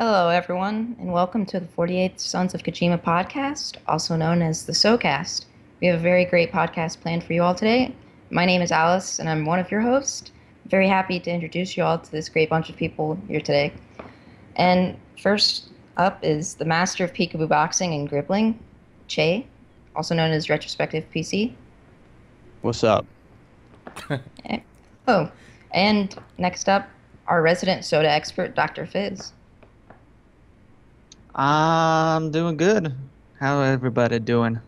Hello, everyone, and welcome to the 48th Sons of Kojima podcast, also known as the SoKast. We have a very great podcast planned for you all today. My name is Alice, and I'm one of your hosts. I'm very happy to introduce you all to this great bunch of people here today. And first up is the master of peekaboo boxing and grippling, Che, also known as Retrospective PC. What's up? Oh, and next up, our resident soda expert, Dr. Fizz. I'm doing good. How everybody doing?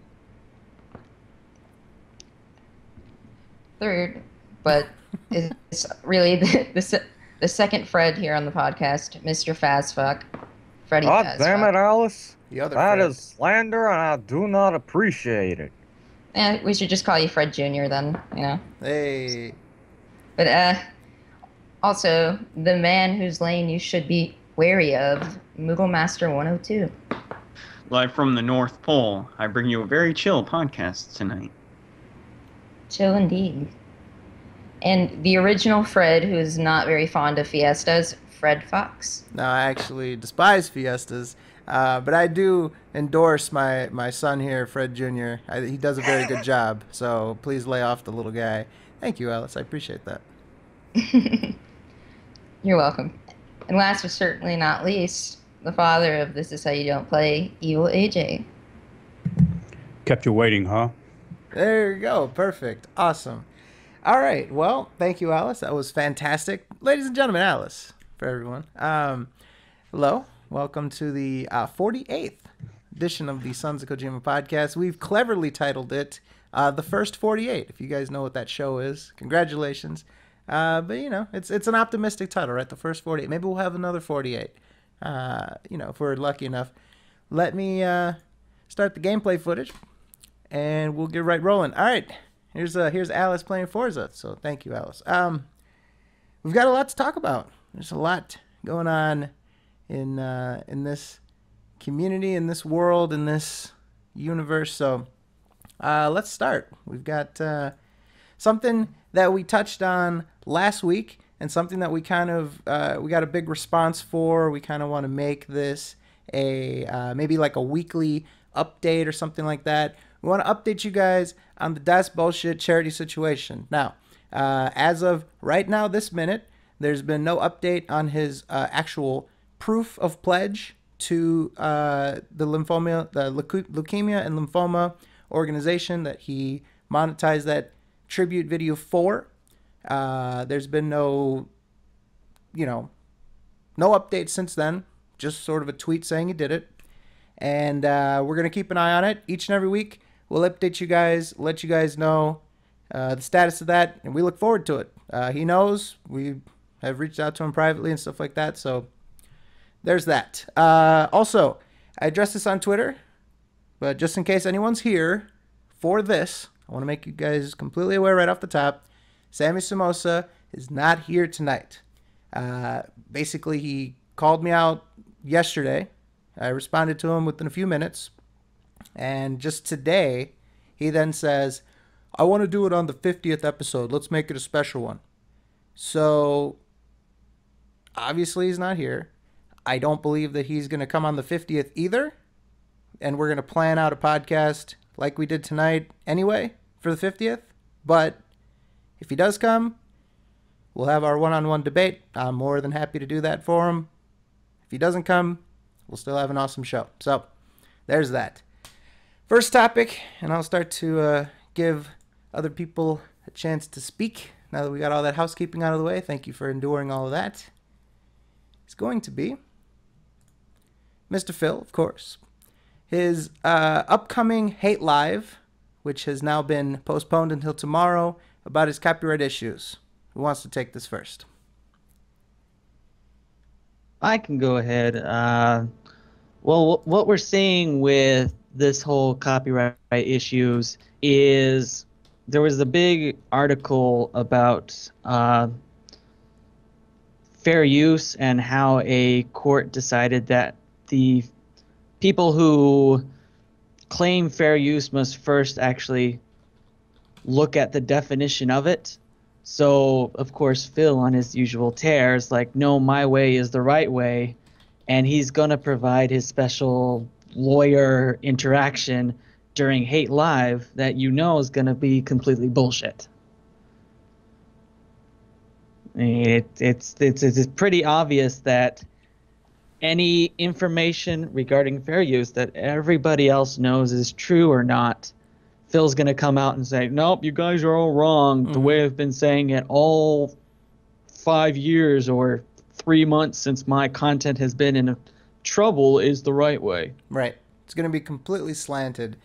Third, but it's really the second Fred here on the podcast, Mr. Fazfuck, Freddy God Fazfuck. damn it, Alice. The other That Fred. is slander and I do not appreciate it. We should just call you Fred Jr. then, you know. Hey. But also the man whose lane you should be wary of, Moogle Master 102. Live from the North Pole, I bring you a very chill podcast tonight. Chill indeed. And the original Fred, who is not very fond of fiestas, Fred Fox. No, I actually despise fiestas, but I do endorse my son here, Fred Jr. He does a very good job, so please lay off the little guy. Thank you, Alice. I appreciate that. You're welcome. And last but certainly not least, the father of This Is How You Don't Play, Evil AJ. Kept you waiting, huh? There you go. Perfect. Awesome. All right. Well, thank you, Alice. That was fantastic. Ladies and gentlemen, Alice, for everyone. Hello. Welcome to the 48th edition of the Sons of Kojima podcast. We've cleverly titled it The First 48. If you guys know what that show is, congratulations. But, you know, it's an optimistic title, right? The First 48. Maybe we'll have another 48, if we're lucky enough. Let me start the gameplay footage, and we'll get right rolling. All right. Here's Alice playing Forza. So thank you, Alice. We've got a lot to talk about. There's a lot going on in this community, in this world, in this universe. So let's start. We've got something that we touched on last week, and something that we kind of we got a big response for. We kind of want to make this a maybe like a weekly update or something like that. We want to update you guys on the Das Bullshit charity situation. Now, as of right now, this minute, there's been no update on his actual proof of pledge to the Leukemia and Lymphoma organization that he monetized that tribute video for. There's been no update since then. Just sort of a tweet saying he did it. And we're going to keep an eye on it each and every week. We'll update you guys, let you guys know the status of that, and we look forward to it. He knows. We have reached out to him privately and stuff like that, so there's that. Also, I addressed this on Twitter, but just in case anyone's here for this, I want to make you guys completely aware right off the top. Sammy Samosa is not here tonight. Basically, he called me out yesterday. I responded to him within a few minutes. And just today, he then says, I want to do it on the 50th episode. Let's make it a special one. So, obviously, he's not here. I don't believe that he's going to come on the 50th either. And we're going to plan out a podcast like we did tonight anyway for the 50th. But if he does come, we'll have our one-on-one debate. I'm more than happy to do that for him. If he doesn't come, we'll still have an awesome show. So, there's that. First topic, and I'll start to give other people a chance to speak now that we got all that housekeeping out of the way. Thank you for enduring all of that. It's going to be Mr. Phil, of course. His upcoming Hate Live, which has now been postponed until tomorrow, about his copyright issues. Who wants to take this first? I can go ahead. Well, what we're seeing with this whole copyright issues is there was a big article about fair use and how a court decided that the people who claim fair use must first actually look at the definition of it. So, of course, Phil, on his usual tear, is like, no, my way is the right way. and he's going to provide his special lawyer interaction during Hate Live that is going to be completely bullshit. It's pretty obvious that any information regarding fair use that everybody else knows is true or not, Phil's going to come out and say, nope, you guys are all wrong. The way I've been saying it all 5 years or 3 months since my content has been in trouble is the right way. Right. It's going to be completely slanted.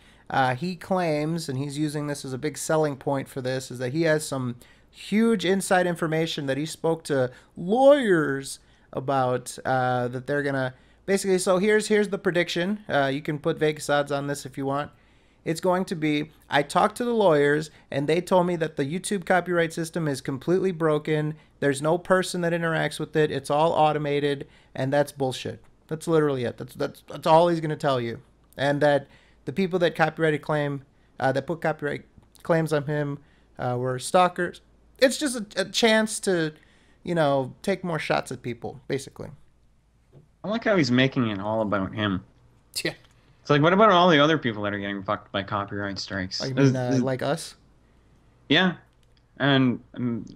He claims, and he's using this as a big selling point for this, is that he has some huge inside information that he spoke to lawyers about, that they're going to basically. So here's the prediction. You can put Vegas odds on this if you want. It's going to be, I talked to the lawyers and they told me that the YouTube copyright system is completely broken. There's no person that interacts with it. It's all automated, and that's bullshit. That's literally it. That's all he's going to tell you. And that the people that that put copyright claims on him were stalkers. It's just a chance to, take more shots at people, basically. I like how he's making it all about him. Yeah. It's like, what about all the other people that are getting fucked by copyright strikes? Oh, you mean, like us? Yeah. And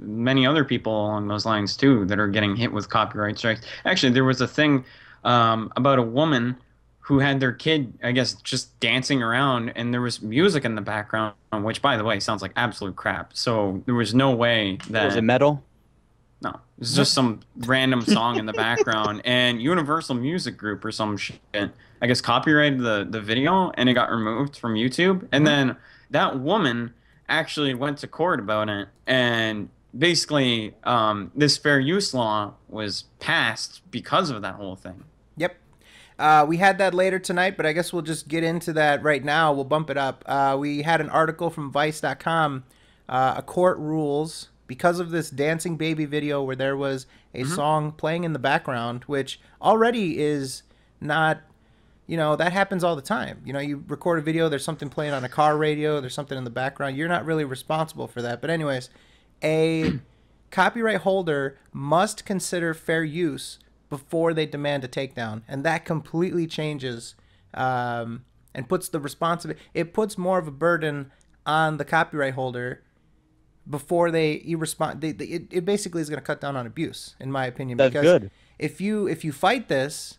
many other people along those lines, too, that are getting hit with copyright strikes. Actually, there was a thing about a woman who had their kid, I guess, just dancing around, and there was music in the background, which, by the way, sounds like absolute crap. So there was no way that... Was it metal? No, it's just some random song in the background, and Universal Music Group or some shit, I guess, copyrighted the video, and it got removed from YouTube. And then that woman actually went to court about it, and basically this fair use law was passed because of that whole thing. Yep. We had that later tonight, but I guess we'll just get into that right now. We'll bump it up. We had an article from Vice.com, a court rules because of this dancing baby video where there was a song playing in the background, which already is not, that happens all the time. You record a video, there's something playing on a car radio, there's something in the background. You're not really responsible for that. But anyways, a copyright holder must consider fair use before they demand a takedown. And that completely changes and puts the responsibility, it puts more of a burden on the copyright holder before you respond. It basically is going to cut down on abuse, in my opinion. That's because good. If you fight this,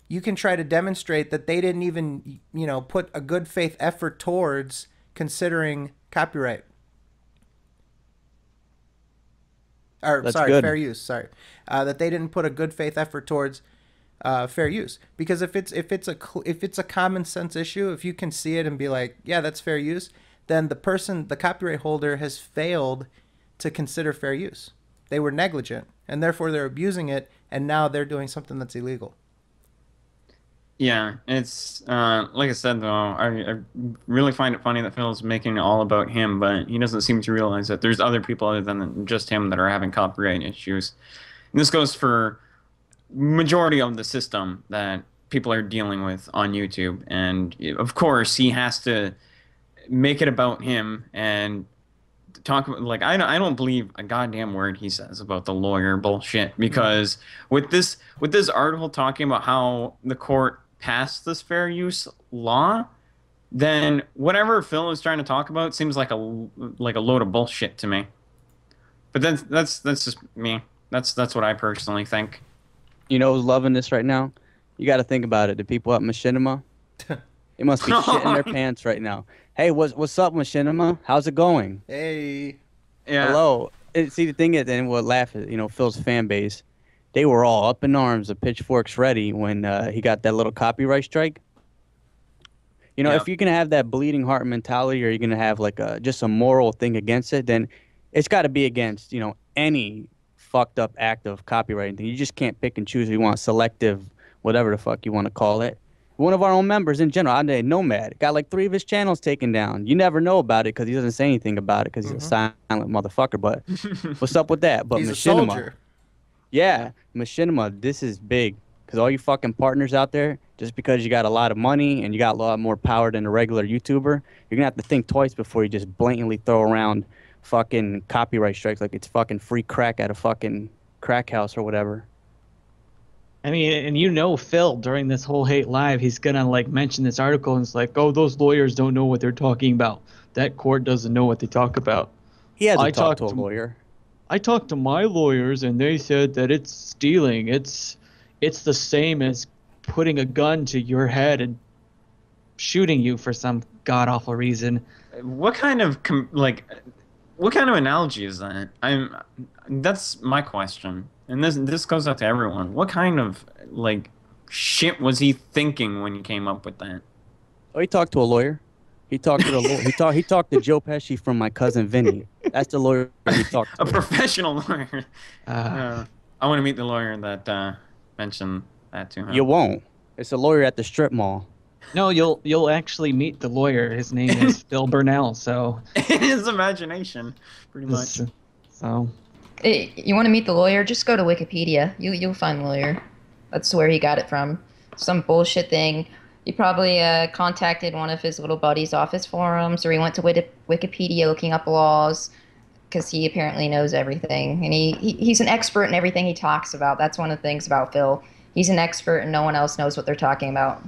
you can try to demonstrate that they didn't even, put a good faith effort towards considering copyright. Or That's sorry, good. fair use. Sorry, that they didn't put a good faith effort towards fair use. Because if it's a common sense issue, if you can see it and be like, yeah, that's fair use, then the copyright holder has failed to consider fair use. They were negligent, and therefore they're abusing it, and now they're doing something that's illegal. Yeah, it's like I said, though, I really find it funny that Phil's making it all about him, but he doesn't seem to realize that there's other people other than just him that are having copyright issues. And this goes for majority of the system that people are dealing with on YouTube, and of course he has to make it about him and talk about, like, I don't believe a goddamn word he says about the lawyer bullshit, because with this article talking about how the court passed this fair use law, then whatever Phil is trying to talk about seems like a load of bullshit to me. But that's just me. That's what I personally think. Who's loving this right now? You got to think about it. The people at Machinima, they must be shitting their pants right now. Hey, what's up, Machinima? How's it going? Hey. Yeah. Hello. See, the thing is, and what laugh at, Phil's fan base, they were all up in arms, the pitchforks ready when he got that little copyright strike. If you're gonna have that bleeding heart mentality, or you're gonna have like just a moral thing against it, then it's got to be against any fucked up act of copyright thing. You just can't pick and choose. You want selective, whatever the fuck you want to call it. One of our own members in general, Nomad, got like 3 of his channels taken down. You never know about it because he doesn't say anything about it because he's a silent motherfucker. But what's up with that? But He's a Machinima, soldier. yeah, Machinima, this is big because all you fucking partners out there, just because you got a lot of money and you got a lot more power than a regular YouTuber, you're gonna have to think twice before you just blatantly throw around fucking copyright strikes like it's fucking free crack at a fucking crack house or whatever. I mean, and Phil, during this whole Hate Live, he's gonna like mention this article and it's like, oh, those lawyers don't know what they're talking about. That court doesn't know what they talk about. He hasn't talked to a lawyer. I talked to my lawyers and they said that it's stealing. It's the same as putting a gun to your head and shooting you for some god awful reason. What kind of what kind of analogy is that? That's my question. And this goes out to everyone. What kind of shit was he thinking when he came up with that? Oh, he talked to a lawyer. He talked to the lawyer. He talked to Joe Pesci from My Cousin Vinny. That's the lawyer he talked to. A professional lawyer. I want to meet the lawyer that mentioned that to him. You won't. It's a lawyer at the strip mall. No, you'll actually meet the lawyer. His name is Phil Burnell. So in his imagination, pretty much. So. You want to meet the lawyer? Just go to Wikipedia. You'll find the lawyer. That's where he got it from. Some bullshit thing. He probably contacted one of his little buddies off his forums, or he went to Wikipedia looking up laws, because he apparently knows everything. And he's an expert in everything he talks about. That's one of the things about Phil. He's an expert, and no one else knows what they're talking about.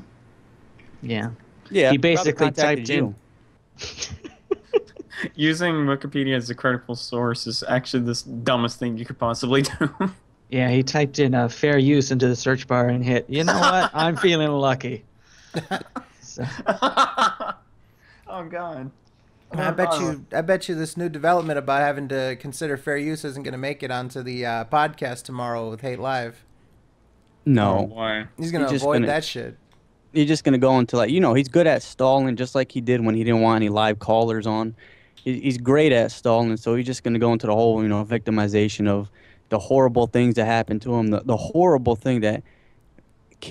Yeah. Yeah. He basically typed in. Using Wikipedia as a critical source is actually the dumbest thing you could possibly do. Yeah, he typed in fair use into the search bar and hit, you know what? I'm feeling lucky. So. Oh, God. I bet you this new development about having to consider fair use isn't going to make it onto the podcast tomorrow with Hate Live. No. Why? He's going to avoid that shit. He's just going to go into he's good at stalling, just like he did when he didn't want any live callers on. He's great at stalling, so he's just going to go into the whole, victimization of the horrible things that happened to him, the horrible thing that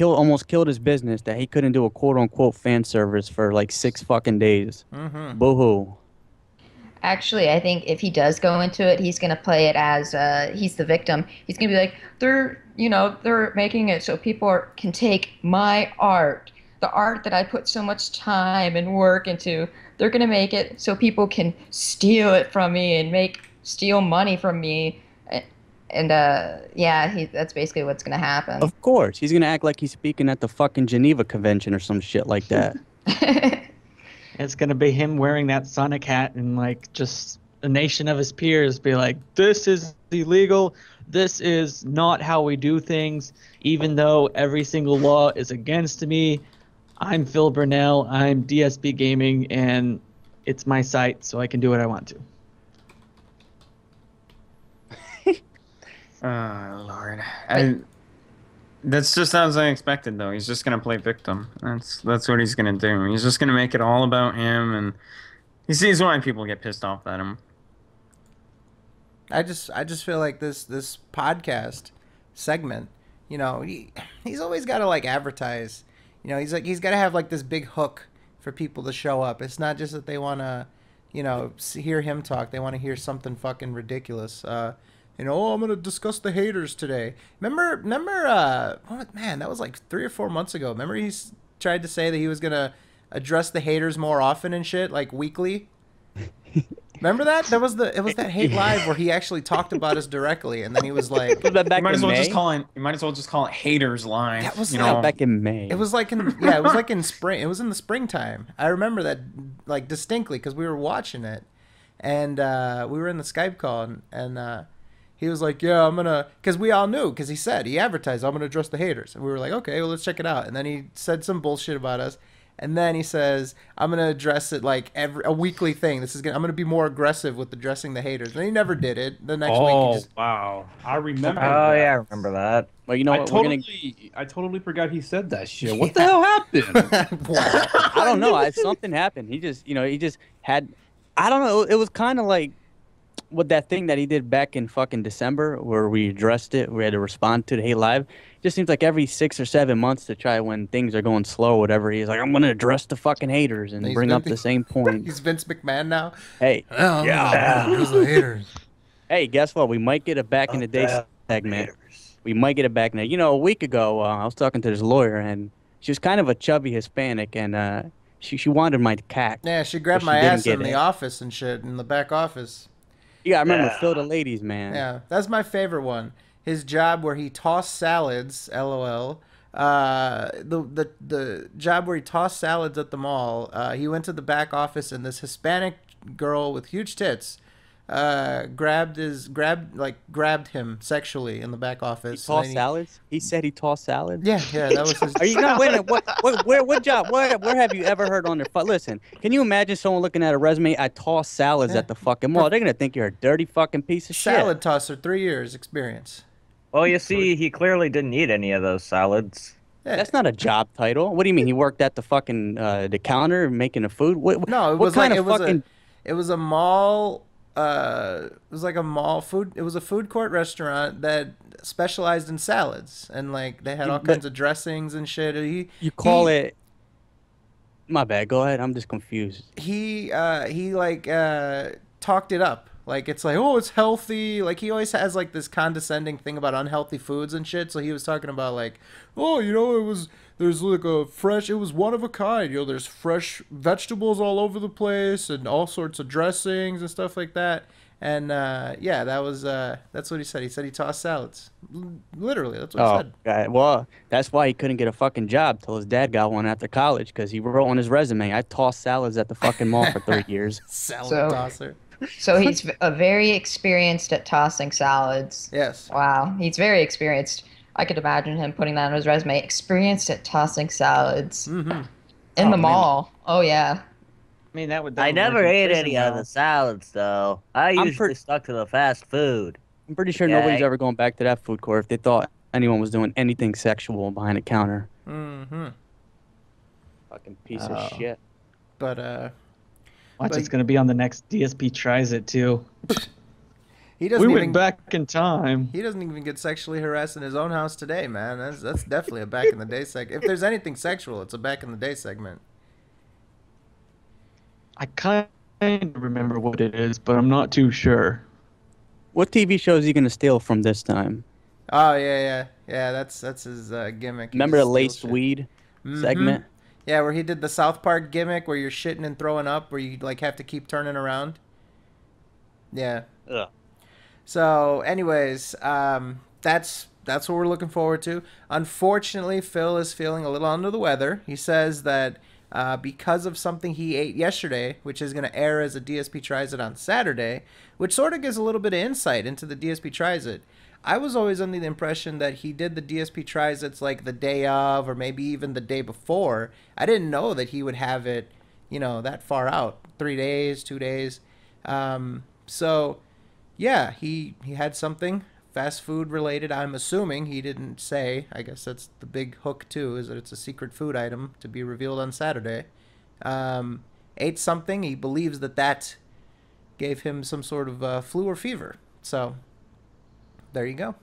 almost killed his business, that he couldn't do a quote-unquote fan service for 6 fucking days. Mm-hmm. Boo-hoo. Actually, I think if he does go into it, he's going to play it as he's the victim. He's going to be like, they're making it so people can take my art, the art that I put so much time and work into. They're going to make it so people can steal it from me and steal money from me. And that's basically what's going to happen. Of course. He's going to act like he's speaking at the fucking Geneva Convention or some shit like that. It's going to be him wearing that Sonic hat and just a nation of his peers be like, this is illegal. This is not how we do things. Even though every single law is against me, I'm Phil Burnell. I'm DSB Gaming, and it's my site, so I can do what I want to. Oh, Lord. That just sounds unexpected, though. He's just going to play victim. That's what he's going to do. He's just going to make it all about him, and he sees why people get pissed off at him. I just feel like this podcast segment, he's always got to advertise. He's got to have this big hook for people to show up. It's not just that they want to, hear him talk. They want to hear something fucking ridiculous. I'm going to discuss the haters today. Remember, that was 3 or 4 months ago. Remember he tried to say that he was going to address the haters more often and shit, weekly? Remember that? It was that Hate Live where he actually talked about us directly, and then he was like, you might as well just call it Haters Live. That was back in May. It was in spring. It was in the springtime. I remember that distinctly because we were watching it, and we were in the Skype call, and he was like, yeah, I'm gonna, because we all knew, because he advertised, I'm gonna address the haters, and we were like, okay, well, let's check it out. And then he said some bullshit about us. And then he says, I'm going to address it a weekly thing. I'm going to be more aggressive with addressing the haters. And he never did it. The next week Wow. I remember Oh, yeah, I remember that. Well, you know what? I totally forgot he said that shit. What the hell happened? I don't know. Something happened. He just had, I don't know. It was kind of like with that thing that he did back in fucking December where we addressed it. We had to respond to the Hate Live. Just seems like every 6 or 7 months to try when things are going slow or whatever. He's like, I'm going to address the fucking haters and bring up the same point. He's Vince McMahon now. Hey. Who's the haters? Hey, guess what? We might get a back in the day segment. We might get it back in there. A week ago, I was talking to this lawyer, and she was kind of a chubby Hispanic, and she wanted my cat. Yeah, she grabbed my ass in the office and shit, in the back office. You gotta remember, Phil the ladies, man. Yeah, that's my favorite one. his job where he tossed salads, LOL. The job where he tossed salads at the mall. He went to the back office, and this Hispanic girl with huge tits grabbed him sexually in the back He office. tossed salads. He said he tossed salads. Yeah, that was his. Are you not? Wait a minute. What job? Where have you ever heard on their? Listen, can you imagine someone looking at a resume? I toss salads at the fucking mall. They're gonna think you're a dirty fucking piece of shit. Salad tosser, 3 years experience. Well, you see, he clearly didn't eat any of those salads. Yeah. That's not a job title. What do you mean? He worked at the fucking the counter making the food? No, it what was kind like of fucking? it was a mall. It was like a mall food. It was a food court restaurant that specialized in salads, and like they had all kinds of dressings and shit. You call it? My bad. Go ahead. I'm just confused. He like talked it up. Like it's like, oh, it's healthy. Like he always has like this condescending thing about unhealthy foods and shit. So he was talking about like, oh, there's like it was one of a kind. You know, there's fresh vegetables all over the place and all sorts of dressings and stuff like that. And yeah, that's what he said. He said he tossed salads. Literally, that's what he said. God. Well, that's why he couldn't get a fucking job till his dad got one after college, because he wrote on his resume, I tossed salads at the fucking mall for 3 years. Salad tosser. So he's very experienced at tossing salads. Yes. Wow, he's very experienced. I could imagine him putting that on his resume. Experienced at tossing salads in the mall. Oh yeah. I mean, that would. I never ate any of the salads, though. I usually stuck to the fast food. I'm pretty sure nobody's ever going back to that food court if they thought anyone was doing anything sexual behind a counter. Mm-hmm. Fucking piece of shit. But Watch, it's gonna be on the next DSP Tries It too. He doesn't we went back in time. He doesn't even get sexually harassed in his own house today, man. That's definitely a back in the day segment. If there's anything sexual, it's a back in the day segment. I kind of remember what it is, but I'm not too sure. What TV show is he gonna steal from this time? Oh yeah. That's his gimmick. Remember the laced weed segment? Yeah, where he did the South Park gimmick where you're shitting and throwing up, where you like have to keep turning around. Yeah. Ugh. So, anyways, that's what we're looking forward to. Unfortunately, Phil is feeling a little under the weather. He says that because of something he ate yesterday, which is going to air as a DSP Tries It on Saturday, which sort of gives a little bit of insight into the DSP Tries It. I was always under the impression that he did the DSP Tries It's like the day of or maybe even the day before. I didn't know that he would have it, that far out. 3 days, 2 days. So, yeah, he had something fast food related. I'm assuming he didn't say. I guess that's the big hook, too, is that it's a secret food item to be revealed on Saturday. Ate something. He believes that gave him some sort of flu or fever. So... there you go.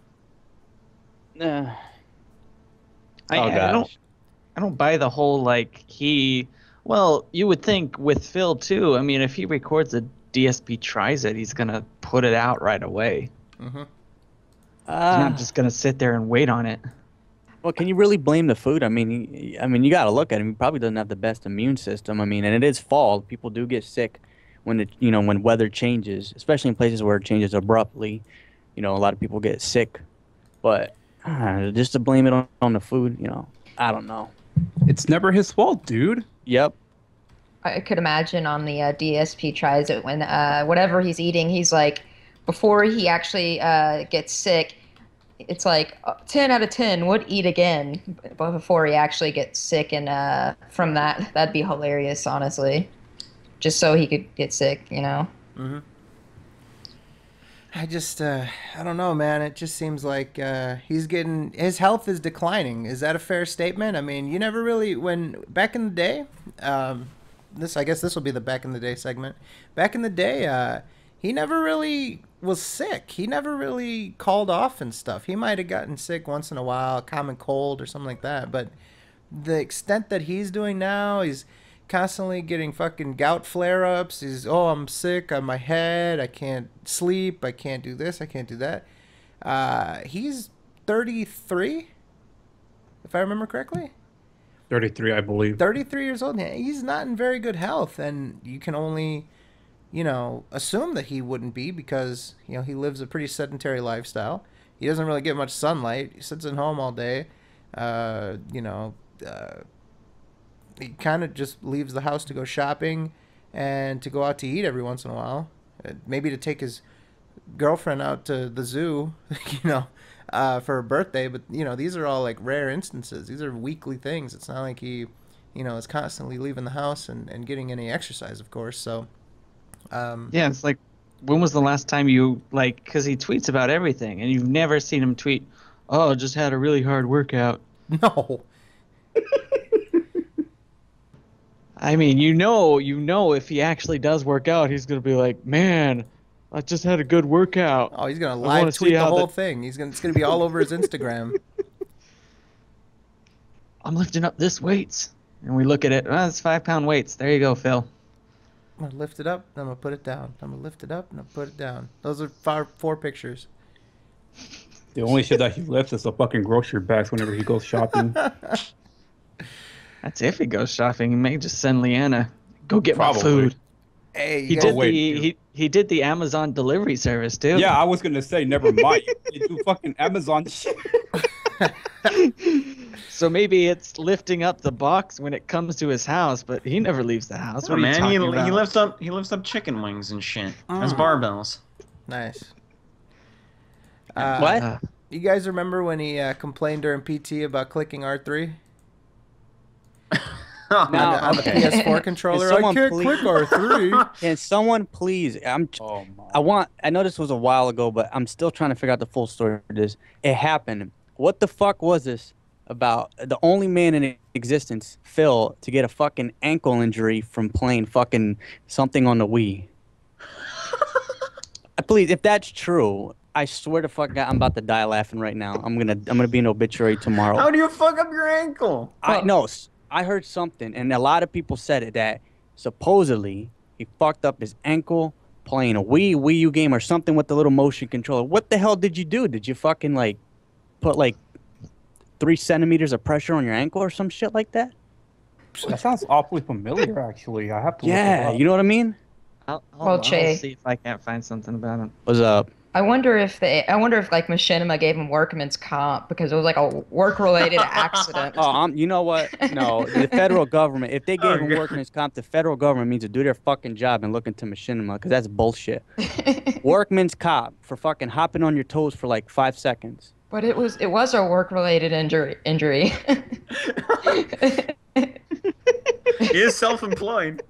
I don't buy the whole well, you would think with Phil too. I mean, if he records a DSP Tries It, he's gonna put it out right away. Mm-hmm. He's not just gonna sit there and wait on it. Well, can you really blame the food? I mean, you got to look at him. He probably doesn't have the best immune system. I mean, and it is fall. People do get sick when when weather changes, especially in places where it changes abruptly. A lot of people get sick, but just to blame it on the food, I don't know. It's never his fault, dude. Yep. I could imagine on the DSP Tries It when whatever he's eating, he's like, before he actually gets sick, it's like 10 out of 10 would eat again before he actually gets sick. And from that'd be hilarious, honestly. Just so he could get sick, Mm-hmm. I just, I don't know, man. It just seems like his health is declining. Is that a fair statement? I mean, you never really, back in the day, I guess this will be the back in the day segment. Back in the day, he never really was sick. He never really called off and stuff. He might have gotten sick once in a while, a common cold or something like that. But the extent that he's doing now, he's constantly getting fucking gout flare-ups. I'm sick on my head. I can't sleep. I can't do this. I can't do that. He's 33, if I remember correctly. 33, I believe. 33 years old. He's not in very good health, and you can only, assume that he wouldn't be because, he lives a pretty sedentary lifestyle. he doesn't really get much sunlight. He sits at home all day. He kind of just leaves the house to go shopping and to go out to eat every once in a while. Maybe to take his girlfriend out to the zoo, for her birthday. But, these are all like rare instances. These are weekly things. It's not like he, is constantly leaving the house and getting any exercise, of course. So, yeah, it's like, when was the last time you, like, because he tweets about everything and you've never seen him tweet, oh, just had a really hard workout. No. I mean, if he actually does work out, he's going to be like, man, I just had a good workout. Oh, he's going to live tweet the whole thing. It's going to be all over his Instagram. I'm lifting up this weights. And we look at it. Oh, it's 5-pound weights. There you go, Phil. I'm going to lift it up, then I'm going to put it down. I'm going to lift it up, and I'm going to put it down. Those are 4 pictures. The only shit that he lifts is the fucking grocery bags whenever he goes shopping. That's if he goes shopping. He may just send Leanna, go get my food. Hey, he did the Amazon delivery service too. Yeah, I was gonna say never mind. You do fucking Amazon shit. So maybe it's lifting up the box when it comes to his house, but he never leaves the house. What are you talking about? He lifts up chicken wings and shit as barbells. Nice. What? You guys remember when he complained during PT about clicking R3? On the PS4 controller, I can't click R3. Can someone please? I know this was a while ago, but I'm still trying to figure out the full story of this. It happened. What the fuck was this about? The only man in existence, Phil, to get a fucking ankle injury from playing fucking something on the Wii. Please, if that's true, I swear to fuck God, I'm about to die laughing right now. I'm gonna be an obituary tomorrow. How do you fuck up your ankle? I know. I heard something, and a lot of people said it, that supposedly he fucked up his ankle playing a Wii U game or something with the little motion controller. What the hell did you do? Did you fucking put 3 centimeters of pressure on your ankle or some shit like that? That sounds awfully familiar, actually. I have to. Yeah, look it up. You know what I mean? I'll see if I can't find something about him. What's up? I wonder if Machinima gave him workman's comp because it was like a work-related accident. Oh, you know what? No, the federal government. If they gave him workman's comp, the federal government means to do their fucking job and look into Machinima because that's bullshit. Workman's comp for fucking hopping on your toes for like 5 seconds. But it was a work-related injury. He is self-employed.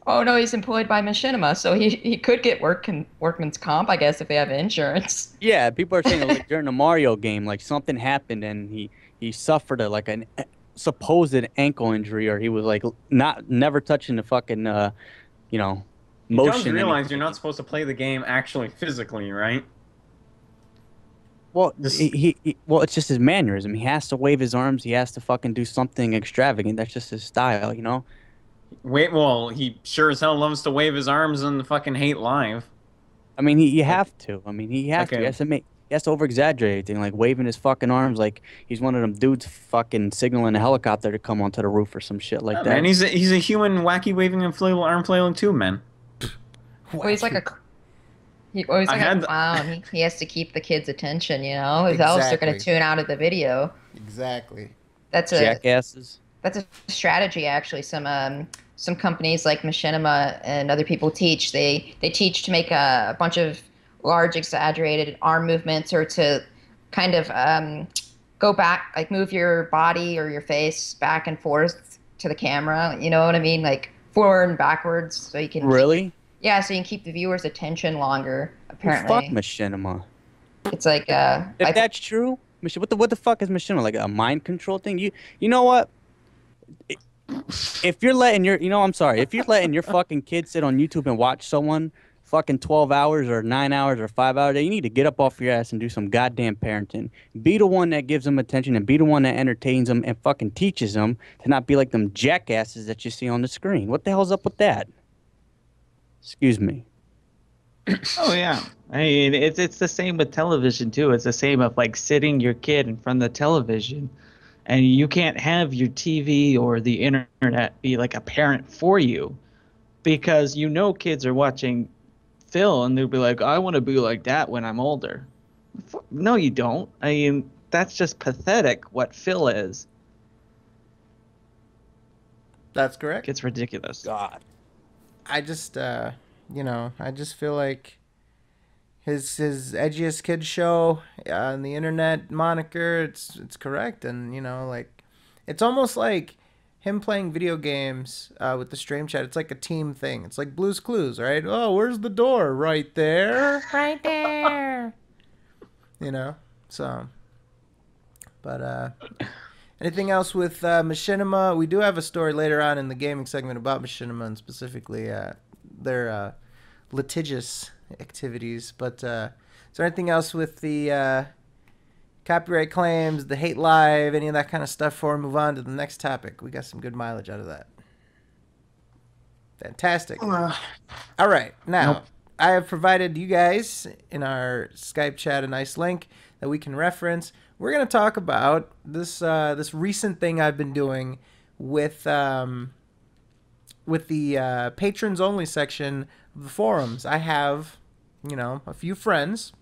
Oh no, he's employed by Machinima, so he could get workman's comp, I guess, if they have insurance. Yeah, people are saying like during the Mario game, like something happened and he suffered a supposed ankle injury, or he was like never touching the fucking motion. You don't realize you're not supposed to play the game actually physically, right? Well, it's just his mannerism. He has to wave his arms. He has to fucking do something extravagant. That's just his style, Well, he sure as hell loves to wave his arms and fucking hate live. I mean, you have to. I mean, he has to. He has to over-exaggerate everything, like waving his fucking arms like he's one of them dudes fucking signaling a helicopter to come onto the roof or some shit like that. Man, he's a human wacky waving inflatable arm flailing too, man. Well, he's like a clown. He has to keep the kids' attention, Else they're going to tune out of the video. Exactly. That's jackasses. That's a strategy, actually. Some companies like Machinima and other people teach. They teach to make a bunch of large, exaggerated arm movements, or to kind of go back, like move your body or your face back and forth to the camera. You know what I mean? Like forward and backwards, so you can really. Yeah, so you can keep the viewer's attention longer. Apparently. Fuck Machinima. It's like if that's true, what the fuck is Machinima? Like a mind control thing? You know what? If you're letting if you're letting your fucking kid sit on YouTube and watch someone fucking 12 hours or 9 hours or 5 hours, you need to get up off your ass and do some goddamn parenting. Be the one that gives them attention and be the one that entertains them and fucking teaches them to not be like them jackasses that you see on the screen. What the hell's up with that? Excuse me. Oh yeah, I mean it's the same with television too. It's the same of like sitting your kid in front of the television, and you can't have your TV or the internet be like a parent for you, because kids are watching Phil and they'll be like, I want to be like that when I'm older. No, you don't. I mean, that's just pathetic what Phil is. That's correct. It's ridiculous. God. I just, I just feel like his edgiest kid show on the internet moniker, it's correct, and it's almost like him playing video games with the stream chat. It's like a team thing. It's like Blue's Clues, right? Oh, where's the door? Right there. Right there. So. But anything else with Machinima? We do have a story later on in the gaming segment about Machinima and specifically their litigious activities. But is there anything else with the copyright claims, the hate live, any of that kind of stuff before we move on to the next topic? We got some good mileage out of that. Fantastic. All right. Now, nope. I have provided you guys in our Skype chat a nice link that we can reference. We're going to talk about this this recent thing I've been doing with the patrons only section of the forums. I have, a few friends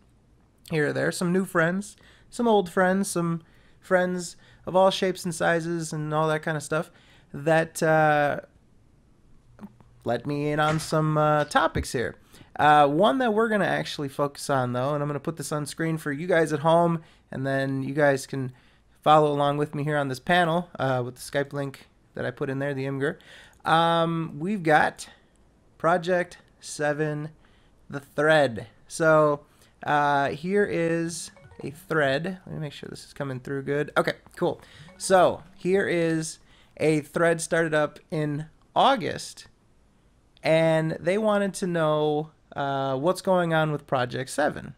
here or there, some new friends, some old friends, some friends of all shapes and sizes and all that kind of stuff that let me in on some topics here. One that we're going to actually focus on, though, and I'm going to put this on screen for you guys at home, and then you guys can follow along with me here on this panel with the Skype link that I put in there, the Imgur. We've got Project 7, the thread. So here is a thread. Let me make sure this is coming through good. Okay, cool. So here is a thread started up in August, and they wanted to know what's going on with Project 7.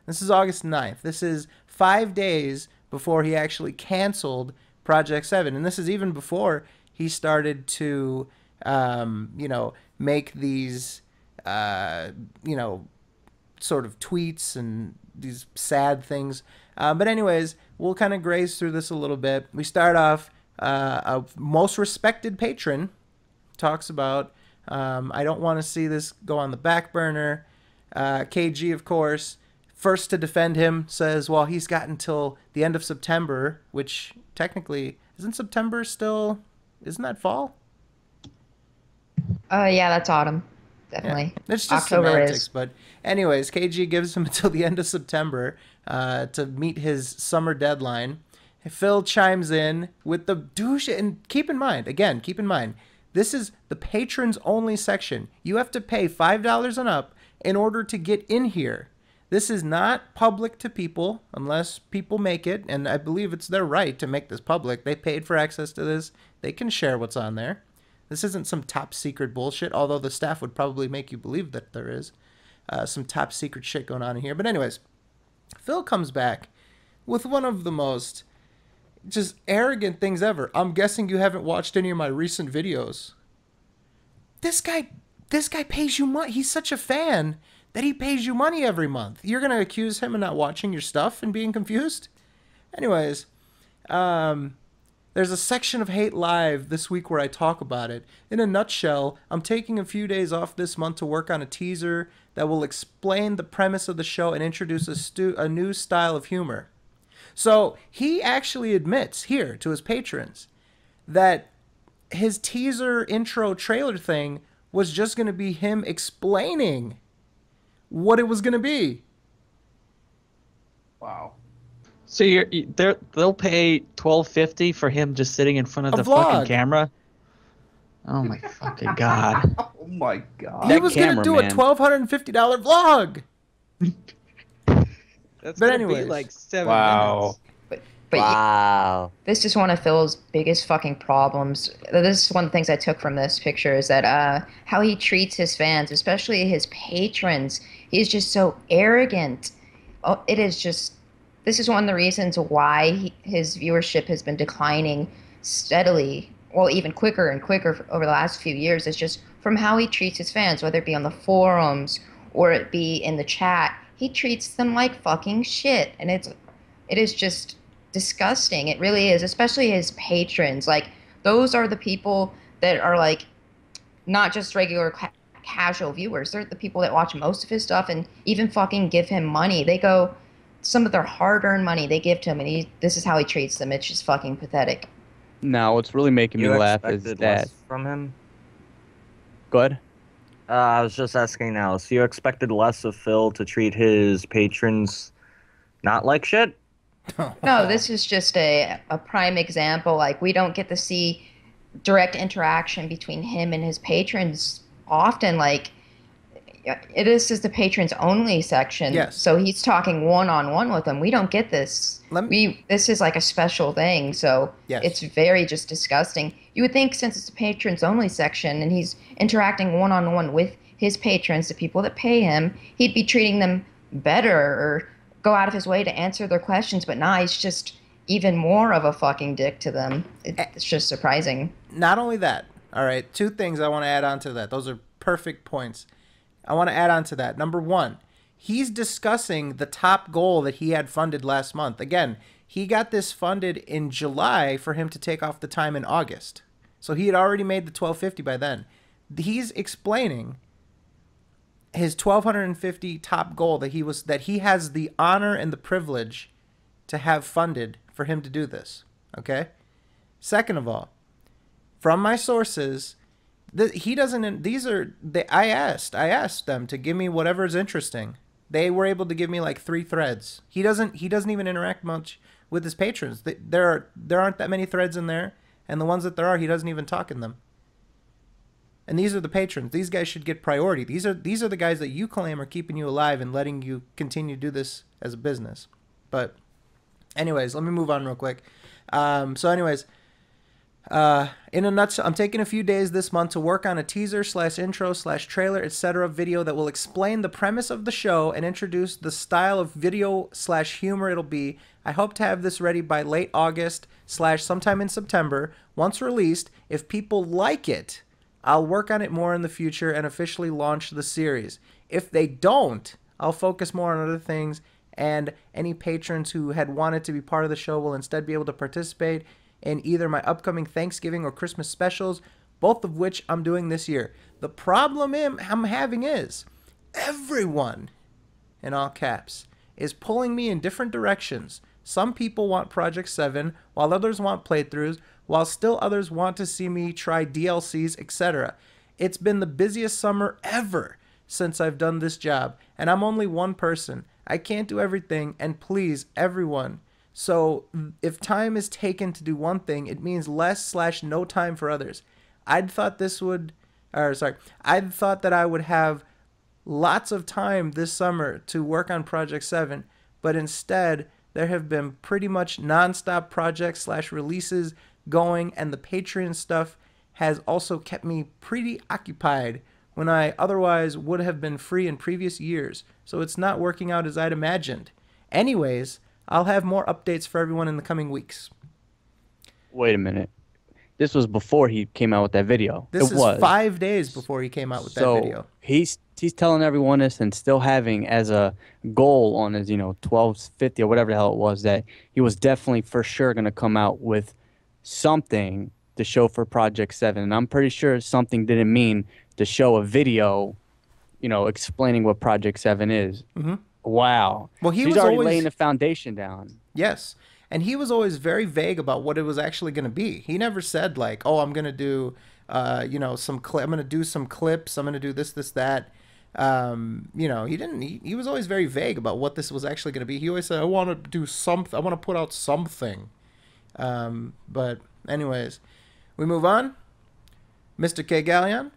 This is August 9th. This is 5 days before he actually canceled Project 7. And this is even before he started to, make these, sort of tweets and these sad things. But anyways, we'll kind of graze through this a little bit. We start off, a most respected patron talks about, I don't want to see this go on the back burner. KG, of course, first to defend him, says, well, he's got until the end of September, which technically, isn't September still, isn't that fall? Yeah, that's autumn. Definitely. Yeah, it's just October semantics, is. but anyways, KG gives him until the end of September to meet his summer deadline. Phil chimes in with the douche, and keep in mind, this is the patrons only section. You have to pay $5 and up in order to get in here. This is not public to people unless people make it, and I believe it's their right to make this public. They paid for access to this. They can share what's on there. This isn't some top secret bullshit, although the staff would probably make you believe that there is some top secret shit going on in here. But anyways, Phil comes back with one of the most just arrogant things ever. I'm guessing you haven't watched any of my recent videos. This guy pays you money. He's such a fan that he pays you money every month. You're going to accuse him of not watching your stuff and being confused? Anyways, there's a section of Hate Live this week where I talk about it. In a nutshell, I'm taking a few days off this month to work on a teaser that will explain the premise of the show and introduce a new style of humor. So he actually admits here to his patrons that his teaser intro trailer thing was just going to be him explaining what it was going to be. Wow. So they'll pay $12.50 for him just sitting in front of the fucking camera? Oh my fucking god. Oh my god. He was going to do a $1,250 vlog. That's going to be like 7 minutes. But wow. This is one of Phil's biggest fucking problems. This is one of the things I took from this picture is that how he treats his fans, especially his patrons. He's just so arrogant. Oh, it is just... This is one of the reasons why his viewership has been declining steadily, well, even quicker and quicker over the last few years. It's just from how he treats his fans, whether it be on the forums or it be in the chat. He treats them like fucking shit, and it is just disgusting. It really is, especially his patrons. Like, those are the people that are like not just regular casual viewers. They're the people that watch most of his stuff and even fucking give him money. They go some of their hard-earned money they give to him, and this is how he treats them. It's just fucking pathetic. Now, what's really making me You laugh is expected that. less from him? Go ahead. I was just asking now. So you expected less of Phil to treat his patrons not like shit? No, this is just a prime example. Like, we don't get to see direct interaction between him and his patrons often. Like, this is the patrons only section. Yes. So he's talking one-on-one with them. We don't get this. This is like a special thing. So Yes. it's very just disgusting. You would think, since it's the patrons only section and he's interacting one-on-one with his patrons, the people that pay him, he'd be treating them better or go out of his way to answer their questions. But nah, he's just even more of a fucking dick to them. It's just surprising. Not only that, all right, two things I want to add on to that. Those are perfect points. I want to add on to that. Number one, he's discussing the top goal that he had funded last month. Again, he got this funded in July for him to take off the time in August. So he had already made the $1,250 by then. He's explaining his $1,250 top goal that he has the honor and the privilege to have funded for him to do this. Okay? Second of all, from my sources, I asked them to give me whatever is interesting. They were able to give me like 3 threads. He doesn't even interact much with his patrons. There aren't that many threads in there, and the ones that there are, he doesn't even talk in them. And these are the patrons. These guys should get priority. These are the guys that you claim are keeping you alive and letting you continue to do this as a business. But anyways, let me move on real quick. In a nutshell, I'm taking a few days this month to work on a teaser/intro/trailer, etc. video that will explain the premise of the show and introduce the style of video/humor it'll be. I hope to have this ready by late August/sometime in September. Once released, if people like it, I'll work on it more in the future and officially launch the series. If they don't, I'll focus more on other things, and any patrons who had wanted to be part of the show will instead be able to participate in either my upcoming Thanksgiving or Christmas specials, both of which I'm doing this year. The problem I'm having is everyone, in all caps, is pulling me in different directions. Some people want Project 7, while others want playthroughs, while still others want to see me try DLCs, etc. It's been the busiest summer ever since I've done this job, and I'm only one person. I can't do everything and please everyone. So if time is taken to do one thing, it means less/no time for others. I'd thought that I would have lots of time this summer to work on Project 7, but instead there have been pretty much non-stop projects/releases going, and the Patreon stuff has also kept me pretty occupied when I otherwise would have been free in previous years. So it's not working out as I'd imagined. Anyways, I'll have more updates for everyone in the coming weeks. Wait a minute. This was before he came out with that video. This is 5 days before he came out with that video. So he's telling everyone this and still having as a goal on his, 1250 or whatever the hell it was, that he was definitely for sure going to come out with something to show for Project 7. And I'm pretty sure something didn't mean to show a video, explaining what Project 7 is. Mm-hmm. Wow. Well, he's already laying the foundation down. Yes. And he was always very vague about what it was actually going to be. He never said like, "Oh, I'm going to do, some I'm going to do some clips. I'm going to do this, that." He didn't. He was always very vague about what this was actually going to be. He always said, "I want to do something. I want to put out something." But anyways, we move on. Mr. K. Gallion,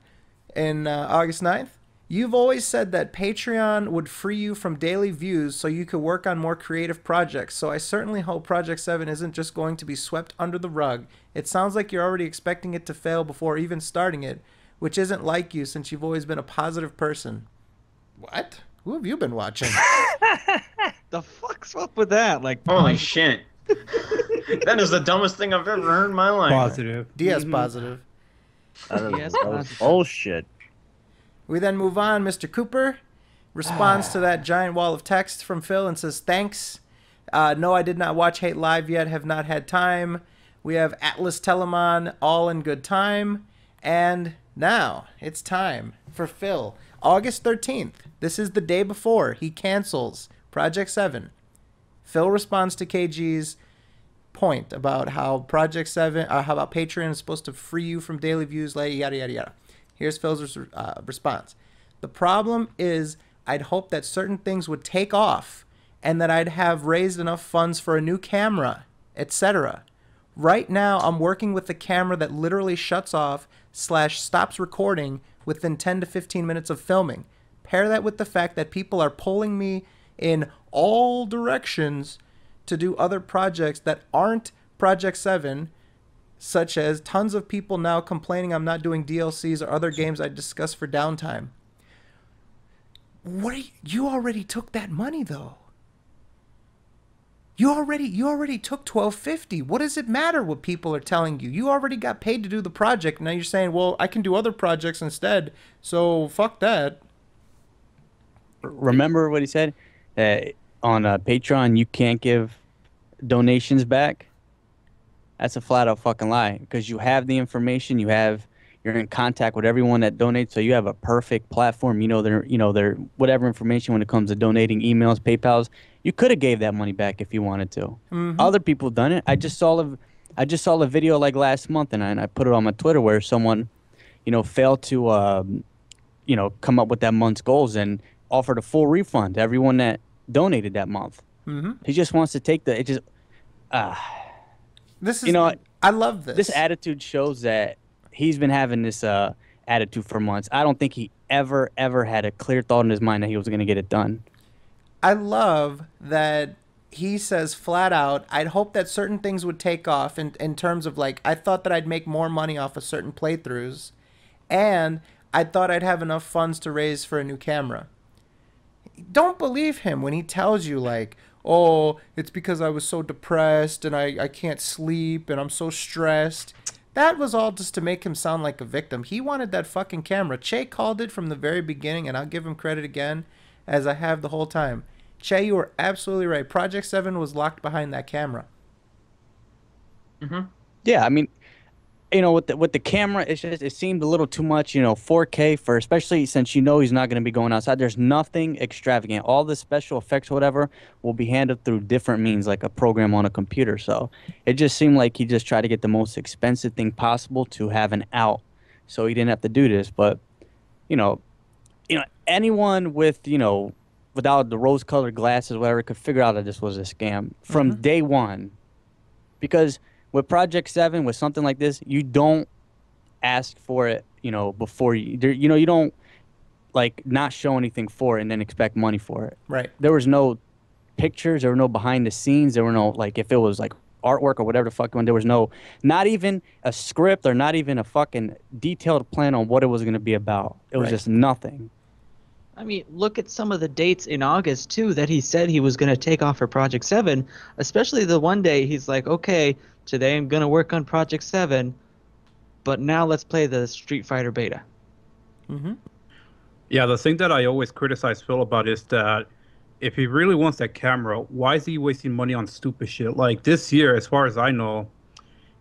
in August 9th. You've always said that Patreon would free you from daily views so you could work on more creative projects, so I certainly hope Project 7 isn't just going to be swept under the rug. It sounds like you're already expecting it to fail before even starting it, which isn't like you since you've always been a positive person. What? Who have you been watching? The fuck's up with that? Like, holy shit. That is the dumbest thing I've ever heard in my life. Positive. Diaz positive. That was bullshit. We then move on. Mr. Cooper responds to that giant wall of text from Phil and says, "Thanks. No, I did not watch Hate Live yet. Have not had time." We have Atlas Telemon, all in good time. And now it's time for Phil. August 13th. This is the day before he cancels Project 7. Phil responds to KG's point about how Project 7, how about Patreon is supposed to free you from daily views, yada, yada, yada. Here's Phil's response. The problem is I'd hope that certain things would take off and that I'd have raised enough funds for a new camera, etc. Right now, I'm working with a camera that literally shuts off / stops recording within 10 to 15 minutes of filming. Pair that with the fact that people are pulling me in all directions to do other projects that aren't Project 7, such as tons of people now complaining I'm not doing DLCs or other games I discussed for downtime. You already took that money, though. You already took $12.50. What does it matter what people are telling you? You already got paid to do the project. Now you're saying, well, I can do other projects instead, so fuck that. Remember what he said? On Patreon, you can't give donations back. That's a flat out fucking lie, because you have the information, you're in contact with everyone that donates, so you have a perfect platform. Their whatever information when it comes to donating, emails, PayPal's. You could have gave that money back if you wanted to. Mm-hmm. Other people done it. I just saw a video like last month, and I put it on my Twitter where someone, failed to, come up with that month's goals and offered a full refund to everyone that donated that month. Mm-hmm. He just wants to take this is, I love this. This attitude shows that he's been having this attitude for months. I don't think he ever had a clear thought in his mind that he was going to get it done. I love that he says flat out, I'd hope that certain things would take off in terms of I thought that I'd make more money off of certain playthroughs, and I thought I'd have enough funds to raise for a new camera. Don't believe him when he tells you oh, it's because I was so depressed and I can't sleep and I'm so stressed. That was all just to make him sound like a victim. He wanted that fucking camera. Che called it from the very beginning, and I'll give him credit again, as I have the whole time. Che, you were absolutely right. Project 7 was locked behind that camera. Mm-hmm. Yeah, I mean, with the camera, it seemed a little too much, 4K for, especially since he's not going to be going outside. There's nothing extravagant. All the special effects or whatever will be handled through different means, like a program on a computer. So it just seemed like he just tried to get the most expensive thing possible to have an out, so he didn't have to do this. But anyone with without the rose-colored glasses, whatever, could figure out that this was a scam from day one, because with Project 7, with something like this, you don't ask for it, before you don't not show anything for it and then expect money for it. Right. There was no pictures, there were no behind the scenes, there were no if it was artwork or whatever the fuck, when there was not even a script or not even a fucking detailed plan on what it was going to be about. It was just nothing. I mean, look at some of the dates in August, too, that he said he was going to take off for Project 7, especially the one day he's like, okay, today I'm going to work on Project 7, but now let's play the Street Fighter beta. Mm-hmm. Yeah, the thing that I always criticize Phil about is that if he really wants that camera, why is he wasting money on stupid shit? Like this year, as far as I know,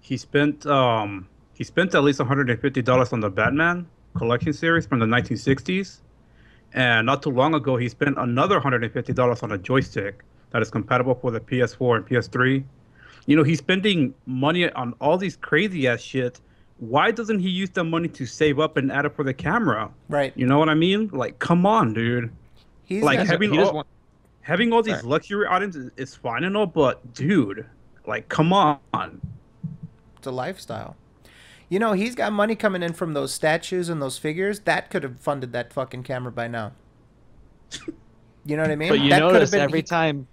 he spent at least $150 on the Batman collection series from the 1960s. And not too long ago, he spent another $150 on a joystick that is compatible for the PS4 and PS3. He's spending money on all these crazy-ass shit. Why doesn't he use the money to save up and add it for the camera? Right. You know what I mean? Come on, dude. Having all these luxury items is fine and all, but, dude, come on. It's a lifestyle. He's got money coming in from those statues and those figures. That could have funded that fucking camera by now. You know what I mean? But that notice every time...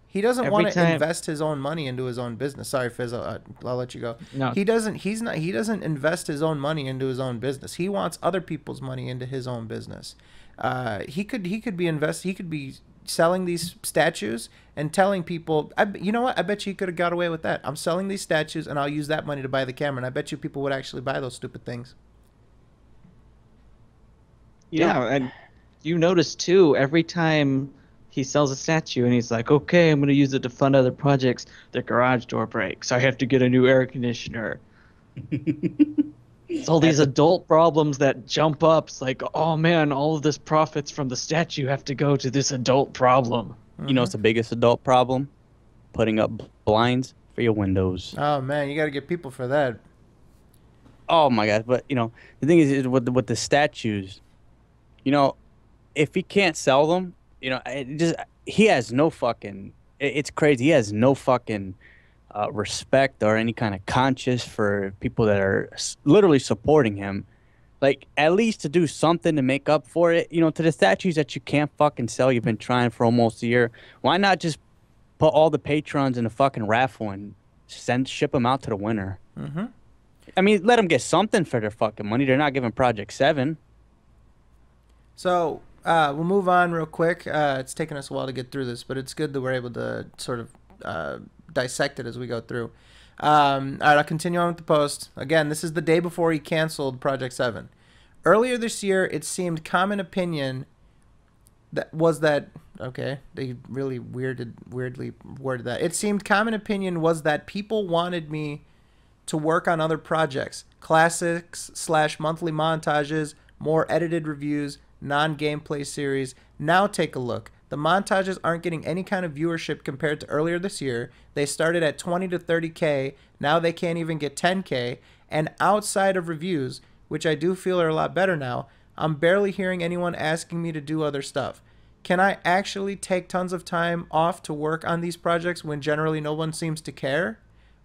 He doesn't want to invest his own money into his own business. Sorry, Fizz, I'll let you go. No. He doesn't invest his own money into his own business. He wants other people's money into his own business. He could be selling these statues and telling people, you know what? I bet you he could have got away with that. I'm selling these statues and I'll use that money to buy the camera. And I bet you people would actually buy those stupid things. Yeah, and you notice too, every time he sells a statue and he's like, okay, I'm going to use it to fund other projects, the garage door breaks, I have to get a new air conditioner. It's all these adult problems that jump up. It's like, oh man, all of this profits from the statue have to go to this adult problem. It's the biggest adult problem? putting up blinds for your windows. Oh man, you got to get people for that. Oh my God! But the thing is with the statues, you know, if he can't sell them, he has no fucking. It's crazy. He has no fucking respect or any kind of conscience for people that are literally supporting him. Like, at least to do something to make up for it, to the statues that you can't fucking sell, you've been trying for almost a year. Why not just put all the patrons in a fucking raffle and ship them out to the winner? Mm-hmm. I mean, let them get something for their fucking money. They're not giving Project 7. So we'll move on real quick. It's taken us a while to get through this, but it's good that we're able to sort of dissect it as we go through. All right, I'll continue on with the post. Again, this is the day before he canceled Project 7. Earlier this year, it seemed common opinion that okay, they really weirdly worded that. It seemed common opinion was that people wanted me to work on other projects, classics / monthly montages, more edited reviews, non-gameplay series. Now take a look. The montages aren't getting any kind of viewership compared to earlier this year. They started at 20 to 30K. Now they can't even get 10K. And outside of reviews, which I do feel are a lot better now, I'm barely hearing anyone asking me to do other stuff. Can I actually take tons of time off to work on these projects when generally no one seems to care?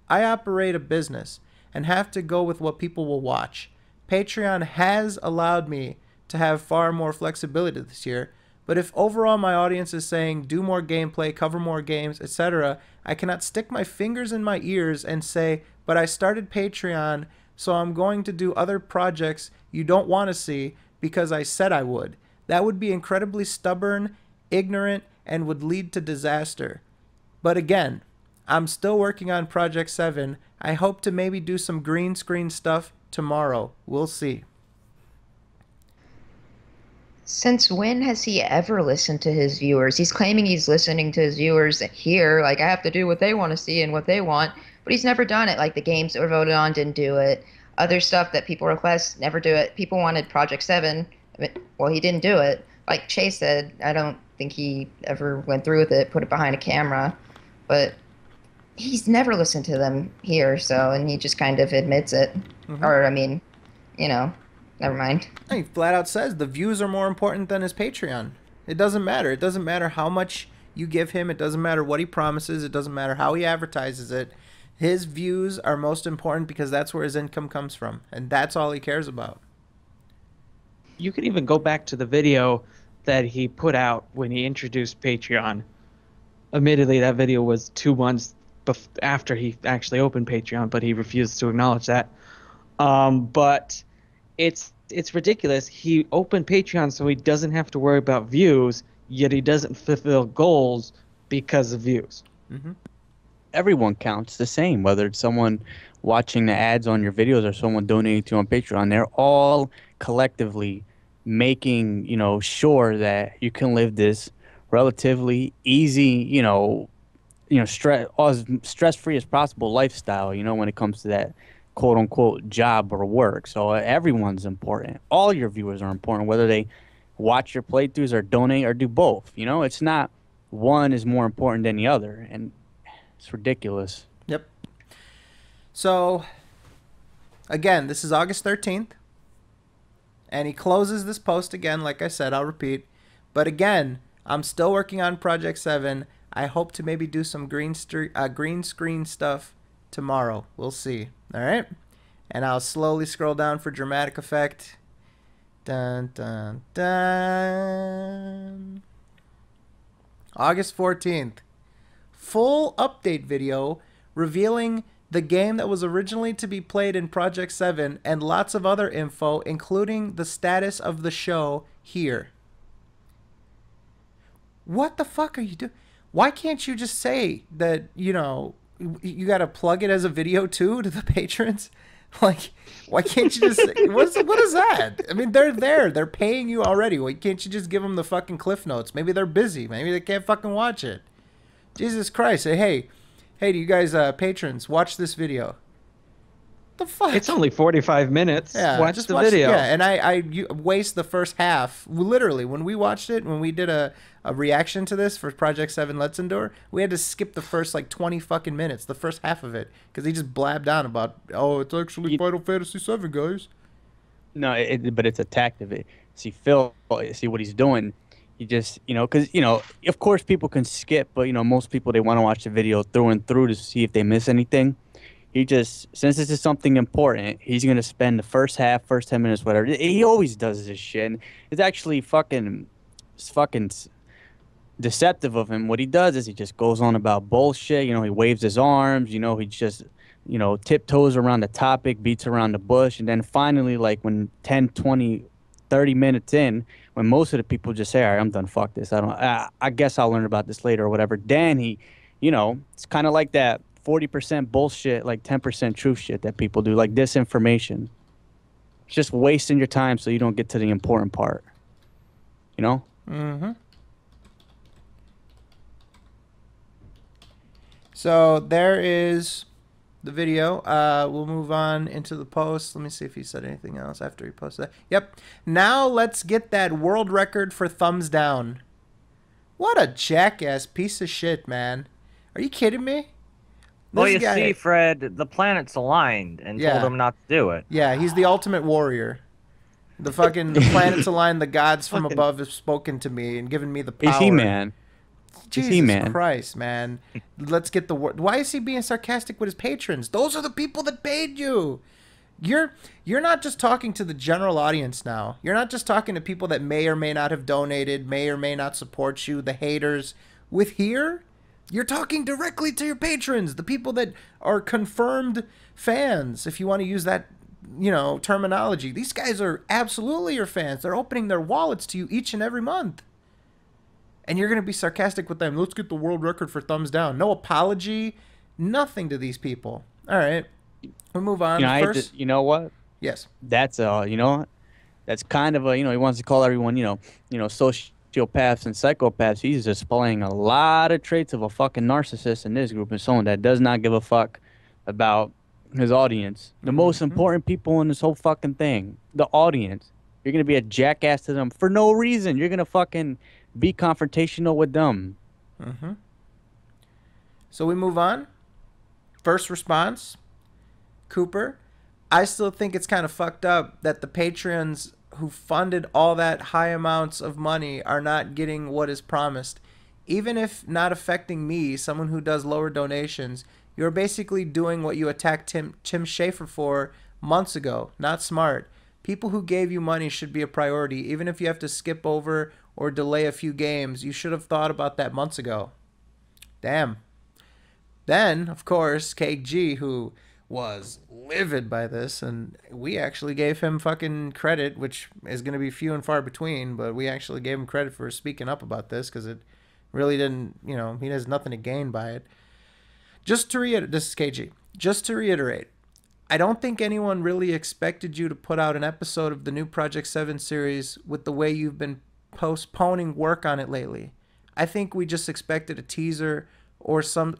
I operate a business and have to go with what people will watch. Patreon has allowed me to have far more flexibility this year, but if overall my audience is saying do more gameplay, cover more games, etc., I cannot stick my fingers in my ears and say, but I started Patreon, so I'm going to do other projects you don't want to see because I said I would. That would be incredibly stubborn, ignorant, and would lead to disaster. But again, I'm still working on Project 7. I hope to maybe do some green screen stuff tomorrow. We'll see. Since when has he ever listened to his viewers? He's claiming he's listening to his viewers here, like I have to do what they want to see and what they want, but he's never done it. Like the games that were voted on didn't do it. Other stuff that people request, never do it. People wanted Project 7. Well, he didn't do it. Like Chase said, I don't think he ever went through with it, put it behind a camera, but he's never listened to them here, so, and he just kind of admits it. Mm-hmm. Or, I mean, never mind. He flat out says the views are more important than his Patreon. It doesn't matter. It doesn't matter how much you give him. It doesn't matter what he promises. It doesn't matter how he advertises it. His views are most important because that's where his income comes from, and that's all he cares about. You can even go back to the video that he put out when he introduced Patreon. Admittedly, that video was 2 months after he actually opened Patreon, but he refused to acknowledge that. But it's ridiculous. He opened Patreon so he doesn't have to worry about views, yet he doesn't fulfill goals because of views. Mm-hmm. Everyone counts the same, whether it's someone watching the ads on your videos or someone donating to you on Patreon. They're all collectively making, sure that you can live this relatively easy, stress-free as possible lifestyle, when it comes to that quote-unquote job or work. So everyone's important. All your viewers are important, whether they watch your playthroughs or donate or do both. It's not one is more important than the other, and it's ridiculous. Yep. So, again, this is August 13th, and he closes this post again, like I said, I'll repeat. But again, I'm still working on Project 7. I hope to maybe do some green screen stuff tomorrow. We'll see. All right? And I'll slowly scroll down for dramatic effect. Dun, dun, dun. August 14th. Full update video revealing the game that was originally to be played in Project 7 and lots of other info, including the status of the show here. What the fuck are you doing? Why can't you just say that, you got to plug it as a video too to the patrons? Like, why can't you just say, what is that? I mean, they're there. They're paying you already. Why can't you just give them the fucking cliff notes? Maybe they're busy. Maybe they can't fucking watch it. Jesus Christ. Say, hey, do you guys, patrons, watch this video. The fuck? It's only 45 minutes. Yeah, Watch just the watch, video. Yeah, and I waste the first half. Literally, when we watched it, when we did a reaction to this for Project 7 Let's Endure, we had to skip the first like 20 fucking minutes, the first half of it, because he just blabbed on about, oh, it's actually Final Fantasy 7, guys. No, but it's a tactic. See, Phil, see what he's doing. He just, because, of course people can skip, but, most people, they want to watch the video through and through to see if they miss anything. He just, since this is something important, he's going to spend the first 10 minutes, whatever. He always does this shit. And it's actually fucking deceptive of him. What he does is he just goes on about bullshit. He waves his arms. He just, tiptoes around the topic, beats around the bush. And then finally, like when 10, 20, 30 minutes in, when most of the people just say, all right, I'm done, fuck this. I guess I'll learn about this later or whatever. Then he, it's kind of like that 40% bullshit, like 10% truth shit that people do, like disinformation. It's just wasting your time so you don't get to the important part. Mm-hmm. So there is the video. We'll move on into the post. Let me see if he said anything else after he posted that. Yep. Now let's get that world record for thumbs down. What a jackass piece of shit, man. Are you kidding me? Well, you see, Fred, the planets aligned and told him not to do it. Yeah, he's the ultimate warrior. The planets aligned, the gods from above have spoken to me and given me the power. Is he, man? Jesus Christ, man. Let's get the word. Why is he being sarcastic with his patrons? Those are the people that paid you. You're not just talking to the general audience now. You're not just talking to people that may or may not have donated, may or may not support you, the haters. With here, you're talking directly to your patrons, the people that are confirmed fans, if you want to use that, terminology. These guys are absolutely your fans. They're opening their wallets to you each and every month. And you're going to be sarcastic with them. Let's get the world record for thumbs down. No apology, nothing to these people. All right. We'll move on. First, you know what? Yes. That's that's kind of he wants to call everyone, sociopaths and psychopaths. He's displaying a lot of traits of a fucking narcissist in this group and someone that does not give a fuck about his audience. The most important people in this whole fucking thing, the audience. You're going to be a jackass to them for no reason. You're going to fucking be confrontational with them. Mm-hmm. So we move on. First response, Cooper. I still think it's kind of fucked up that the patrons who funded all that high amounts of money are not getting what is promised. Even if not affecting me, someone who does lower donations, you're basically doing what you attacked Tim Schafer for months ago. Not smart. People who gave you money should be a priority. Even if you have to skip over or delay a few games, you should have thought about that months ago. Damn. Then, of course, KG, who was livid by this, and we actually gave him fucking credit, which is going to be few and far between, but we actually gave him credit for speaking up about this because it really didn't, he has nothing to gain by it. Just to reiterate, this is KG. Just to reiterate, I don't think anyone really expected you to put out an episode of the new Project 7 series with the way you've been postponing work on it lately. I think we just expected a teaser or some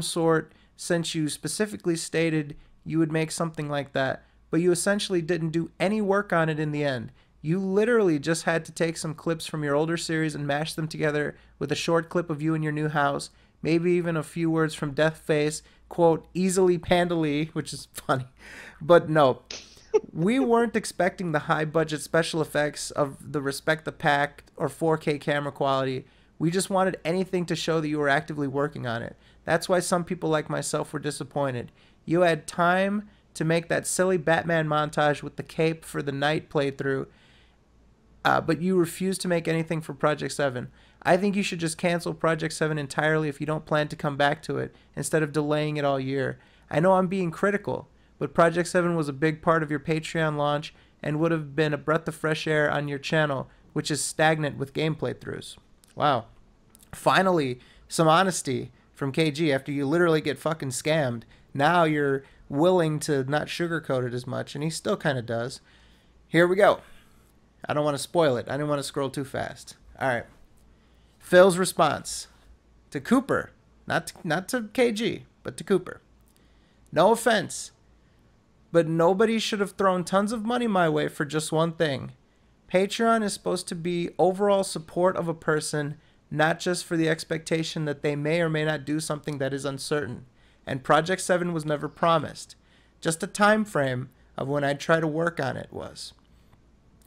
sort, since you specifically stated you would make something like that, but you essentially didn't do any work on it in the end. You literally just had to take some clips from your older series and mash them together with a short clip of you in your new house, maybe even a few words from Deathface, quote, easily pandally, which is funny. But no, we weren't expecting the high-budget special effects of the Respect the Pact or 4K camera quality. We just wanted anything to show that you were actively working on it. That's why some people like myself were disappointed. You had time to make that silly Batman montage with the cape for the night playthrough, but you refused to make anything for Project 7. I think you should just cancel Project 7 entirely if you don't plan to come back to it, instead of delaying it all year. I know I'm being critical, but Project 7 was a big part of your Patreon launch and would have been a breath of fresh air on your channel, which is stagnant with game playthroughs. Wow. Finally, some honesty from KG after you literally get fucking scammed. Now you're willing to not sugarcoat it as much, and he still kind of does. Here we go. I don't want to spoil it. I didn't want to scroll too fast. All right. Phil's response to Cooper, not to KG, but to Cooper. No offense, but nobody should have thrown tons of money my way for just one thing. Patreon is supposed to be overall support of a person, not just for the expectation that they may or may not do something that is uncertain. And Project 7 was never promised. Just a time frame of when I'd try to work on it was.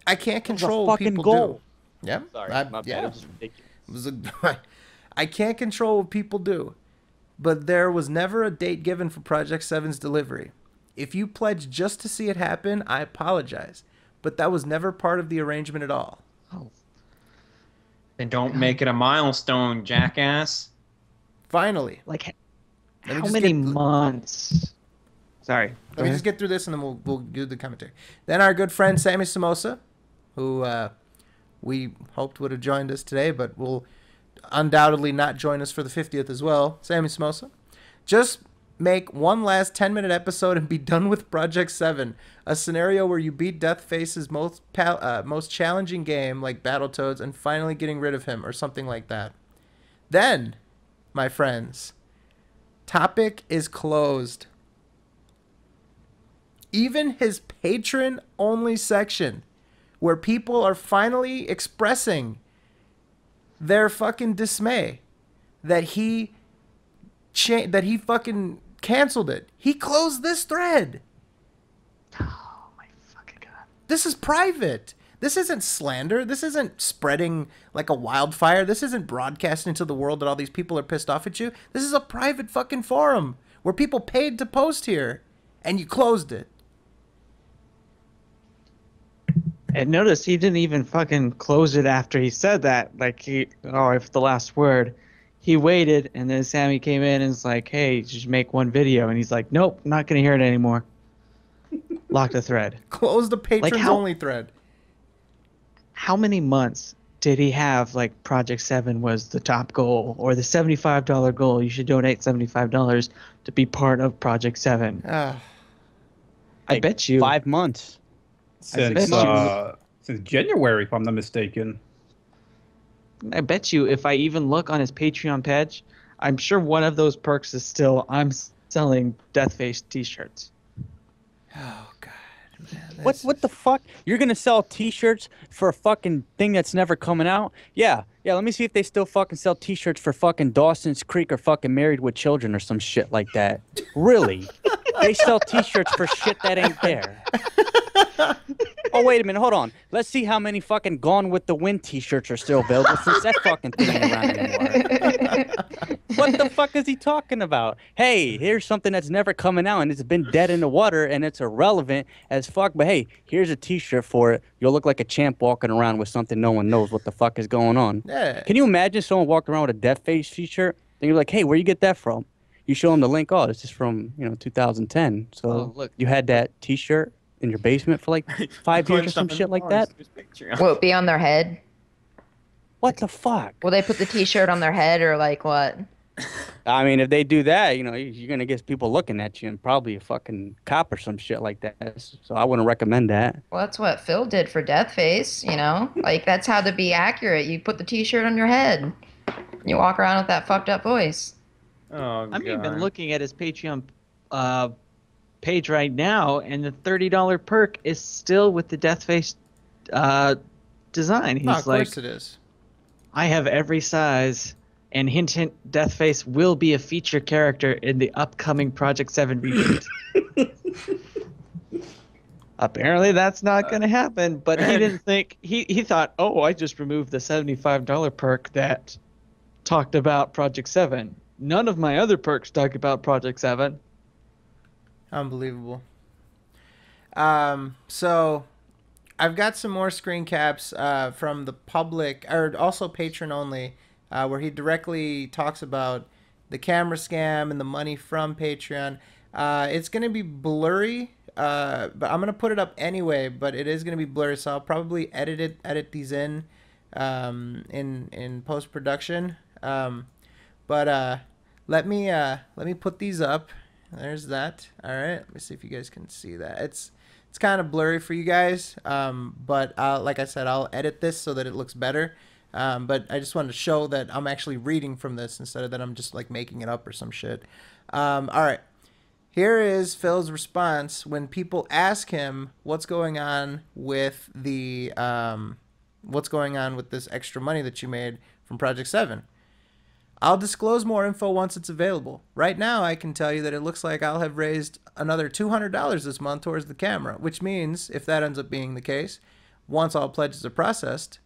I can't control what people do. Yeah? Sorry, my bad. Yeah. It was ridiculous. I can't control what people do. But there was never a date given for Project 7's delivery. If you pledged just to see it happen, I apologize. But that was never part of the arrangement at all. Oh, Then don't make it a milestone, jackass. Finally. like Let me how just many get- months? Sorry. Let me just get through this and then we'll do the commentary. Then our good friend Sammy Samosa, who we hoped would have joined us today, but will undoubtedly not join us for the 50th as well. Sammy Samosa. Just make one last 10-minute episode and be done with Project 7. A scenario where you beat Deathface's most challenging game, like Battletoads, and finally getting rid of him, or something like that. Then, my friends, topic is closed. Even his patron-only section, where people are finally expressing their fucking dismay that he fucking canceled it. He closed this thread. Oh my fucking god. This is private. This isn't slander. This isn't spreading like a wildfire. This isn't broadcasting to the world that all these people are pissed off at you. This is a private fucking forum where people paid to post here, and you closed it. And notice he didn't even fucking close it after he said that. Like if the last word. He waited, and then Sammy came in and was like, "Hey, just make one video." And he's like, "Nope, not gonna hear it anymore." Lock the thread. Close the patrons only thread. How many months did he have? Like Project 7 was the top goal, or the $75 goal. You should donate $75 to be part of Project 7. I bet you 5 months. Since January, if I'm not mistaken. I bet you if I even look on his Patreon page, I'm sure one of those perks is still I'm selling Deathface t-shirts. Oh god, man. What the fuck? You're gonna sell T-shirts for a fucking thing that's never coming out? Yeah. Let me see if they still fucking sell T-shirts for fucking Dawson's Creek or fucking Married with Children or some shit like that. Really? They sell T-shirts for shit that ain't there. Oh, wait a minute. Hold on. Let's see how many fucking Gone with the Wind T-shirts are still available since that fucking thing ain't around anymore. What the fuck is he talking about? Hey, here's something that's never coming out and it's been dead in the water and it's irrelevant as fuck. But hey, here's a T-shirt for it. You'll look like a champ walking around with something no one knows what the fuck is going on. Yeah. Can you imagine someone walking around with a Deathface T-shirt? Then you're like, hey, where you get that from? You show them the link. Oh, this is from 2010. So look. you had that T-shirt in your basement for like 5 years or some shit like that? Will it be on their head? What the fuck? Will they put the T-shirt on their head or like what? I mean, if they do that, you're going to get people looking at you and probably a fucking cop or some shit like that. So I wouldn't recommend that. Well, that's what Phil did for Deathface, Like, that's how to be accurate. You put the T-shirt on your head. You walk around with that fucked up voice. Oh, I'm even God. looking at his Patreon page right now, and the $30 perk is still with the Deathface design. He's of like, course it is. I have every size, and hint, hint, Deathface will be a feature character in the upcoming Project 7 reboot. Apparently that's not going to happen, but he didn't think, he thought, oh, I just removed the $75 perk that talked about Project 7. None of my other perks talk about Project 7. Unbelievable. So I've got some more screen caps from the public, or also patron only, where he directly talks about the camera scam and the money from Patreon. It's going to be blurry, but I'm going to put it up anyway, but it is going to be blurry, so I'll probably edit these in post-production. But let me put these up. There's that. All right. Let me see if you guys can see that. It's kind of blurry for you guys. But like I said, I'll edit this so that it looks better. But I just wanted to show that I'm actually reading from this instead of that I'm just like making it up or some shit. All right. Here is Phil's response when people ask him what's going on with the what's going on with this extra money that you made from Project 7. I'll disclose more info once it's available. Right now, I can tell you that it looks like I'll have raised another $200 this month towards the camera, which means, if that ends up being the case, once all pledges are processed,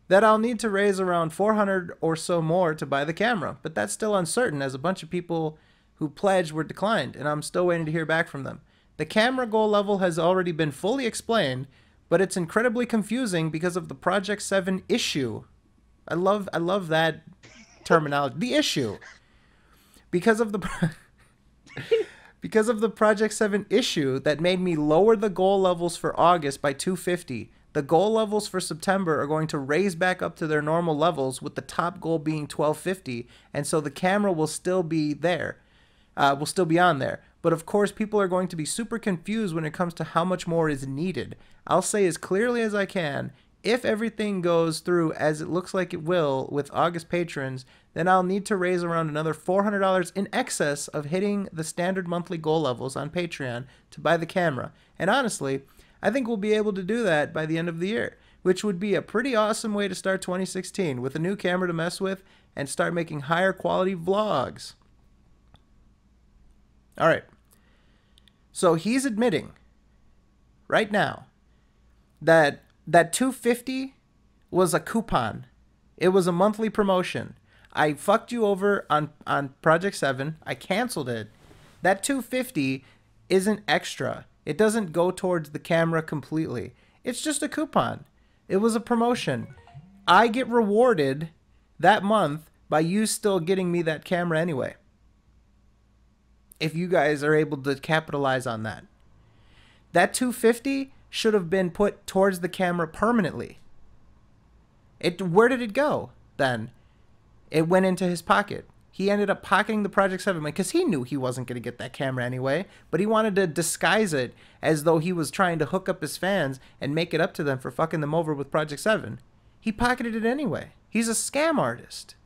that I'll need to raise around $400 or so more to buy the camera. But that's still uncertain, as a bunch of people who pledged were declined, and I'm still waiting to hear back from them. The camera goal level has already been fully explained, but it's incredibly confusing because of the Project 7 issue. I love that terminology. The issue. Because of the Project 7 issue that made me lower the goal levels for August by 250. The goal levels for September are going to raise back up to their normal levels, with the top goal being 1250, and so the camera will still be there. Will still be on there. But of course, people are going to be super confused when it comes to how much more is needed. I'll say as clearly as I can, if everything goes through as it looks like it will with August patrons, then I'll need to raise around another $400 in excess of hitting the standard monthly goal levels on Patreon to buy the camera. And honestly, I think we'll be able to do that by the end of the year, which would be a pretty awesome way to start 2016 with a new camera to mess with and start making higher quality vlogs. All right. So he's admitting right now that 250 was a coupon. It was a monthly promotion. I fucked you over on Project 7. I canceled it. That 250 isn't extra. It doesn't go towards the camera completely. It's just a coupon. It was a promotion. I get rewarded that month by you still getting me that camera anyway, if you guys are able to capitalize on that. That 250 should have been put towards the camera permanently. Where did it go then? It went into his pocket. He ended up pocketing the Project 7 money because he knew he wasn't going to get that camera anyway, but he wanted to disguise it as though he was trying to hook up his fans and make it up to them for fucking them over with Project 7. He pocketed it anyway. He's a scam artist.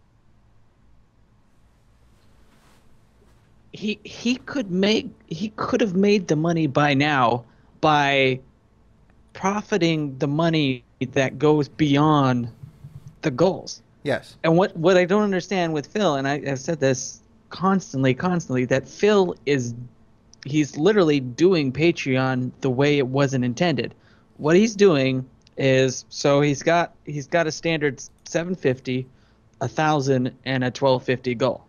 He could have made the money by now by profiting the money that goes beyond the goals. Yes. And what I don't understand with Phil, and I've said this constantly, that Phil he's literally doing Patreon the way it wasn't intended. What he's doing is, so he's got a standard 750, 1,000, and a 1250 goal.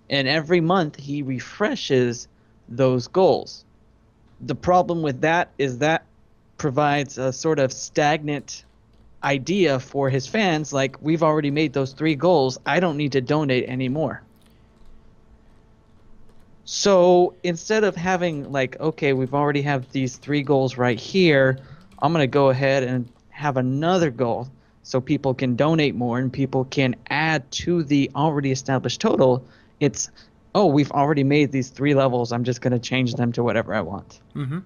And every month he refreshes those goals. The problem with that is that provides a sort of stagnant idea for his fans, like, we've already made those 3 goals, I don't need to donate anymore. So instead of having like, okay, we've already have these 3 goals right here, I'm going to go ahead and have another goal so people can donate more and people can add to the already established total. It's, oh, we've already made these 3 levels, I'm just going to change them to whatever I want. Mm-hmm.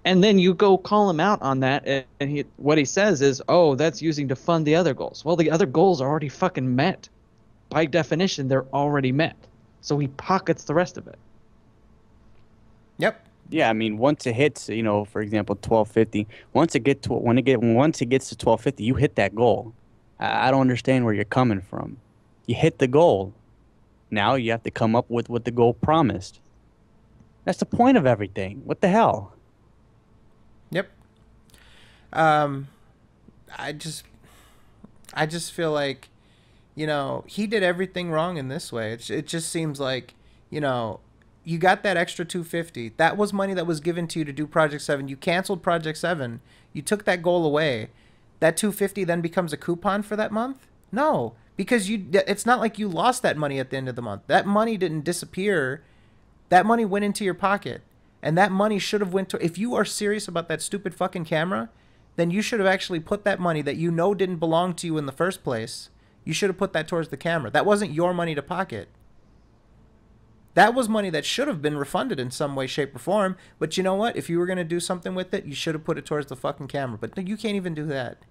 And then you go call him out on that, and what he says is, oh, that's using to fund the other goals. Well, the other goals are already fucking met. By definition, they're already met. So he pockets the rest of it. Yep. Yeah, I mean, once it hits, for example, 1250, once it gets to 1250, you hit that goal. I don't understand where you're coming from. You hit the goal. Now you have to come up with what the goal promised. That's the point of everything. What the hell? Yep. I just feel like, he did everything wrong in this way. It just seems like, you got that extra 250. That was money that was given to you to do Project 7. You canceled Project 7. You took that goal away. That 250 then becomes a coupon for that month? No, because it's not like you lost that money at the end of the month. That money didn't disappear. That money went into your pocket. And that money should have went to, if you are serious about that stupid fucking camera, then you should have actually put that money that you know didn't belong to you in the first place. You should have put that towards the camera. That wasn't your money to pocket. That was money that should have been refunded in some way, shape, or form. But you know what? If you were going to do something with it, you should have put it towards the fucking camera. But you can't even do that.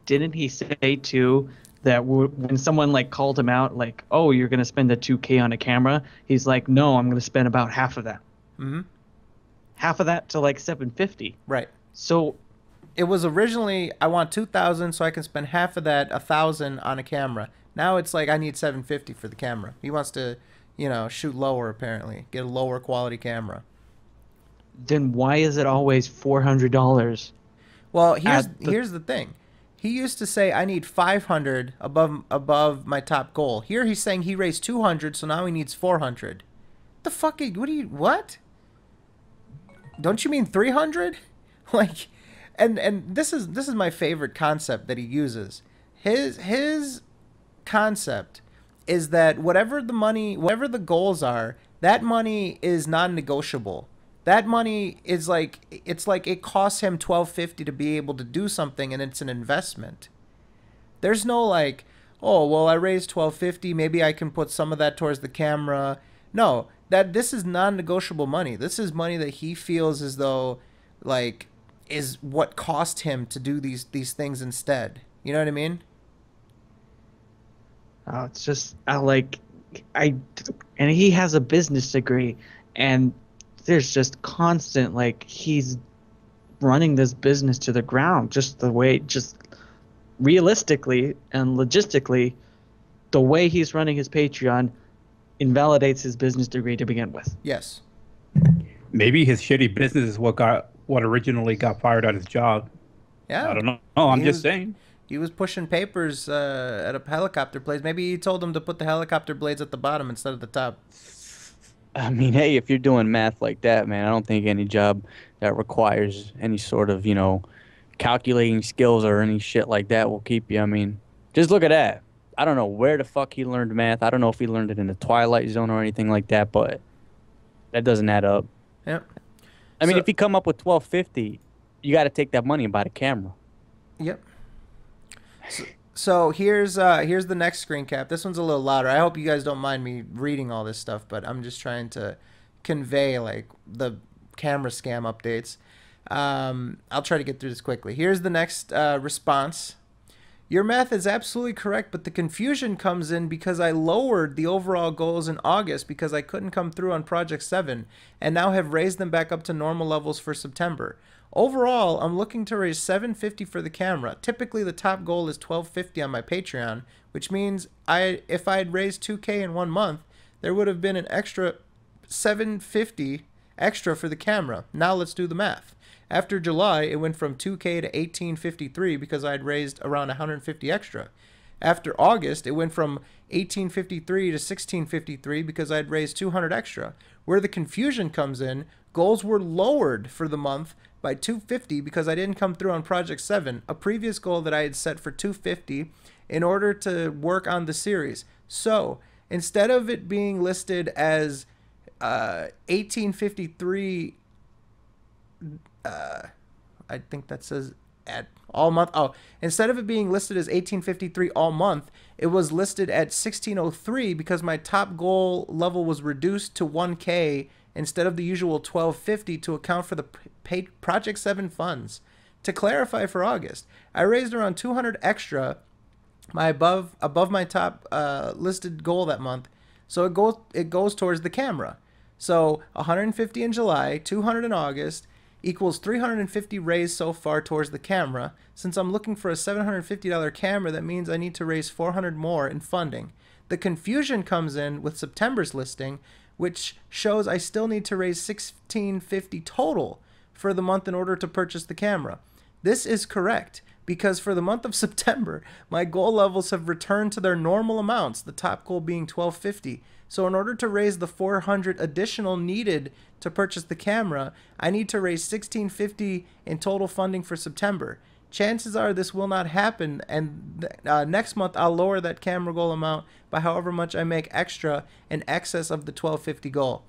Didn't he say, too, that when someone like called him out, like, oh, you're gonna spend a 2K on a camera, he's like, no, I'm gonna spend about half of that. Mm-hmm. Half of that to like 750. Right. So It was originally I want 2,000 so I can spend half of that 1,000 on a camera. Now it's like I need 750 for the camera. He wants to, shoot lower apparently, get a lower quality camera. then why is it always $400? Well, here's the thing. He used to say I need 500 above my top goal. Here he's saying he raised 200, so now he needs 400. The fuck? What? Don't you mean 300? Like, and this is my favorite concept that he uses. His concept is that whatever the goals are, that money is non-negotiable. That money is like it costs him $1,250 to be able to do something, and it's an investment. There's no like, oh well, I raised $1,250, maybe I can put some of that towards the camera. No, this is non-negotiable money. This is money that he feels as though like is what cost him to do these things instead. You know what I mean? It's just and he has a business degree, and there's just constant like he's running this business to the ground, just realistically and logistically, the way he's running his Patreon invalidates his business degree to begin with. Yes. Maybe his shitty business is what originally got fired at his job. Yeah. I don't know. I'm just saying. He was pushing papers at a helicopter place. Maybe he told him to put the helicopter blades at the bottom instead of the top. I mean, hey, if you're doing math like that, man, I don't think any job that requires any sort of, calculating skills or any shit like that will keep you. I mean, just look at that. I don't know where the fuck he learned math. I don't know if he learned it in the Twilight Zone or anything like that, but that doesn't add up. Yep. I mean, if you come up with $1,250, you got to take that money and buy the camera. Yep. So here's the next screen cap. This one's a little louder. I hope you guys don't mind me reading all this stuff, but I'm just trying to convey like the camera scam updates. I'll try to get through this quickly. Here's the next response. Your math is absolutely correct, but the confusion comes in because I lowered the overall goals in August because I couldn't come through on Project 7 and now have raised them back up to normal levels for September. Overall, I'm looking to raise $750 for the camera. Typically, the top goal is $1,250 on my Patreon, which means if I had raised $2K in 1 month, there would have been an extra $750 extra for the camera. Now let's do the math. After July, it went from $2K to $1,853 because I had raised around $150 extra. After August, it went from $1,853 to $1,653 because I had raised $200 extra. Where the confusion comes in, goals were lowered for the month by $250 because I didn't come through on Project 7, a previous goal that I had set for $250 in order to work on the series. So, instead of it being listed as $1,853, I think that says at all month. Oh, instead of it being listed as $1,853 all month, it was listed at $1,603 because my top goal level was reduced to $1K instead of the usual $1,250 to account for the Project 7 funds. To clarify for August, I raised around $200 extra, above my top listed goal that month, so it goes towards the camera. So $150 in July, $200 in August equals $350 raised so far towards the camera. Since I'm looking for a $750 camera, that means I need to raise $400 more in funding. The confusion comes in with September's listing, which shows I still need to raise $1,650 total for the month in order to purchase the camera. This is correct because for the month of September, my goal levels have returned to their normal amounts, the top goal being $1,250. So in order to raise the $400 additional needed to purchase the camera, I need to raise $1,650 in total funding for September. Chances are this will not happen, and next month I'll lower that camera goal amount by however much I make extra in excess of the $1,250 goal.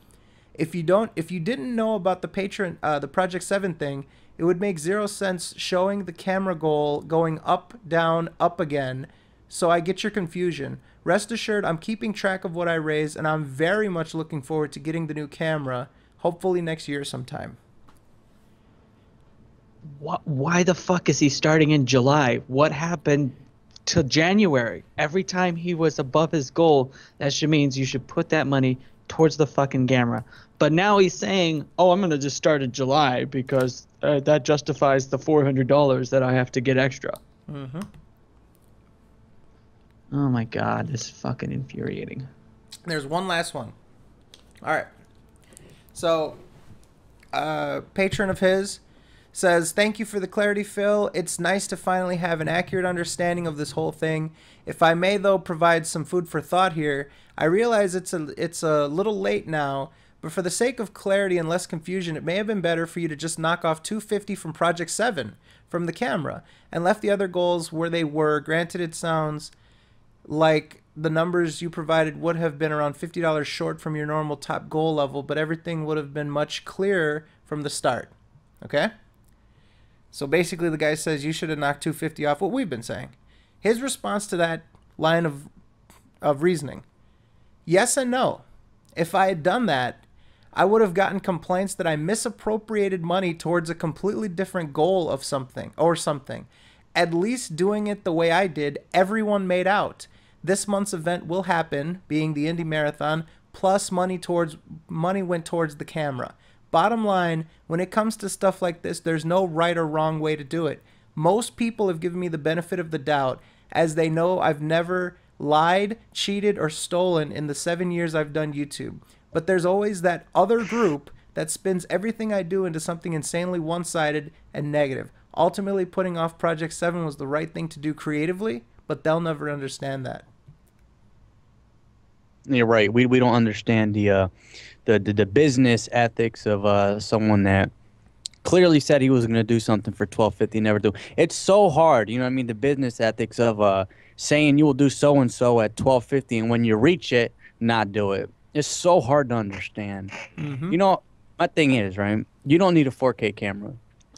If you didn't know about the Project 7 thing, it would make 0 sense showing the camera goal going up, down, up again. So I get your confusion. Rest assured, I'm keeping track of what I raise, and I'm very much looking forward to getting the new camera, hopefully next year sometime. Why the fuck is he starting in July? What happened till January. Every time he was above his goal, that should means you should put that money towards the fucking camera. But now he's saying, "Oh, I'm gonna just start in July because that justifies the $400 that I have to get extra." Mm-hmm. Oh my God, this is fucking infuriating. There's one last one. All right. So, patron of his says, "Thank you for the clarity, Phil. It's nice to finally have an accurate understanding of this whole thing. If I may, though, provide some food for thought here, I realize it's a little late now, but for the sake of clarity and less confusion, it may have been better for you to just knock off 250 from Project 7 from the camera and left the other goals where they were. Granted, it sounds like the numbers you provided would have been around $50 short from your normal top goal level, but everything would have been much clearer from the start." Okay? So basically the guy says you should have knocked 250 off, what we've been saying. His response to that line of reasoning: yes and no. If I had done that, I would have gotten complaints that I misappropriated money towards a completely different goal of something or something. At least doing it the way I did, everyone made out. This month's event will happen, being the Indy Marathon, plus money went towards the camera. Bottom line, when it comes to stuff like this, there's no right or wrong way to do it. Most people have given me the benefit of the doubt, as they know I've never lied, cheated, or stolen in the 7 years I've done YouTube. But there's always that other group that spins everything I do into something insanely one-sided and negative. Ultimately, putting off Project 7 was the right thing to do creatively, but they'll never understand that. You're right. We don't understand the business ethics of someone that clearly said he was going to do something for $12.50, never do. It's so hard, you know what I mean? The business ethics of saying you will do so and so at $12.50, and when you reach it, not do it. It's so hard to understand. Mm-hmm. You know, my thing is, right? You don't need a 4K camera.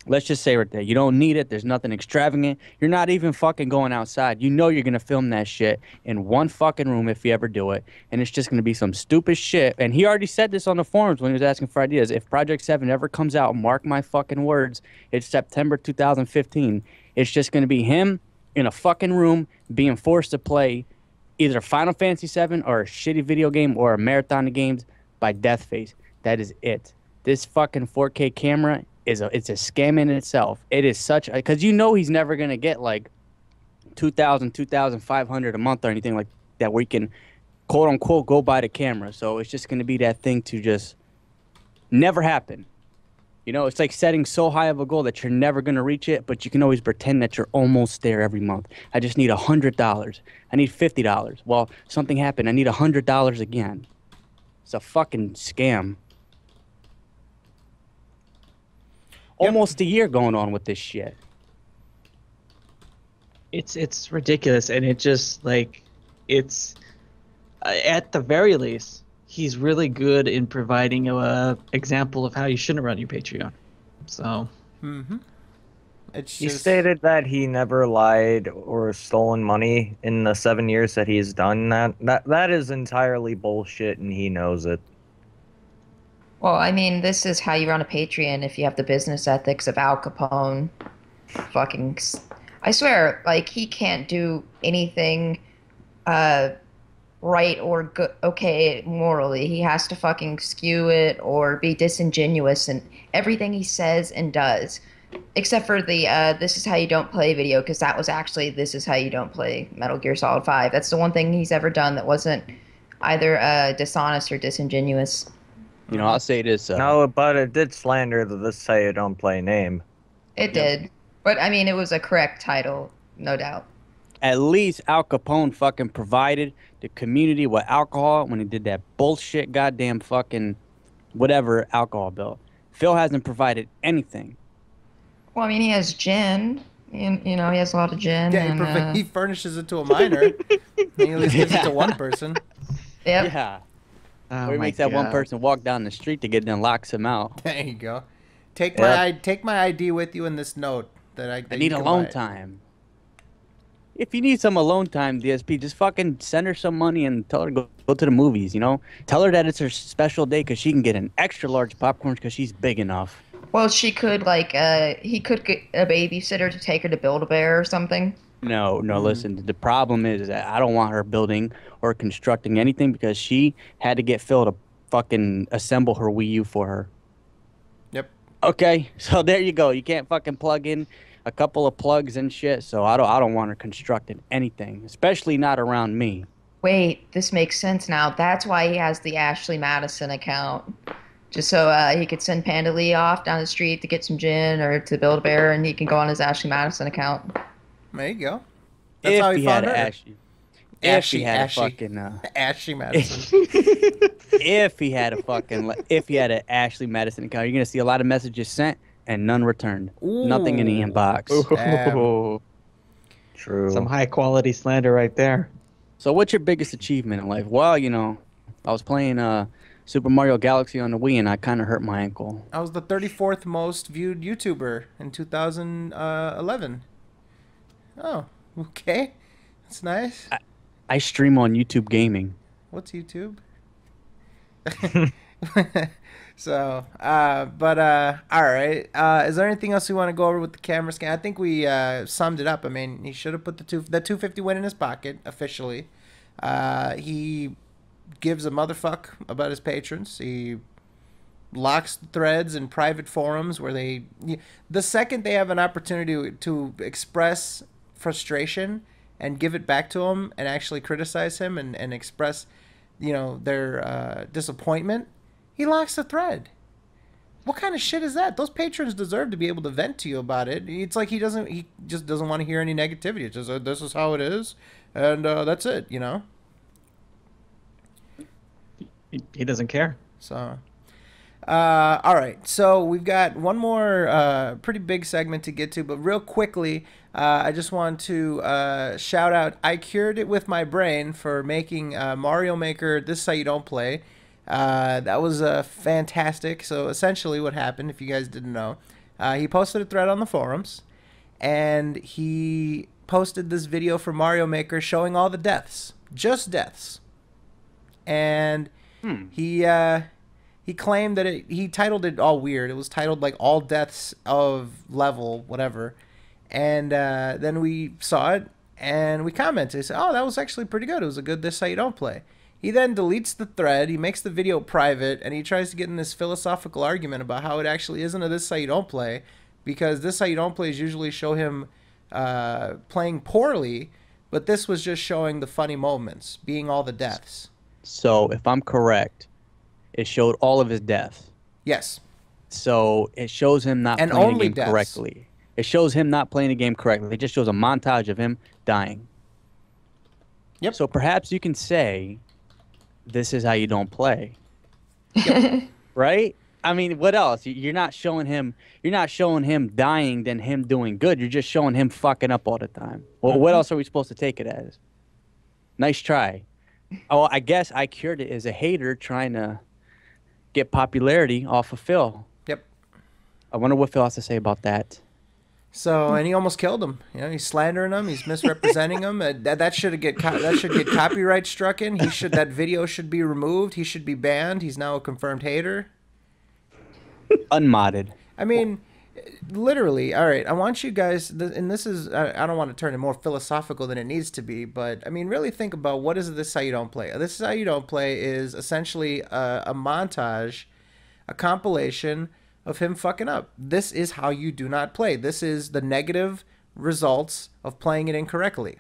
Let's just say right there, you don't need it. There's nothing extravagant. You're not even fucking going outside. You know you're going to film that shit in one fucking room if you ever do it. And it's just going to be some stupid shit. And he already said this on the forums when he was asking for ideas. If Project 7 ever comes out, mark my fucking words, it's September 2015. It's just going to be him in a fucking room being forced to play either Final Fantasy 7 or a shitty video game or a marathon of games by Deathface. That is it. This fucking 4K camera it's a scam in itself. It is such because you know he's never gonna get like 2,000, 2,500 a month or anything like that where you can quote unquote go buy the camera. So it's just gonna be that thing to just never happen. You know, it's like setting so high of a goal that you're never gonna reach it, but you can always pretend that you're almost there every month. I just need $100. I need $50. Well, something happened. I need $100 again. It's a fucking scam. Almost a year going on with this shit. It's ridiculous, and it just like it's at the very least he's really good in providing a example of how you shouldn't run your Patreon. So He stated that he never lied or stolen money in the 7 years that he's done that. That is entirely bullshit, and he knows it. Well, I mean, this is how you run a Patreon if you have the business ethics of Al Capone. Fucking, I swear, like, he can't do anything right or good, okay morally. He has to fucking skew it or be disingenuous in everything he says and does. Except for the this is how you don't play video, because that was actually this is how you don't play Metal Gear Solid 5. That's the one thing he's ever done that wasn't either dishonest or disingenuous. You know, I'll say this. No, but it did slander the "This Say You Don't Play" name. It did. But, I mean, it was a correct title, no doubt. At least Al Capone fucking provided the community with alcohol when he did that bullshit goddamn fucking whatever alcohol bill. Phil hasn't provided anything. Well, I mean, he has gin. You know, he has a lot of gin. Yeah, and, he furnishes it to a minor. He at least gives it to one person. Yep. Yeah. Oh Or he my makes that one God. person walk down the street to get it and locks him out. There you go. Take my ID with you in this note that I I need alone time. If you need some alone time, DSP, just fucking send her some money and tell her to go to the movies, you know? Tell her that it's her special day because she can get an extra large popcorn because she's big enough. Well, she could, like, he could get a babysitter to take her to Build-A-Bear or something. No, no, listen, the problem is that I don't want her building or constructing anything because she had to get Phil to fucking assemble her Wii U for her. Yep. Okay, so there you go. You can't fucking plug in a couple of plugs and shit, so I don't want her constructing anything, especially not around me. Wait, this makes sense now. That's why he has the Ashley Madison account. Just so he could send Panda Lee off down the street to get some gin or to build a bear, and he can go on his Ashley Madison account. There you go. That's If how he he had found a her. Ashley, if he had a Ashy. fucking Ashley Madison. if he had a fucking if he had an Ashley Madison account, you're gonna see a lot of messages sent and none returned. Nothing in the Ooh. inbox. Damn. True. Some high quality slander right there. So what's your biggest achievement in life? Well, I was playing Super Mario Galaxy on the Wii and I kind of hurt my ankle. I was the 34th most viewed YouTuber in 2011. Oh, okay. That's nice. I stream on YouTube Gaming. What's YouTube? So, all right. Is there anything else we want to go over with the camera scan? I think we summed it up. I mean, he should have put the 250 win in his pocket officially. He gives a motherfuck about his patrons. He locks threads in private forums where the second they have an opportunity to express frustration and give it back to him and actually criticize him and express, their disappointment, he locks the thread. What kind of shit is that? Those patrons deserve to be able to vent to you about it. It's like he just doesn't want to hear any negativity. It's just, this is how it is, and that's it, He doesn't care. So, all right. So we've got one more pretty big segment to get to, but real quickly, I just want to shout out. I cured it with my brain for making Mario Maker. This is how you don't play. That was fantastic. So essentially, what happened, if you guys didn't know, he posted a thread on the forums, and he posted this video for Mario Maker showing all the deaths, just deaths, and he claimed that he titled it all weird. It was titled like all deaths of level whatever, and then we saw it and we commented. He said, "Oh, that was actually pretty good. It was a good This How You Don't Play." He then deletes the thread. He makes the video private, and he tries to get in this philosophical argument about how it actually isn't a This How You Don't Play, because This How You Don't Play is usually show him playing poorly, but this was just showing the funny moments, being all the deaths. So if I'm correct, it showed all of his deaths. Yes. So it shows him not And playing the only game deaths. correctly. It shows him not playing the game correctly. It just shows a montage of him dying. Yep. So perhaps you can say, this is how you don't play. Right? I mean, what else? You're not showing him dying than him doing good. You're just showing him fucking up all the time. Well, what else are we supposed to take it as? Nice try. Oh, I guess I cured it as a hater trying to get popularity off of Phil. Yep. I wonder what Phil has to say about that. So, and he almost killed him. He's slandering him. He's misrepresenting him. That should get copyright struck in. That video should be removed. He should be banned. He's now a confirmed hater. Unmodded. I mean, literally. All right. I want you guys, and this is, I don't want to turn it more philosophical than it needs to be, but I mean, really think about what is This How You Don't Play. This is How You Don't Play is essentially a montage, a compilation of him fucking up. This is how you do not play. This is the negative results of playing it incorrectly.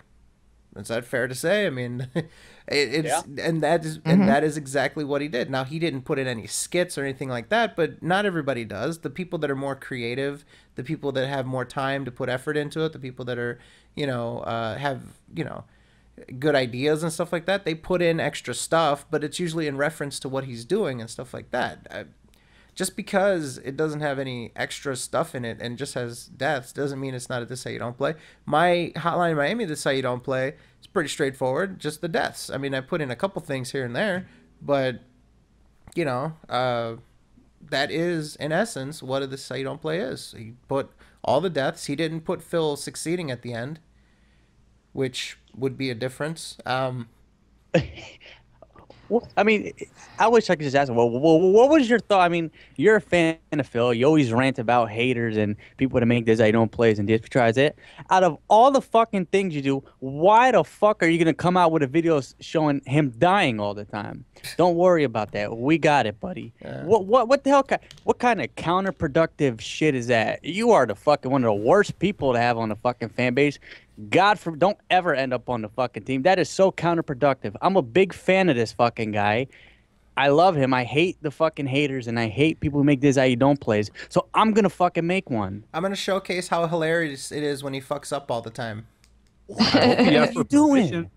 Is that fair to say? I mean, and that is exactly what he did. Now, he didn't put in any skits or anything like that, but not everybody does. The people that are more creative, the people that have more time to put effort into it, the people that are, have, good ideas and stuff like that, they put in extra stuff, but it's usually in reference to what he's doing and stuff like that. Just because it doesn't have any extra stuff in it and just has deaths doesn't mean it's not a This How You Don't Play. My Hotline Miami This How You Don't Play is pretty straightforward, just the deaths. I mean, I put in a couple things here and there, but, that is, in essence, what a This How You Don't Play is. He put all the deaths. He didn't put Phil succeeding at the end, which would be a difference. Well, I mean, I wish I could just ask him. Well, what was your thought? I mean, you're a fan of Phil. You always rant about haters and people that make this I don't plays and DSP tries it. Out of all the fucking things you do, why the fuck are you gonna come out with a video showing him dying all the time? Don't worry about that. We got it, buddy. Yeah. What the hell? What kind of counterproductive shit is that? You are the fucking one of the worst people to have on the fucking fan base. Don't ever end up on the fucking team. That is so counterproductive. I'm a big fan of this fucking guy. I love him. I hate the fucking haters, and I hate people who make this how you don't plays. So I'm gonna fucking make one. I'm gonna showcase how hilarious it is when he fucks up all the time. What are you doing?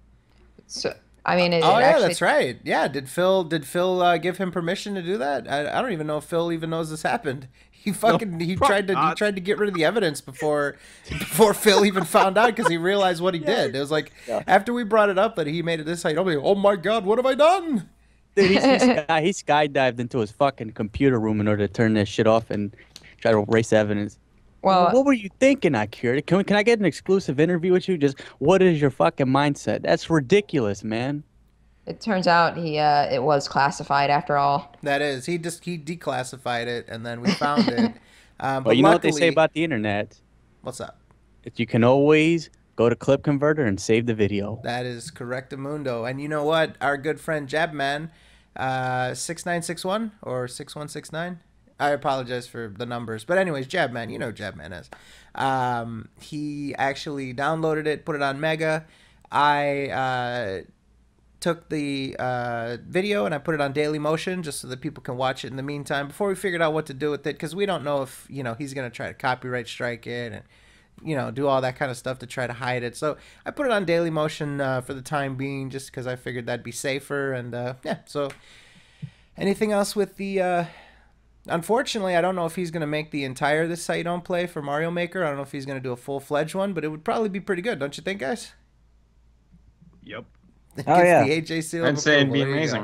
So, I mean, it Oh yeah, actually, that's right. Yeah, did Phil give him permission to do that? I don't even know if Phil even knows this happened. He tried to get rid of the evidence before Phil even found out because he realized what he did. It was like after we brought it up that he made it this height. Oh my God, what have I done? Dude, he skydived into his fucking computer room in order to turn this shit off and try to erase evidence. Well, What were you thinking, Akira? Can I get an exclusive interview with you? Just what is your fucking mindset? That's ridiculous, man. it turns out it was classified after all. That is, he declassified it and then we found it. But you know what they say about the internet? What's up? That you can always go to Clip Converter and save the video. That is correctamundo. And you know what? Our good friend Jabman, 6961 or 6169. I apologize for the numbers. But anyways, Jabman, you know who Jabman is. He actually downloaded it, put it on Mega. I took the video and I put it on Daily Motion just so that people can watch it in the meantime before we figured out what to do with it, because we don't know if, he's going to try to copyright strike it and, do all that kind of stuff to try to hide it. So I put it on Daily Motion for the time being just because I figured that'd be safer. And yeah, so anything else with the... Unfortunately, I don't know if he's going to make the entire This Site Don't Play for Mario Maker. I don't know if he's going to do a full-fledged one, but it would probably be pretty good, don't you think, guys? Yep. Oh, yeah. The AJ seal I'd of say it'd be approval. There you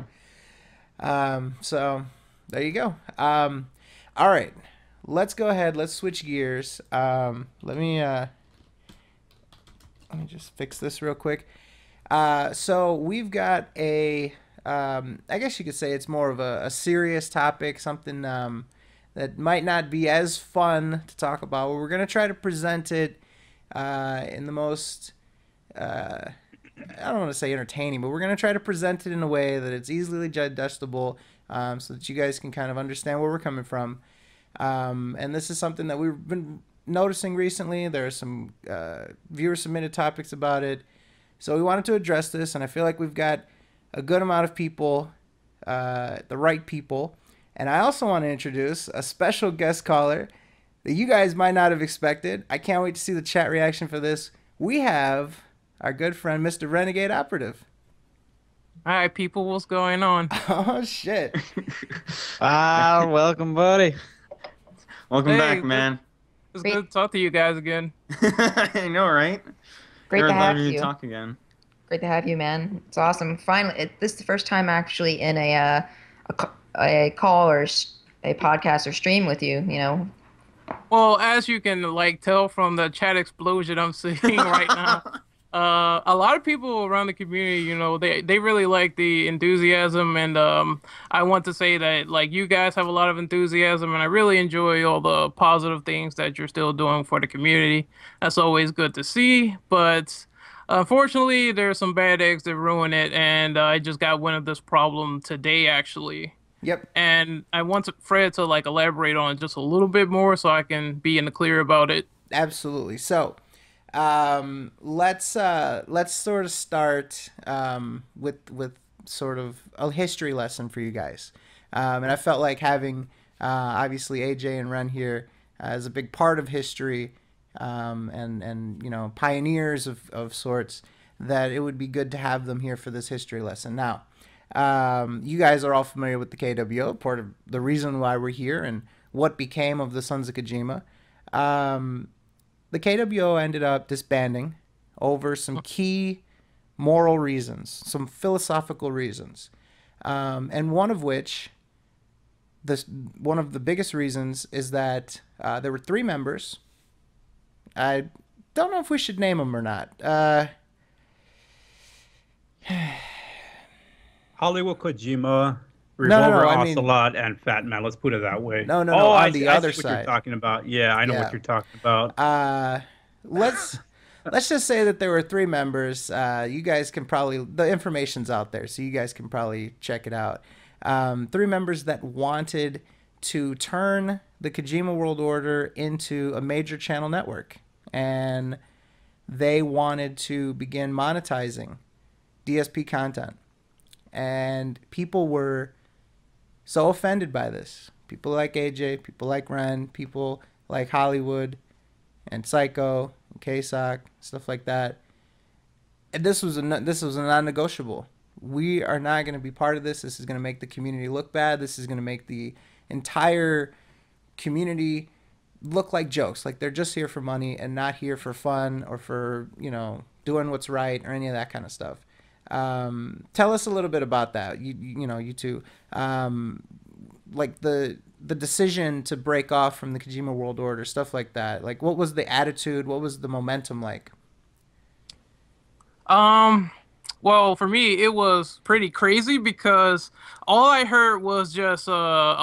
amazing. So there you go. All right, let's go ahead. Let's switch gears. Let me just fix this real quick. So we've got a, I guess you could say it's more of a serious topic, something that might not be as fun to talk about. We're going to try to present it in the most, I don't want to say entertaining, but we're going to try to present it in a way that it's easily digestible so that you guys can kind of understand where we're coming from. And this is something that we've been noticing recently. There are some viewer-submitted topics about it. So we wanted to address this, and I feel like we've got a good amount of people, the right people. And I also want to introduce a special guest caller that you guys might not have expected. I can't wait to see the chat reaction for this. We have our good friend, Mr. Renegade Operative. All right, people, what's going on? Oh, shit. Welcome, buddy. Welcome Hey, back, man. It's good to talk to you guys again. I know, right? Great Never to thought have we'd you. talk again. Great to have you, man. It's awesome. Finally, this is the first time actually in a call or a podcast or stream with you. Well, as you can tell from the chat explosion I'm seeing right now, a lot of people around the community, they really like the enthusiasm, and I want to say that you guys have a lot of enthusiasm, and I really enjoy all the positive things that you're still doing for the community. That's always good to see, but unfortunately, there's some bad eggs that ruin it, and I just got wind of this problem today, actually. Yep. And I want Fred to elaborate on it just a little bit more so I can be in the clear about it. Absolutely. So, let's sort of start with sort of a history lesson for you guys. And I felt like having obviously AJ and Ren here as a big part of history, and pioneers of sorts, that it would be good to have them here for this history lesson. Now, you guys are all familiar with the KWO, part of the reason why we're here and what became of the Sons of Kojima. The KWO ended up disbanding over some key moral reasons, some philosophical reasons, and one of the biggest reasons is that there were 3 members. I don't know if we should name them or not. Hollywood Kojima, No, Revolver I mean, Ocelot, and Fat Man. Let's put it that way. no, Oh, on the I other see what you're side. talking about. Yeah, I know Yeah. what you're talking about. Let's just say that there were 3 members. You guys can probably, the information's out there, so you guys can probably check it out. 3 members that wanted to turn the Kojima World Order into a major channel network, and they wanted to begin monetizing DSP content. And people were so offended by this. People like AJ, people like Ren, people like Hollywood and Psycho and KSOC, stuff like that. And this was a non-negotiable. We are not going to be part of this. This is going to make the community look bad. This is going to make the entire community look like jokes. Like they're just here for money and not here for fun or for, doing what's right or any of that kind of stuff. Tell us a little bit about that. You two, like the decision to break off from the Kojima World Order, stuff like that. Like, what was the attitude? What was the momentum like? Well, for me, it was pretty crazy because all I heard was just a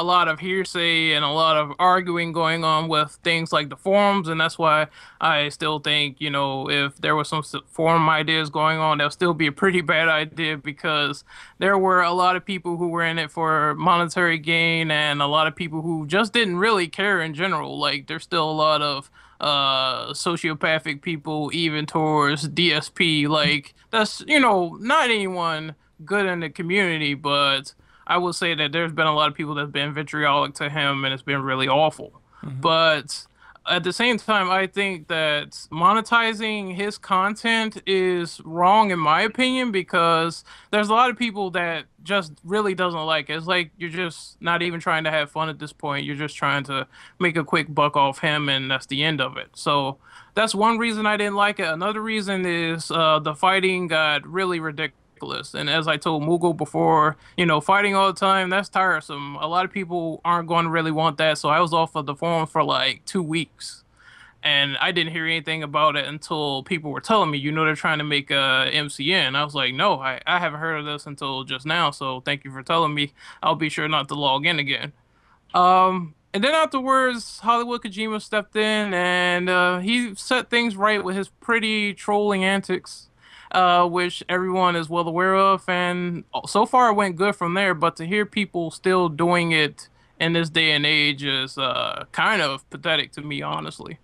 lot of hearsay and a lot of arguing going on with things like the forums, and that's why I still think, if there was some forum ideas going on, that'll still be a pretty bad idea because there were a lot of people who were in it for monetary gain and a lot of people who just didn't really care in general. Like, there's still a lot of sociopathic people even towards DSP. Like, that's, not anyone good in the community, but I will say that there's been a lot of people that's been vitriolic to him and it's been really awful. But at the same time, I think that monetizing his content is wrong in my opinion because there's a lot of people that just really doesn't like it. It's like you're just not even trying to have fun at this point. You're just trying to make a quick buck off him and that's the end of it. So that's one reason I didn't like it. Another reason is the fighting got really ridiculous. And as I told Mughal before, fighting all the time, that's tiresome. A lot of people aren't going to really want that. So I was off of the forum for like 2 weeks. And I didn't hear anything about it until people were telling me, they're trying to make a MCN. I was like, no, I haven't heard of this until just now. So thank you for telling me. I'll be sure not to log in again. And then afterwards, Hollywood Kojima stepped in and he set things right with his pretty trolling antics. Which everyone is well aware of, and so far it went good from there. But to hear people still doing it in this day and age is kind of pathetic to me, honestly.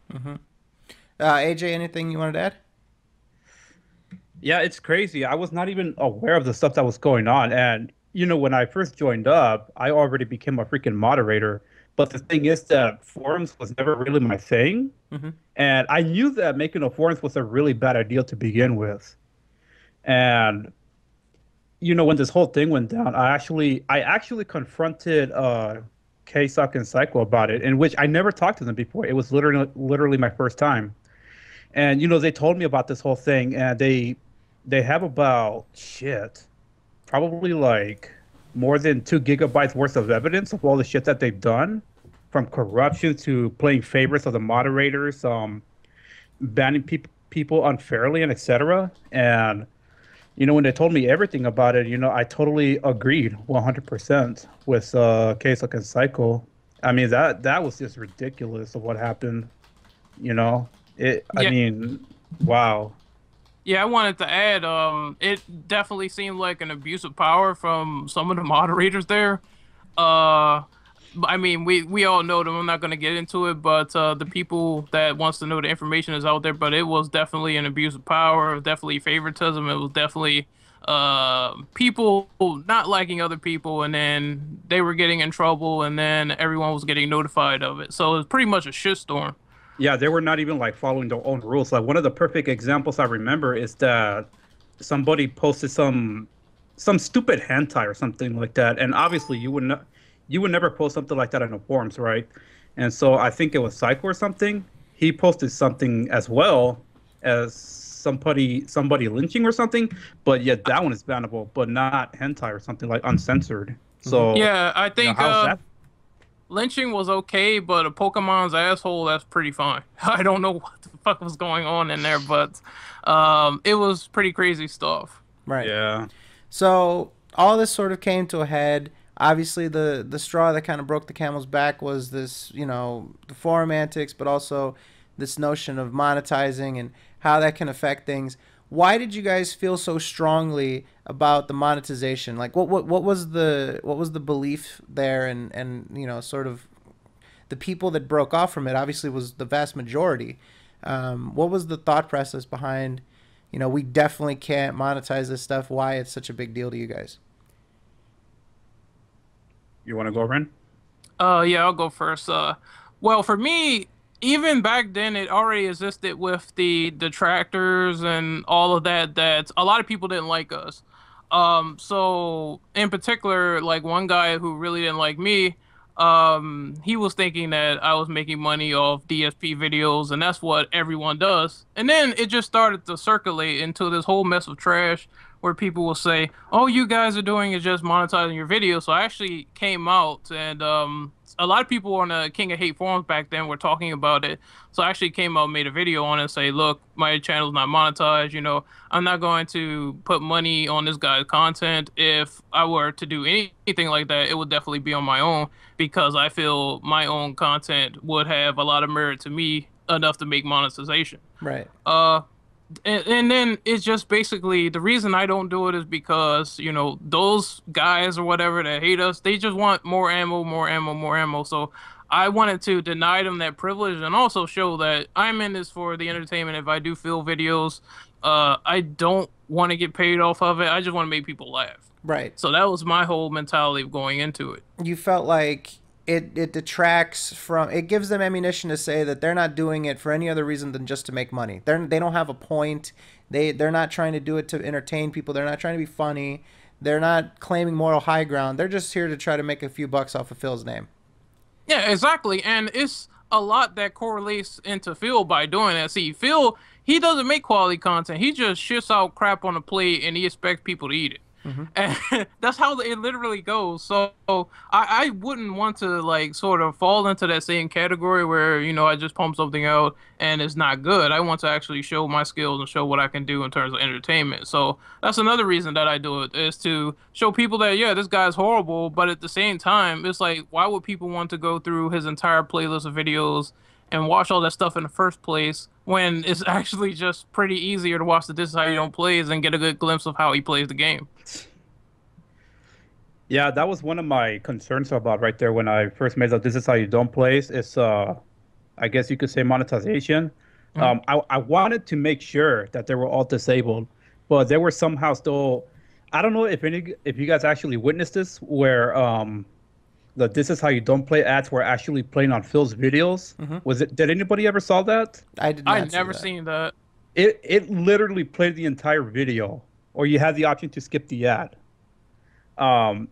AJ, anything you wanted to add? Yeah, it's crazy. I was not even aware of the stuff that was going on, and when I first joined up, I already became a freaking moderator. But the thing is that forums was never really my thing, and I knew that making a forums was a really bad idea to begin with. And when this whole thing went down, I actually confronted KSOC and Psycho about it, in which I never talked to them before. It was literally my first time. And they told me about this whole thing, and they have about probably like more than 2 gigabytes worth of evidence of all the shit that they've done, from corruption to playing favorites of the moderators, banning people unfairly, and etc. And when they told me everything about it, I totally agreed 100% with KSOC and Psycho. I mean, that was just ridiculous of what happened. I mean, wow. Yeah, I wanted to add, it definitely seemed like an abuse of power from some of the moderators there. I mean, we all know them. I'm not going to get into it, but the people that wants to know the information is out there. But it was definitely an abuse of power, definitely favoritism. It was definitely people not liking other people, and then they were getting in trouble, and then everyone was getting notified of it. So it was pretty much a shitstorm. Yeah, they were not even like following their own rules. Like, one of the perfect examples I remember is that somebody posted some stupid hentai or something like that, and obviously you would never post something like that in the forums, right? And so I think it was Psycho or something. He posted something as well as somebody lynching or something, but yet that one is bannable, but not hentai or something, like uncensored. So yeah, I think lynching was okay, but a Pokemon's asshole, that's pretty fine. I don't know what the fuck was going on in there, but it was pretty crazy stuff. Right. Yeah. So all this sort of came to a head. Obviously, the straw that kind of broke the camel's back was this, the forum antics, but also this notion of monetizing and how that can affect things. Why did you guys feel so strongly about the monetization? Like, what was the belief there, and sort of the people that broke off from it obviously was the vast majority. What was the thought process behind, we definitely can't monetize this stuff? Why it's such a big deal to you guys? You want to go, Ren? Yeah, I'll go first. Well, for me, even back then, it already existed with the detractors and all of that. That a lot of people didn't like us. So in particular, like one guy who really didn't like me, he was thinking that I was making money off DSP videos, and that's what everyone does. And then it just started to circulate into this whole mess of trash where people will say, "Oh, you guys are doing is just monetizing your videos." So I actually came out, and a lot of people on the King of Hate forums back then were talking about it. So I actually came out and made a video on it and say, "Look, my channel's not monetized. I'm not going to put money on this guy's content. If I were to do anything like that, it would definitely be on my own, because I feel my own content would have a lot of merit to me enough to make monetization." Right. And then it's just basically the reason I don't do it is because, those guys or whatever that hate us, they just want more ammo, more ammo, more ammo. So I wanted to deny them that privilege and also show that I'm in this for the entertainment. If I do fill videos, I don't want to get paid off of it. I just want to make people laugh. Right. So that was my whole mentality of going into it. You felt like it detracts from, it gives them ammunition to say that they're not doing it for any other reason than just to make money. They don't have a point. They're not trying to do it to entertain people. They're not trying to be funny. They're not claiming moral high ground. They're just here to try to make a few bucks off of Phil's name. Yeah, exactly. And it's a lot that correlates into Phil by doing that. See, Phil, he doesn't make quality content. He just shits out crap on a plate and he expects people to eat it. Mm-hmm. And that's how it literally goes. So I wouldn't want to like sort of fall into that same category where, I just pump something out and it's not good. I want to actually show my skills and show what I can do in terms of entertainment. So that's another reason that I do it, is to show people that, yeah, this guy's horrible. But at the same time, it's like, why would people want to go through his entire playlist of videos and watch all that stuff in the first place when it's actually just pretty easier to watch the This Is How You Don't Plays and get a good glimpse of how he plays the game? Yeah, that was one of my concerns about right there when I first made the This Is How You Don't Plays. It's, I guess you could say, monetization. Mm-hmm. I wanted to make sure that they were all disabled, but they were somehow still. I don't know if you guys actually witnessed this, where the This Is How You Don't Play ads were actually playing on Phil's videos. Mm-hmm. Did anybody ever saw that? I did not. I've never seen that. It literally played the entire video, or you had the option to skip the ad. And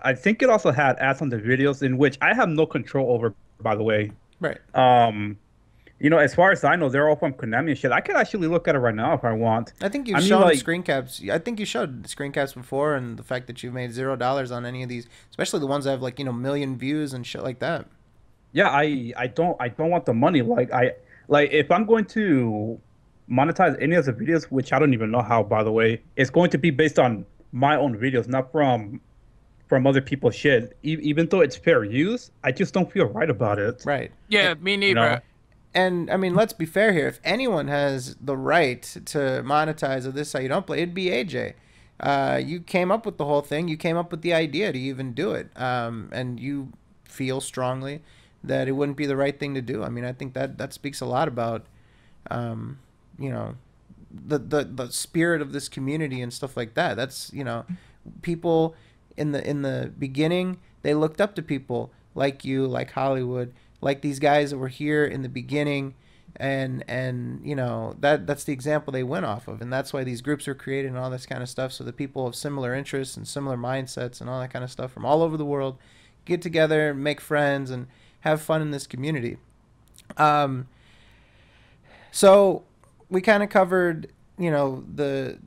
I think it also had ads on the videos, in which I have no control over, by the way. Right. As far as I know, they're all from Konami and shit. I could actually look at it right now if I want. I think you've shown screen caps. I think you showed screen caps before, and the fact that you've made $0 on any of these, especially the ones that have million views and shit like that. Yeah, I don't want the money. Like if I'm going to monetize any of the videos, which I don't even know how, by the way, it's going to be based on my own videos, not from other people's shit. Even though it's fair use, I just don't feel right about it. Right. Yeah, me neither. And I mean, let's be fair here. If anyone has the right to monetize of This Is How You Don't Play, it'd be AJ. You came up with the whole thing. You came up with the idea to even do it. And you feel strongly that it wouldn't be the right thing to do. I mean, I think that speaks a lot about, the spirit of this community and stuff like that. That's, people in the beginning, they looked up to people like you, like Hollywood, like these guys that were here in the beginning, and that's the example they went off of, and that's why these groups were created and all this kind of stuff, so that people of similar interests and similar mindsets and all that kind of stuff from all over the world get together, make friends, and have fun in this community. So we kind of covered, the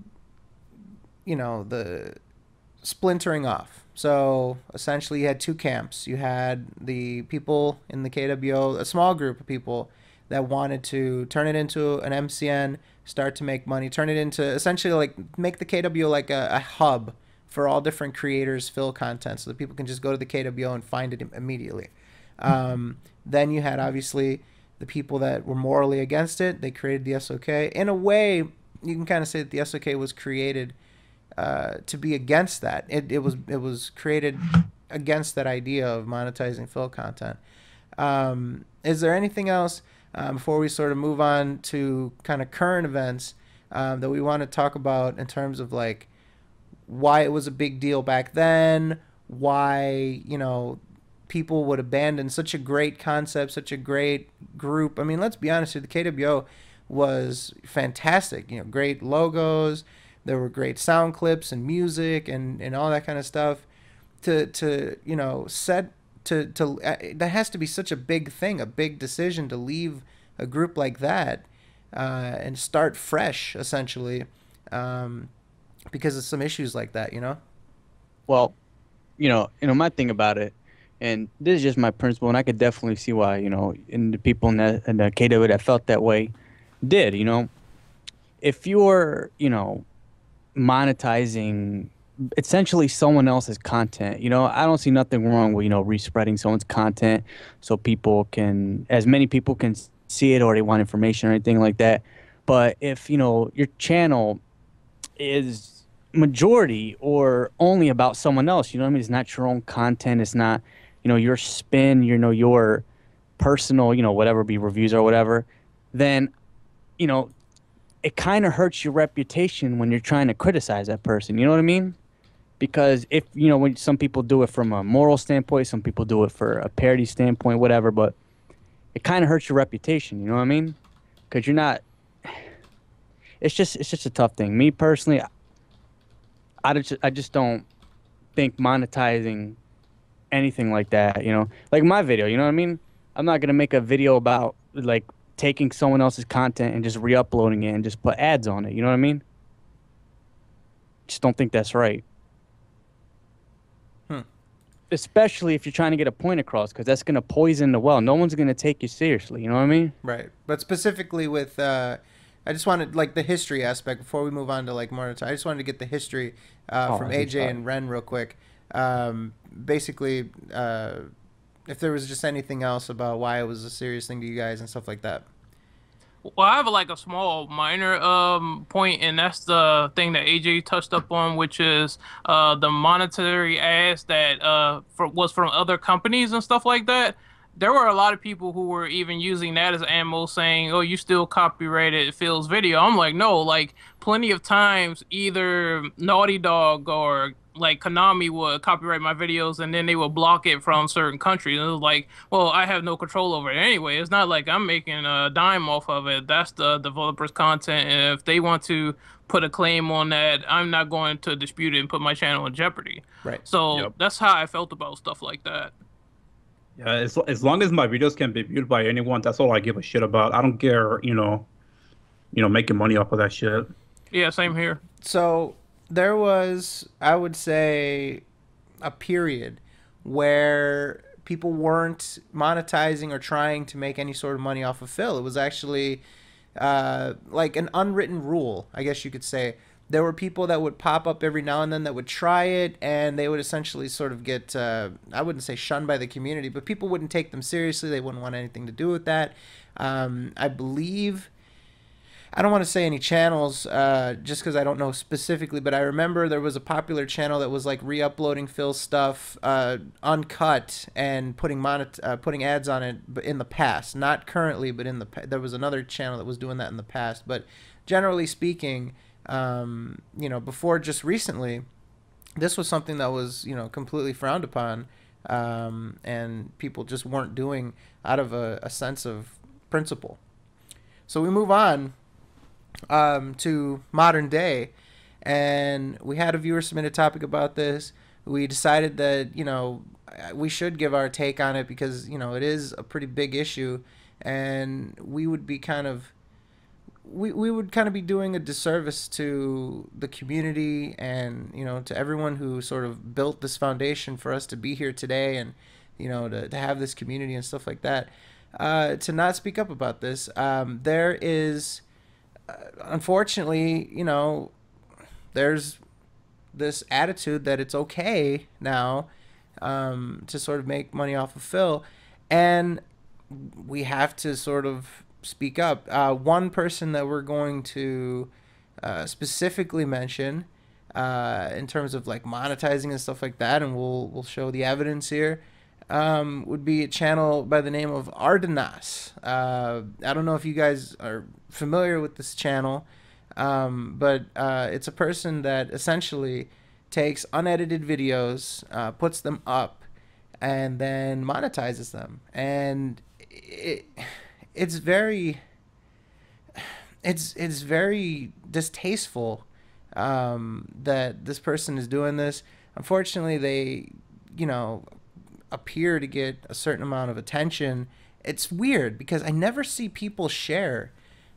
splintering off. So essentially you had two camps. You had the people in the KWO, a small group of people that wanted to turn it into an MCN, start to make money, turn it into essentially like make the KWO like a hub for all different creators fill content so that people can just go to the KWO and find it immediately. Then you had obviously the people that were morally against it. They created the SOK. In a way, you can kind of say that the SOK was created to be against that. It was created against that idea of monetizing fill content. Is there anything else before we sort of move on to kind of current events that we want to talk about in terms of like why it was a big deal back then, why, you know, people would abandon such a great concept, such a great group? I mean, let's be honest here, the KWO was fantastic. You know, great logos, there were great sound clips and music and all that kind of stuff. To you know, that has to be such a big thing, a big decision to leave a group like that and start fresh, essentially, because of some issues like that, you know? Well, my thing about it, and this is just my principle, and I could definitely see why, and the people in the KW that felt that way did, if you're, monetizing essentially someone else's content, I don't see nothing wrong with, respreading someone's content so as many people can see it, or they want information or anything like that. But if, your channel is majority or only about someone else, what I mean? It's not your own content. It's not, your spin, your personal, whatever, be reviews or whatever, then, it kind of hurts your reputation when you're trying to criticize that person. You know what I mean? Because if, when some people do it from a moral standpoint, some people do it for a parody standpoint, whatever, but it kind of hurts your reputation. You know what I mean? Because you're not, it's just a tough thing. Me personally, I just don't think monetizing anything like that, like my video, you know what I mean? I'm not going to make a video about like taking someone else's content and just re-uploading it and just put ads on it. You know what I mean? Just don't think that's right. Especially if you're trying to get a point across, because that's going to poison the well. No one's going to take you seriously. You know what I mean? Right. But specifically with, I just wanted like the history aspect before we move on to like more. I just wanted to get the history from AJ and Ren real quick. Basically, if there was just anything else about why it was a serious thing to you guys and stuff like that. Well, I have like a small minor point, and that's the thing that AJ touched up on, which is the monetary ads that was from other companies and stuff like that. There were a lot of people who were even using that as ammo, saying, "Oh, you still copyrighted Phil's video." I'm like, no, like plenty of times, either Naughty Dog or like Konami would copyright my videos and then they will block it from certain countries. And it was like, well, I have no control over it anyway. It's not like I'm making a dime off of it. That's the developer's content, and if they want to put a claim on that, I'm not going to dispute it and put my channel in jeopardy. Right. So That's how I felt about stuff like that. Yeah, as long as my videos can be viewed by anyone, that's all I give a shit about. I don't care, making money off of that shit. Yeah, same here. So there was, I would say, a period where people weren't monetizing or trying to make any sort of money off of Phil. It was actually like an unwritten rule, I guess you could say. There were people that would pop up every now and then that would try it, and they would essentially sort of get, I wouldn't say shunned by the community, but people wouldn't take them seriously. They wouldn't want anything to do with that. I believe, I don't want to say any channels just because I don't know specifically, but I remember there was a popular channel that was like re-uploading Phil's stuff uncut and putting ads on it in the past. Not currently, but there was another channel that was doing that in the past. But generally speaking, before just recently, this was something that was, completely frowned upon, and people just weren't doing out of a sense of principle. So we move on to modern day, and we had a viewer submit a topic about this. We decided that, we should give our take on it because, it is a pretty big issue, and we would be kind of be doing a disservice to the community and, to everyone who sort of built this foundation for us to be here today and, to have this community and stuff like that, to not speak up about this. There is, unfortunately, there's this attitude that it's okay now to sort of make money off of Phil, and we have to sort of speak up. One person that we're going to specifically mention in terms of like monetizing and stuff like that, and we'll show the evidence here, would be a channel by the name of Ardenas. I don't know if you guys are familiar with this channel, but it's a person that essentially takes unedited videos, puts them up, and then monetizes them. And it's very distasteful that this person is doing this. Unfortunately, they, appear to get a certain amount of attention. It's weird because I never see people share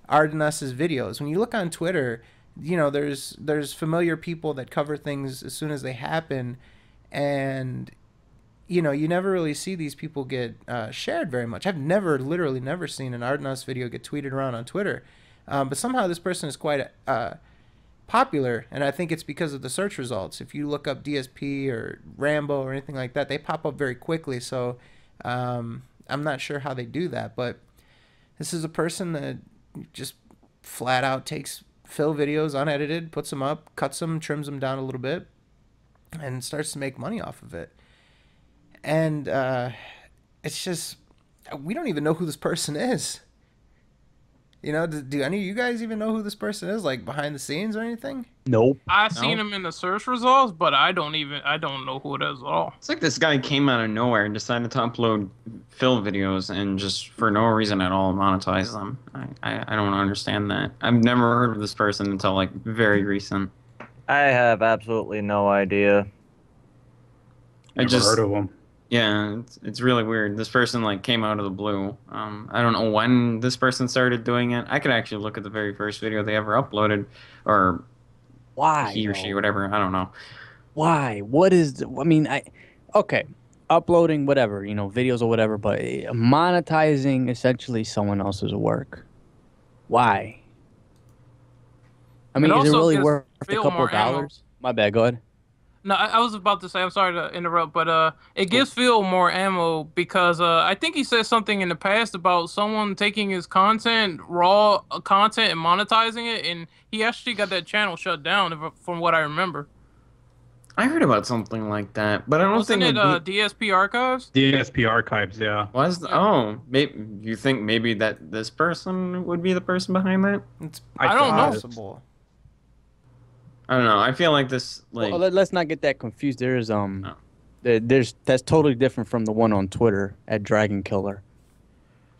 Ardenas's videos. When you look on Twitter, there's familiar people that cover things as soon as they happen, and you never really see these people get shared very much. I've literally never seen an Ardenas video get tweeted around on Twitter, but somehow this person is quite popular, and I think it's because of the search results. If you look up DSP or Rambo or anything like that, they pop up very quickly. So I'm not sure how they do that, but this is a person that just flat out takes Phil videos unedited, puts them up, cuts them, trims them down a little bit, and starts to make money off of it. And it's just, we don't even know who this person is. Do any of you guys even know who this person is, like behind the scenes or anything? Nope. I've seen him in the search results, but I don't know who it is at all. It's like this guy came out of nowhere and decided to upload Phil videos and just for no reason at all monetize them. I don't understand that. I've never heard of this person until like very recent. I have absolutely no idea. Never heard of him. Yeah, it's really weird. This person like came out of the blue. I don't know when this person started doing it. I could actually look at the very first video they ever uploaded, or why he or she, whatever. I don't know. Why? What is? Okay, uploading whatever, videos or whatever, but monetizing essentially someone else's work. Why? I mean, is it really worth a couple dollars? My bad. Go ahead. No, I was about to say, I'm sorry to interrupt, but it gives Phil more ammo because I think he said something in the past about someone taking his content, raw content, and monetizing it, and he actually got that channel shut down, from what I remember. I heard about something like that, but I don't think it DSP Archives? DSP Archives, yeah. Maybe you think maybe that this person would be the person behind that? I don't know. Possible. I don't know. I feel like this. Like, well, let's not get that confused. There's that's totally different from the one on Twitter at Dragon Killer.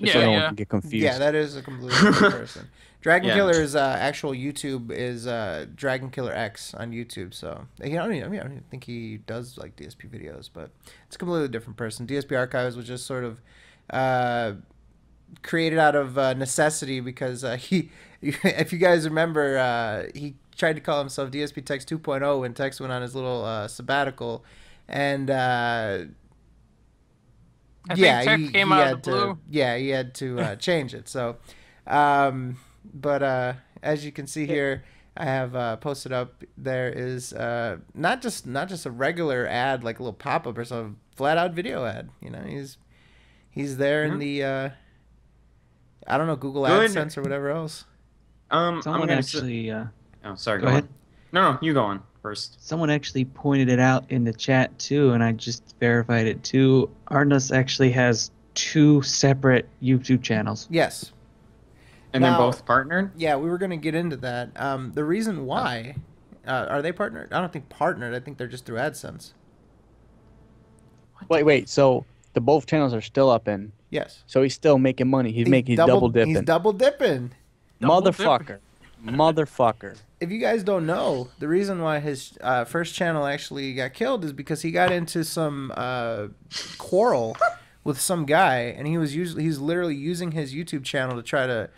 Just so no one can get confused. Yeah, that is a completely different person. Dragon Killer's actual YouTube is Dragon Killer X on YouTube. So I don't think he does like DSP videos, but it's a completely different person. DSP Archives was just sort of created out of necessity because he, if you guys remember, he tried to call himself DSP Tex 2.0 when Tex went on his little sabbatical, and he had to change it. So, but as you can see here, I have posted up. There is not just a regular ad like a little pop up or some flat out video ad. He's there in the I don't know, Google AdSense or whatever else. Someone actually. Oh, sorry. Go ahead. No, you go on first. Someone actually pointed it out in the chat too, and I just verified it too. Ardenus actually has 2 separate YouTube channels. Yes. And they're both partnered? Yeah, we were going to get into that. The reason why, are they partnered? I don't think partnered. I think they're just through AdSense. Wait. So the both channels are still up in? Yes. So he's still making money. He's double dipping. He's double dipping. Motherfucker. If you guys don't know, the reason why his first channel actually got killed is because he got into some quarrel with some guy, and he's literally using his YouTube channel to try to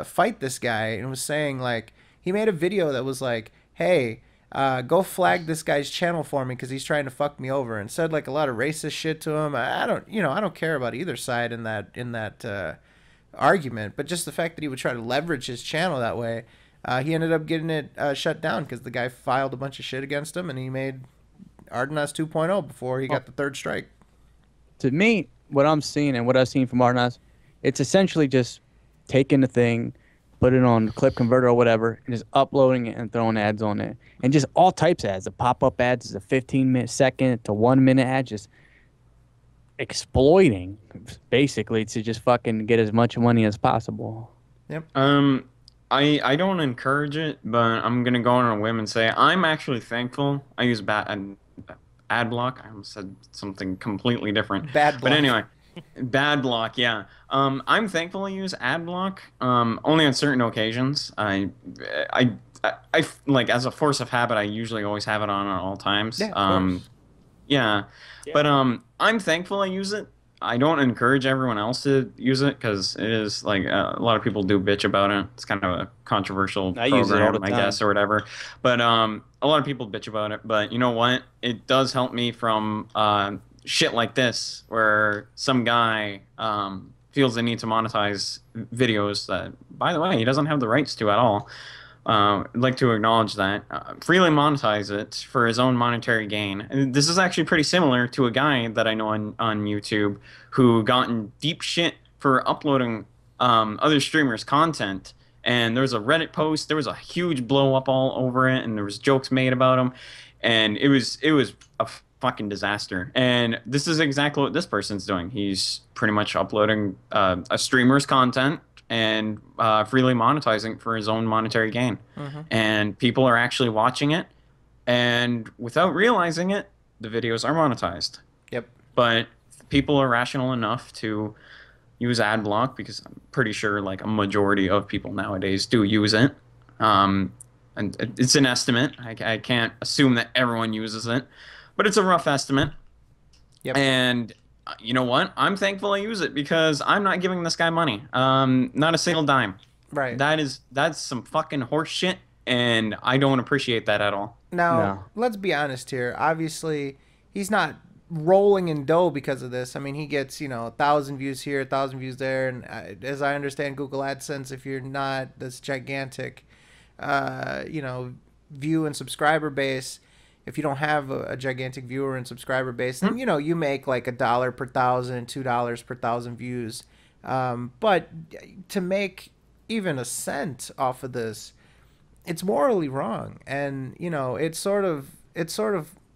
fight this guy, and was saying, like, he made a video that was like, hey, go flag this guy's channel for me because he's trying to fuck me over, and said like a lot of racist shit to him. I don't care about either side in that argument, but just the fact that he would try to leverage his channel that way he ended up getting it shut down because the guy filed a bunch of shit against him, and he made Ardenas 2.0 before he got the third strike. To me, what I'm seeing and what I've seen from Ardenas, it's essentially just taking the thing, put it on clip converter or whatever, and just uploading it and throwing ads on it. And just all types of ads. The pop-up ads is a 15-minute second to 1-minute ad, just exploiting, basically, to just fucking get as much money as possible. Yep. I don't encourage it, but I'm gonna go on a whim and say I'm actually thankful. I use ad block. I almost said something completely different. Bad block. But anyway, bad block. Yeah. I'm thankful I use ad block. Only on certain occasions. I like as a force of habit. I usually always have it on at all times. Yeah, of course. Yeah. But I'm thankful I use it. I don't encourage everyone else to use it because it is like a lot of people do bitch about it. It's kind of a controversial I use it all program, the I time. guess, or whatever. But a lot of people bitch about it. But you know what? It does help me from shit like this, where some guy feels the need to monetize videos that, by the way, he doesn't have the rights to at all. I'd like to acknowledge that. Freely monetize it for his own monetary gain. And this is actually pretty similar to a guy that I know on YouTube who got in deep shit for uploading other streamers' content. And there was a Reddit post. There was a huge blow up all over it, and there was jokes made about him. And it was a fucking disaster. And this is exactly what this person's doing. He's pretty much uploading a streamer's content and freely monetizing for his own monetary gain. And people are actually watching it, and without realizing it, the videos are monetized. Yep. But people are rational enough to use ad block, because I'm pretty sure like a majority of people nowadays do use it. And it's an estimate. I can't assume that everyone uses it, but it's a rough estimate. Yep. And you know what? I'm thankful I use it because I'm not giving this guy money. Not a single dime. Right. That's some fucking horse shit, and I don't appreciate that at all. Now, let's be honest here. Obviously, he's not rolling in dough because of this. I mean, he gets, 1,000 views here, 1,000 views there, and as I understand Google AdSense, if you're not this gigantic, view and subscriber base, if you don't have a gigantic viewer and subscriber base, then you make like $1 per 1,000, $2 per 1,000 views. But to make even a cent off of this, it's morally wrong, and it sort of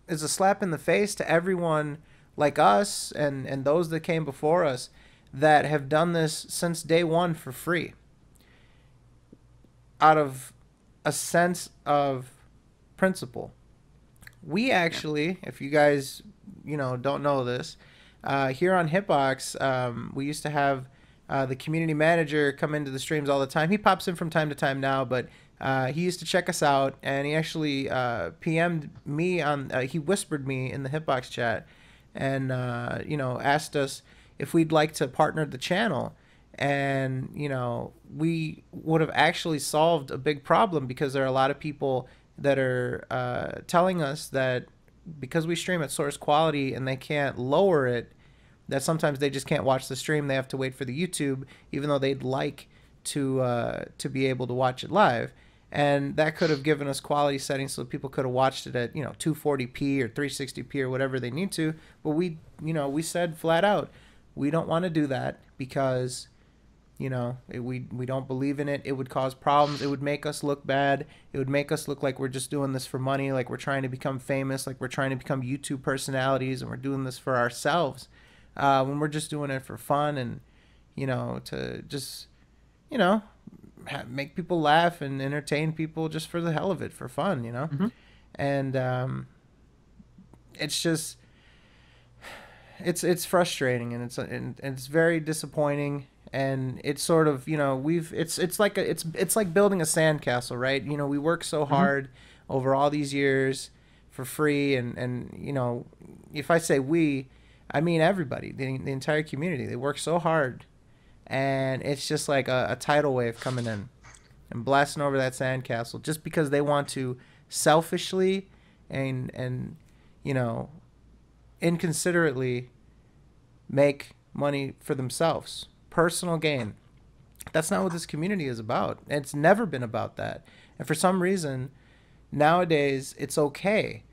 is a slap in the face to everyone like us and those that came before us that have done this since day one for free, out of a sense of principle. We actually, if you guys, don't know this, here on Hitbox, we used to have the community manager come into the streams all the time. He pops in from time to time now, but he used to check us out, and he actually PM'd me on, he whispered me in the Hitbox chat, and, asked us if we'd like to partner the channel. And, we would have actually solved a big problem, because there are a lot of people that are telling us that because we stream at source quality and they can't lower it, that sometimes they just can't watch the stream. They have to wait for the YouTube, even though they'd like to be able to watch it live. And that could have given us quality settings so people could have watched it at 240p or 360p or whatever they need to. But we said flat out, we don't want to do that because we don't believe in it. It would cause problems. It would make us look bad. It would make us look like we're just doing this for money, like we're trying to become famous, like we're trying to become YouTube personalities, and we're doing this for ourselves, when we're just doing it for fun and to just make people laugh and entertain people just for the hell of it, for fun. And it's just it's frustrating, and it's very disappointing. And it's sort of, it's like building a sandcastle, right? We work so hard over all these years for free. And if I say we, I mean everybody, the entire community. They work so hard. And it's just like a tidal wave coming in and blasting over that sandcastle just because they want to selfishly and inconsiderately make money for themselves. Personal gain. that's not what this community is about. It's never been about that. And for some reason, nowadays it's okay.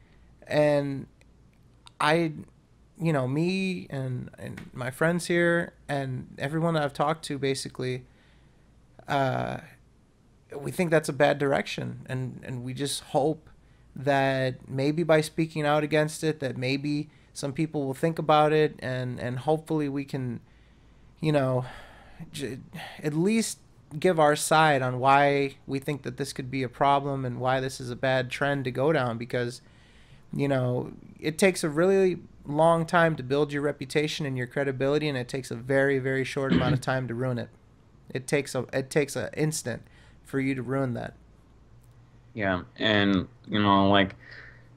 And I, me and my friends here and everyone that I've talked to, basically, we think that's a bad direction, and we just hope that maybe by speaking out against it, that maybe some people will think about it, and hopefully we can, at least give our side on why we think that this could be a problem and why this is a bad trend to go down, because it takes a really long time to build your reputation and your credibility, and it takes a very, very short amount of time to ruin it. It takes an instant for you to ruin that. Yeah, and like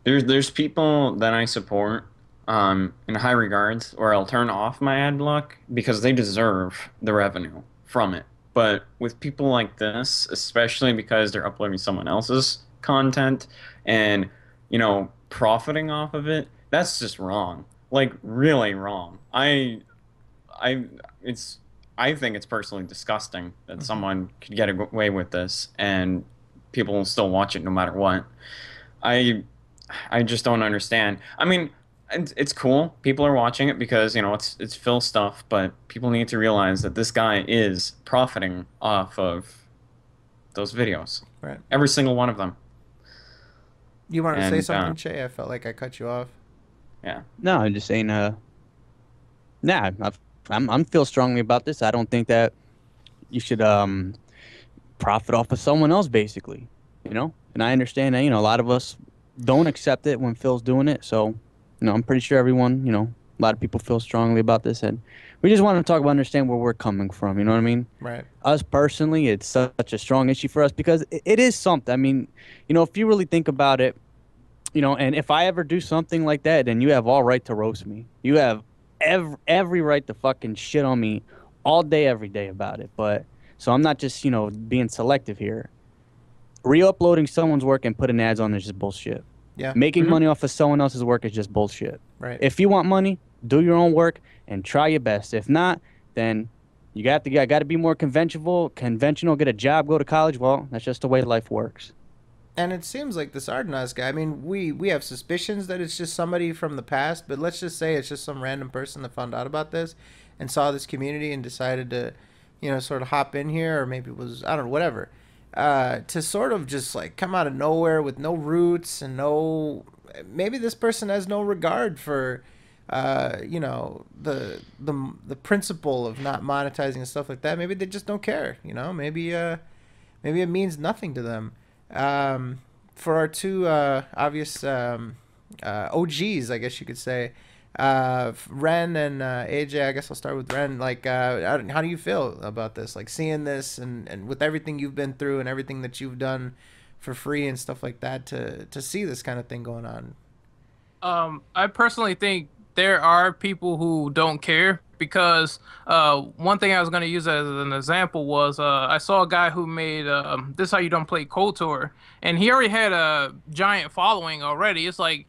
there's people that I support in high regards, or I'll turn off my ad block because they deserve the revenue from it. But with people like this, especially because they're uploading someone else's content and profiting off of it, that's just wrong. Like, really wrong. I think it's personally disgusting that someone could get away with this and people will still watch it no matter what. I just don't understand. I mean, it's cool. People are watching it because it's Phil stuff, but people need to realize that this guy is profiting off of those videos. Right. Every single one of them. You want to say something, Che? I felt like I cut you off. Yeah. No, I'm just saying. I'm feel strongly about this. I don't think that you should profit off of someone else, basically. And I understand that a lot of us don't accept it when Phil's doing it. So I'm pretty sure everyone, a lot of people feel strongly about this, and we just want to talk about, understand where we're coming from. You know what I mean? Right. Us personally, it's such a strong issue for us because it is something. I mean, if you really think about it, and if I ever do something like that, then you have all right to roast me. You have every right to fucking shit on me all day, every day about it. But so I'm not just, being selective here. Re-uploading someone's work and putting ads on is just bullshit. Yeah. Making money off of someone else's work is just bullshit. Right. If you want money, do your own work and try your best. If not, then you got to be more conventional, get a job, go to college. Well, that's just the way life works. And it seems like this Ardenas guy, I mean, we have suspicions that it's just somebody from the past, but let's just say it's just some random person that found out about this and saw this community and decided to, sort of hop in here, or maybe it was, I don't know, whatever, to sort of just like come out of nowhere with no roots and maybe this person has no regard for, the principle of not monetizing and stuff like that. Maybe they just don't care, maybe it means nothing to them. For our two obvious OGs, I guess you could say, Ren and AJ, I guess I'll start with Ren. Like, how do you feel about this? Like, seeing this and with everything you've been through and everything that you've done for free and stuff like that, to see this kind of thing going on. I personally think there are people who don't care, because one thing I was going to use as an example was I saw a guy who made This How You Don't Play KOTOR, and he already had a giant following already. It's like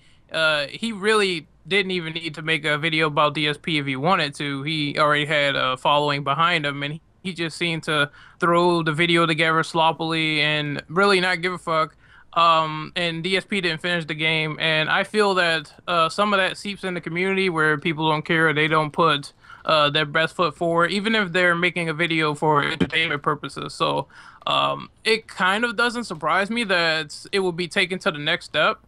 he really didn't even need to make a video about DSP if he wanted to. He already had a following behind him, and he just seemed to throw the video together sloppily and really not give a fuck. And DSP didn't finish the game, and I feel that some of that seeps in the community where people don't care, they don't put their best foot forward, even if they're making a video for entertainment purposes. So it kind of doesn't surprise me that it will be taken to the next step.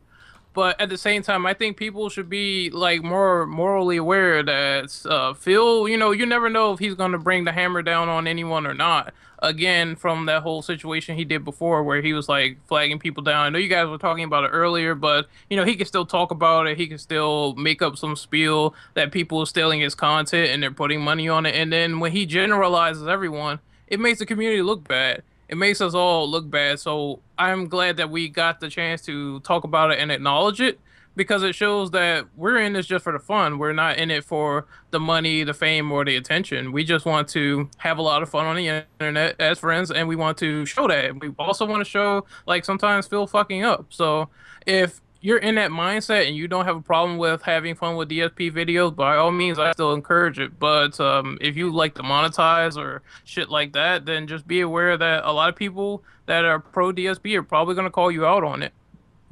But at the same time, I think people should be like more morally aware that Phil, you never know if he's going to bring the hammer down on anyone or not. Again, from that whole situation he did before where he was like flagging people down. I know you guys were talking about it earlier, but he can still talk about it. He can still make up some spiel that people are stealing his content and they're putting money on it. And then when he generalizes everyone, it makes the community look bad. It makes us all look bad. So I'm glad that we got the chance to talk about it and acknowledge it, because it shows that we're in this just for the fun. We're not in it for the money, the fame, or the attention. We just want to have a lot of fun on the internet as friends, and we want to show that. We also want to show, like, sometimes Phil fucking up. So if you're in that mindset and you don't have a problem with having fun with DSP videos, by all means, I still encourage it. But if you like to monetize or shit like that, then just be aware that a lot of people that are pro DSP are probably going to call you out on it.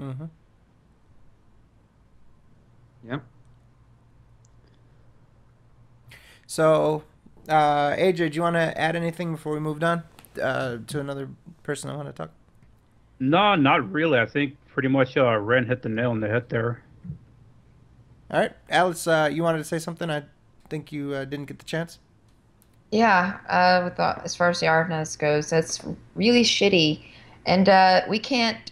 Mm-hmm. Yep. So, AJ, do you want to add anything before we moved on to another person I want to talk? No, not really. I think pretty much Ren hit the nail on the head there. All right, Alice, you wanted to say something? I think you didn't get the chance. Yeah, as far as the artness goes, that's really shitty. And we can't,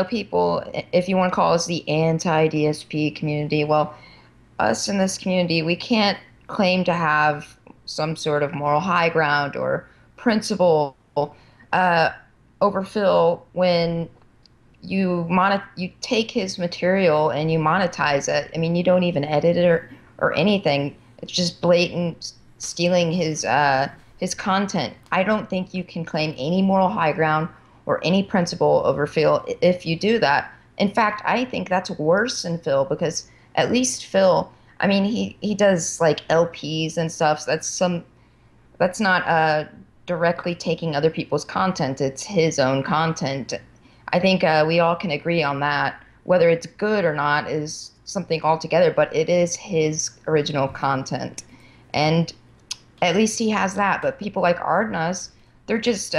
people, if you want to call us the anti-DSP community, well, us in this community, we can't claim to have some sort of moral high ground or principle over Phil when you take his material and you monetize it. I mean, you don't even edit it or anything. It's just blatant stealing his content. I don't think you can claim any moral high ground or any principle over Phil if you do that. In fact, I think that's worse than Phil because at least Phil, I mean, he does like LPs and stuff. So that's not directly taking other people's content. It's his own content. I think we all can agree on that. Whether it's good or not is something altogether, but it is his original content. And at least he has that. But people like Ardnas, they're just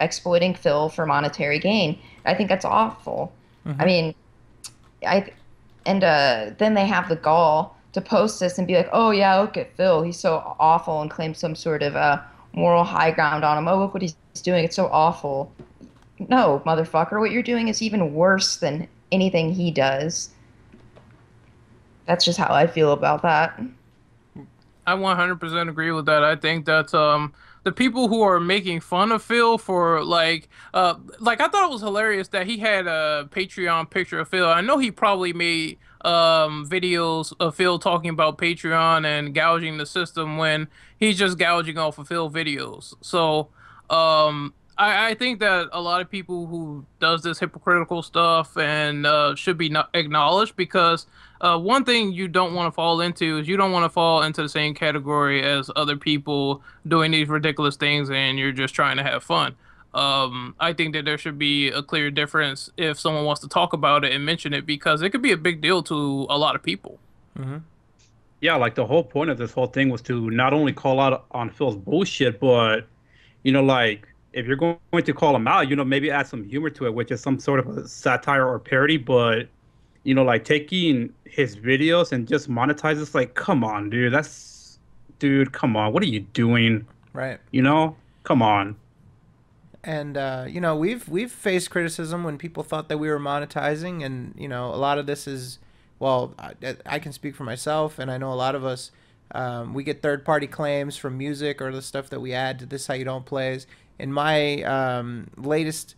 exploiting Phil for monetary gain. I think that's awful. Mm-hmm. I mean, then they have the gall to post this and be like, oh yeah, look at Phil, he's so awful, and claim some sort of moral high ground on him. Oh, look what he's doing, it's so awful. No, motherfucker, what you're doing is even worse than anything he does. That's just how I feel about that. I 100% agree with that. I think that the people who are making fun of Phil for like I thought it was hilarious that he had a Patreon picture of Phil. I know he probably made videos of Phil talking about Patreon and gouging the system when he's just gouging off of Phil videos. So I think that a lot of people who does this hypocritical stuff and should be acknowledged because one thing you don't want to fall into is you don't want to fall into the same category as other people doing these ridiculous things and you're just trying to have fun. I think that there should be a clear difference if someone wants to talk about it and mention it because it could be a big deal to a lot of people. Mm-hmm. Yeah, like the whole point of this whole thing was to not only call out on Phil's bullshit, but, like, if you're going to call him out, maybe add some humor to it, which is some sort of a satire or parody, but, like taking his videos and just monetize this, like, come on, dude, come on, what are you doing? Right. Come on. And, we've faced criticism when people thought that we were monetizing, and, a lot of this is, well, I can speak for myself, and I know a lot of us, we get third-party claims from music or the stuff that we add to This How You Don't Plays. In my latest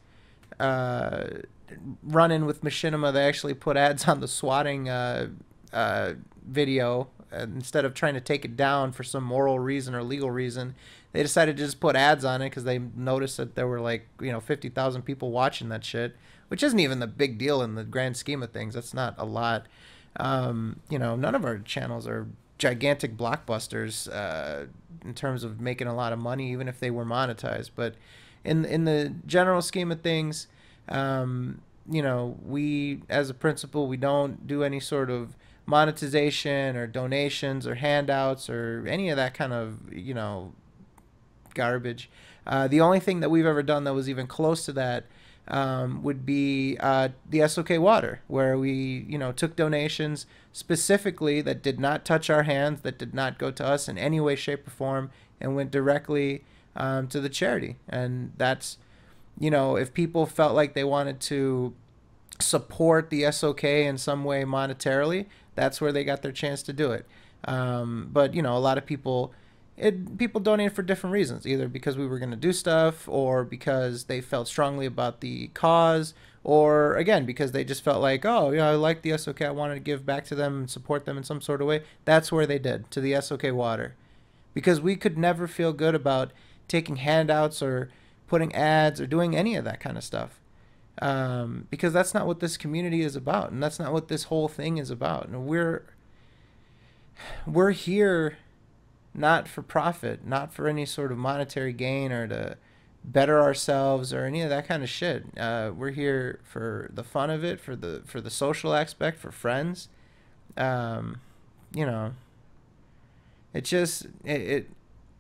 run-in with Machinima, they actually put ads on the swatting video. Instead of trying to take it down for some moral reason or legal reason, they decided to just put ads on it because they noticed that there were 50,000 people watching that shit, which isn't even the big deal in the grand scheme of things. That's not a lot. None of our channels are gigantic blockbusters in terms of making a lot of money, even if they were monetized. But in the general scheme of things, we as a principle, we don't do any sort of monetization or donations or handouts or any of that kind of garbage. The only thing that we've ever done that was even close to that would be the SoK water, where we took donations specifically that did not touch our hands, that did not go to us in any way, shape, or form, and went directly to the charity. And that's if people felt like they wanted to support the SoK in some way monetarily, that's where they got their chance to do it. But a lot of people donated for different reasons, either because we were going to do stuff, or because they felt strongly about the cause, or again because they just felt like, oh, I like the SoK, I wanted to give back to them and support them in some sort of way. That's where they did, to the SoK water, because we could never feel good about taking handouts or putting ads or doing any of that kind of stuff. Because that's not what this community is about, and that's not what this whole thing is about. And we're here not for profit, not for any sort of monetary gain or to better ourselves or any of that kind of shit. We're here for the fun of it, for the social aspect, for friends. You know, it's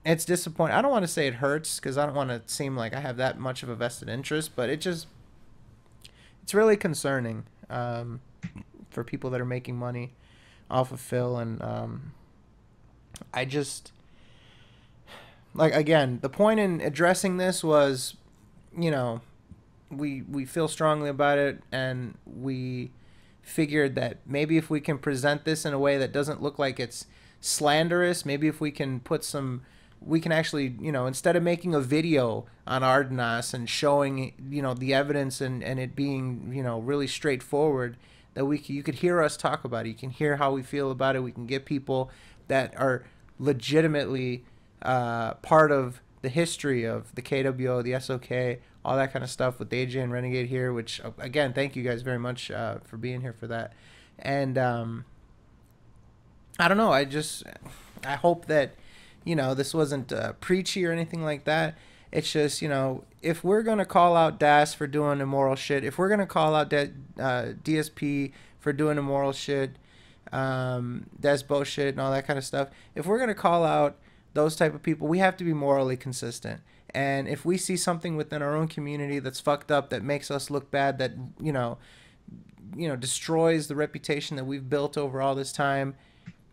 disappointing. I don't want to say it hurts because I don't want to seem like I have that much of a vested interest, but it's really concerning for people that are making money off of Phil. And I just, like, again, the point in addressing this was, you know, we feel strongly about it, and we figured that maybe if we can present this in a way that doesn't look like it's slanderous, maybe if we can we can actually, you know, instead of making a video on Ardenas and showing, you know, the evidence and it being, you know, really straightforward, that you could hear us talk about it. You can hear how we feel about it. We can get people that are legitimately part of the history of the KWO, the SOK, all that kind of stuff with AJ and Renegade here, which, again, thank you guys very much for being here for that. And I don't know, I hope that, you know, this wasn't preachy or anything like that. It's just, you know, if we're going to call out Das for doing immoral shit, if we're going to call out DSP for doing immoral shit, Des bullshit and all that kind of stuff, if we're going to call out those type of people, we have to be morally consistent. And if we see something within our own community that's fucked up, that makes us look bad, that, you know, destroys the reputation that we've built over all this time,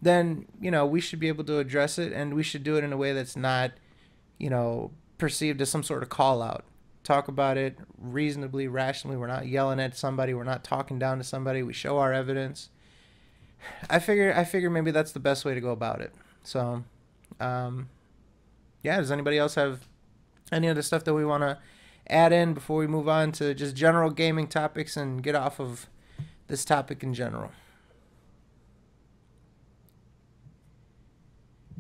then, you know, we should be able to address it, and we should do it in a way that's not, you know, perceived as some sort of call out. Talk about it reasonably, rationally. We're not yelling at somebody. We're not talking down to somebody. We show our evidence. I figure maybe that's the best way to go about it. So, yeah, does anybody else have any other stuff that we want to add in before we move on to just general gaming topics and get off of this topic in general?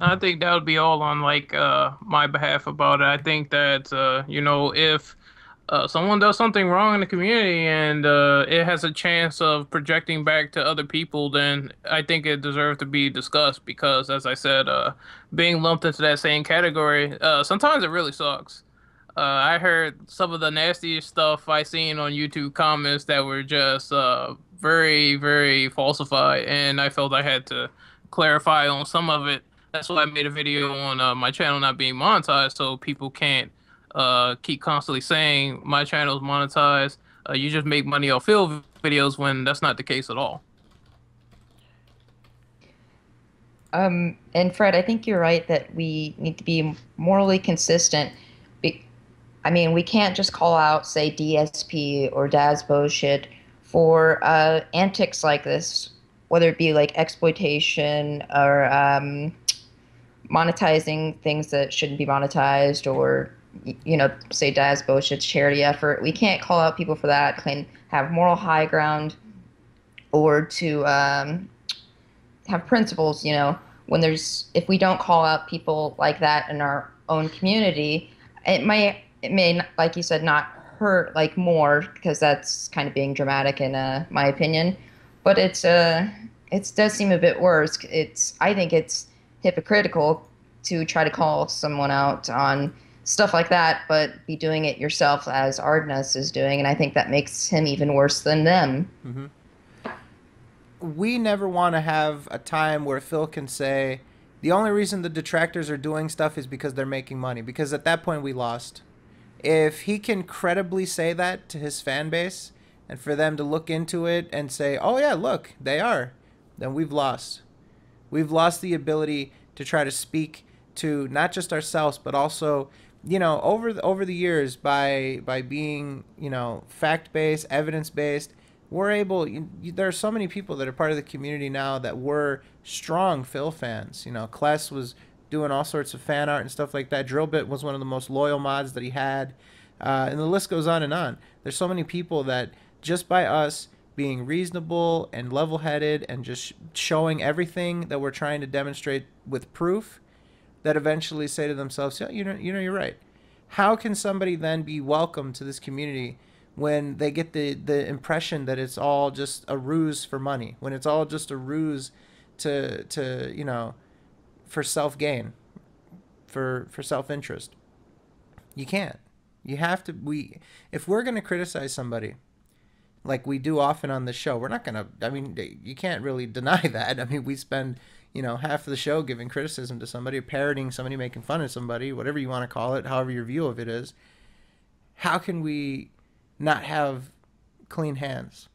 I think that would be all on like my behalf about it. I think that you know, if someone does something wrong in the community and it has a chance of projecting back to other people, then I think it deserves to be discussed, because, as I said, being lumped into that same category, sometimes it really sucks. I heard some of the nastiest stuff I seen on YouTube comments that were just very, very falsified, and I felt I had to clarify on some of it. That's why I made a video on my channel not being monetized, so people can't keep constantly saying my channel is monetized. You just make money off field videos, when that's not the case at all. And Fred, I think you're right that we need to be morally consistent. I mean, we can't just call out, say, DSP or Daz bullshit for antics like this, whether it be like exploitation or monetizing things that shouldn't be monetized, or, you know, say Daz bullshit's charity effort. We can't call out people for that, claim have moral high ground, or to have principles. You know, if we don't call out people like that in our own community, it may, like you said, not hurt like more, because that's kind of being dramatic in my opinion. But it does seem a bit worse. I think it's hypocritical to try to call someone out on stuff like that, but be doing it yourself, as Ardenas is doing, and I think that makes him even worse than them. Mm-hmm. We never want to have a time where Phil can say the only reason the detractors are doing stuff is because they're making money, because at that point we lost. If he can credibly say that to his fan base, and for them to look into it and say, oh yeah, look, they are, then we've lost. We've lost the ability to try to speak to not just ourselves, but also, you know, over the years, by being, you know, fact-based, evidence-based, we're able, there are so many people that are part of the community now that were strong Phil fans. You know, Kless was doing all sorts of fan art and stuff like that. Drillbit was one of the most loyal mods that he had. And the list goes on and on. There's so many people that, just by us being reasonable and level-headed and just showing everything that we're trying to demonstrate with proof, that eventually say to themselves, yeah, you're right. How can somebody then be welcome to this community when they get the impression that it's all just a ruse for money, when it's all just a ruse to you know, for self-gain, for self-interest. You can't. You have to. If we're going to criticize somebody, like we do often on the show, we're not going to, I mean, you can't really deny that. I mean, we spend, you know, half of the show giving criticism to somebody, parroting somebody, making fun of somebody, whatever you want to call it, however your view of it is. How can we not have clean hands?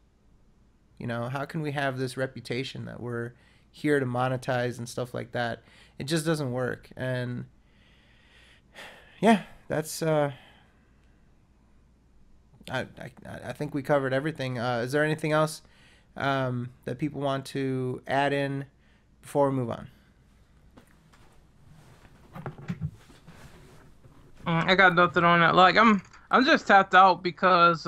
You know, how can we have this reputation that we're here to monetize and stuff like that? It just doesn't work. And yeah, that's I think we covered everything. Is there anything else that people want to add in before we move on? I got nothing on that. Like I'm just tapped out because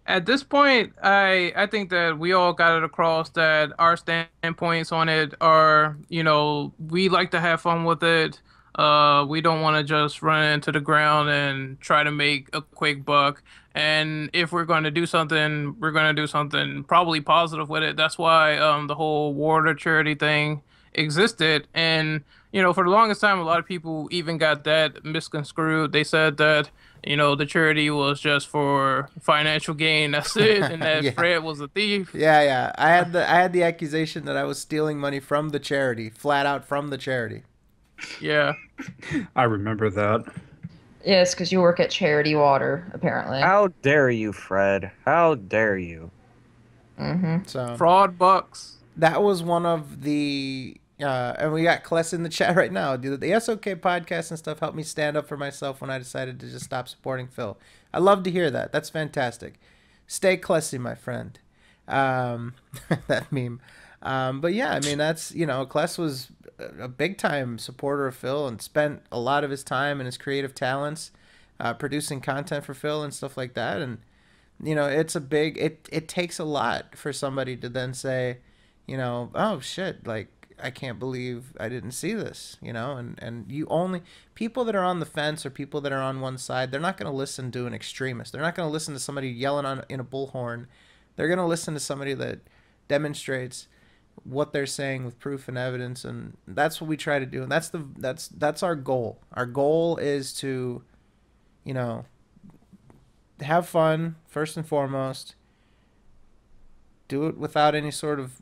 at this point I think that we all got it across that our standpoints on it are, you know, we like to have fun with it. We don't want to just run into the ground and try to make a quick buck. And if we're going to do something, we're going to do something probably positive with it. That's why the whole water charity thing existed. And, you know, for the longest time, a lot of people even got that misconstrued. They said that, you know, the charity was just for financial gain. That's it. And that Yeah. Fred was a thief. Yeah. I had the accusation that I was stealing money from the charity, flat out from the charity. Yeah. I remember that. Yes, because you work at Charity Water, apparently. How dare you, Fred? How dare you? Mm-hmm. So Fraud bucks. that was one of the and we got Kless in the chat right now. The SOK podcast and stuff helped me stand up for myself when I decided to just stop supporting Phil. I love to hear that. That's fantastic. Stay Klessy, my friend. That meme. But yeah, I mean, that's, you know, Kless was a big time supporter of Phil and spent a lot of his time and his creative talents producing content for Phil and stuff like that. And, you know, it's a big, it takes a lot for somebody to then say, you know, oh shit, like, I can't believe I didn't see this, you know, and you only, people that are on the fence or people that are on one side, they're not going to listen to an extremist. They're not going to listen to somebody yelling in a bullhorn. They're going to listen to somebody that demonstrates what they're saying with proof and evidence, and that's what we try to do. And that's our goal. Our goal is to, you know, have fun first and foremost. Do it without any sort of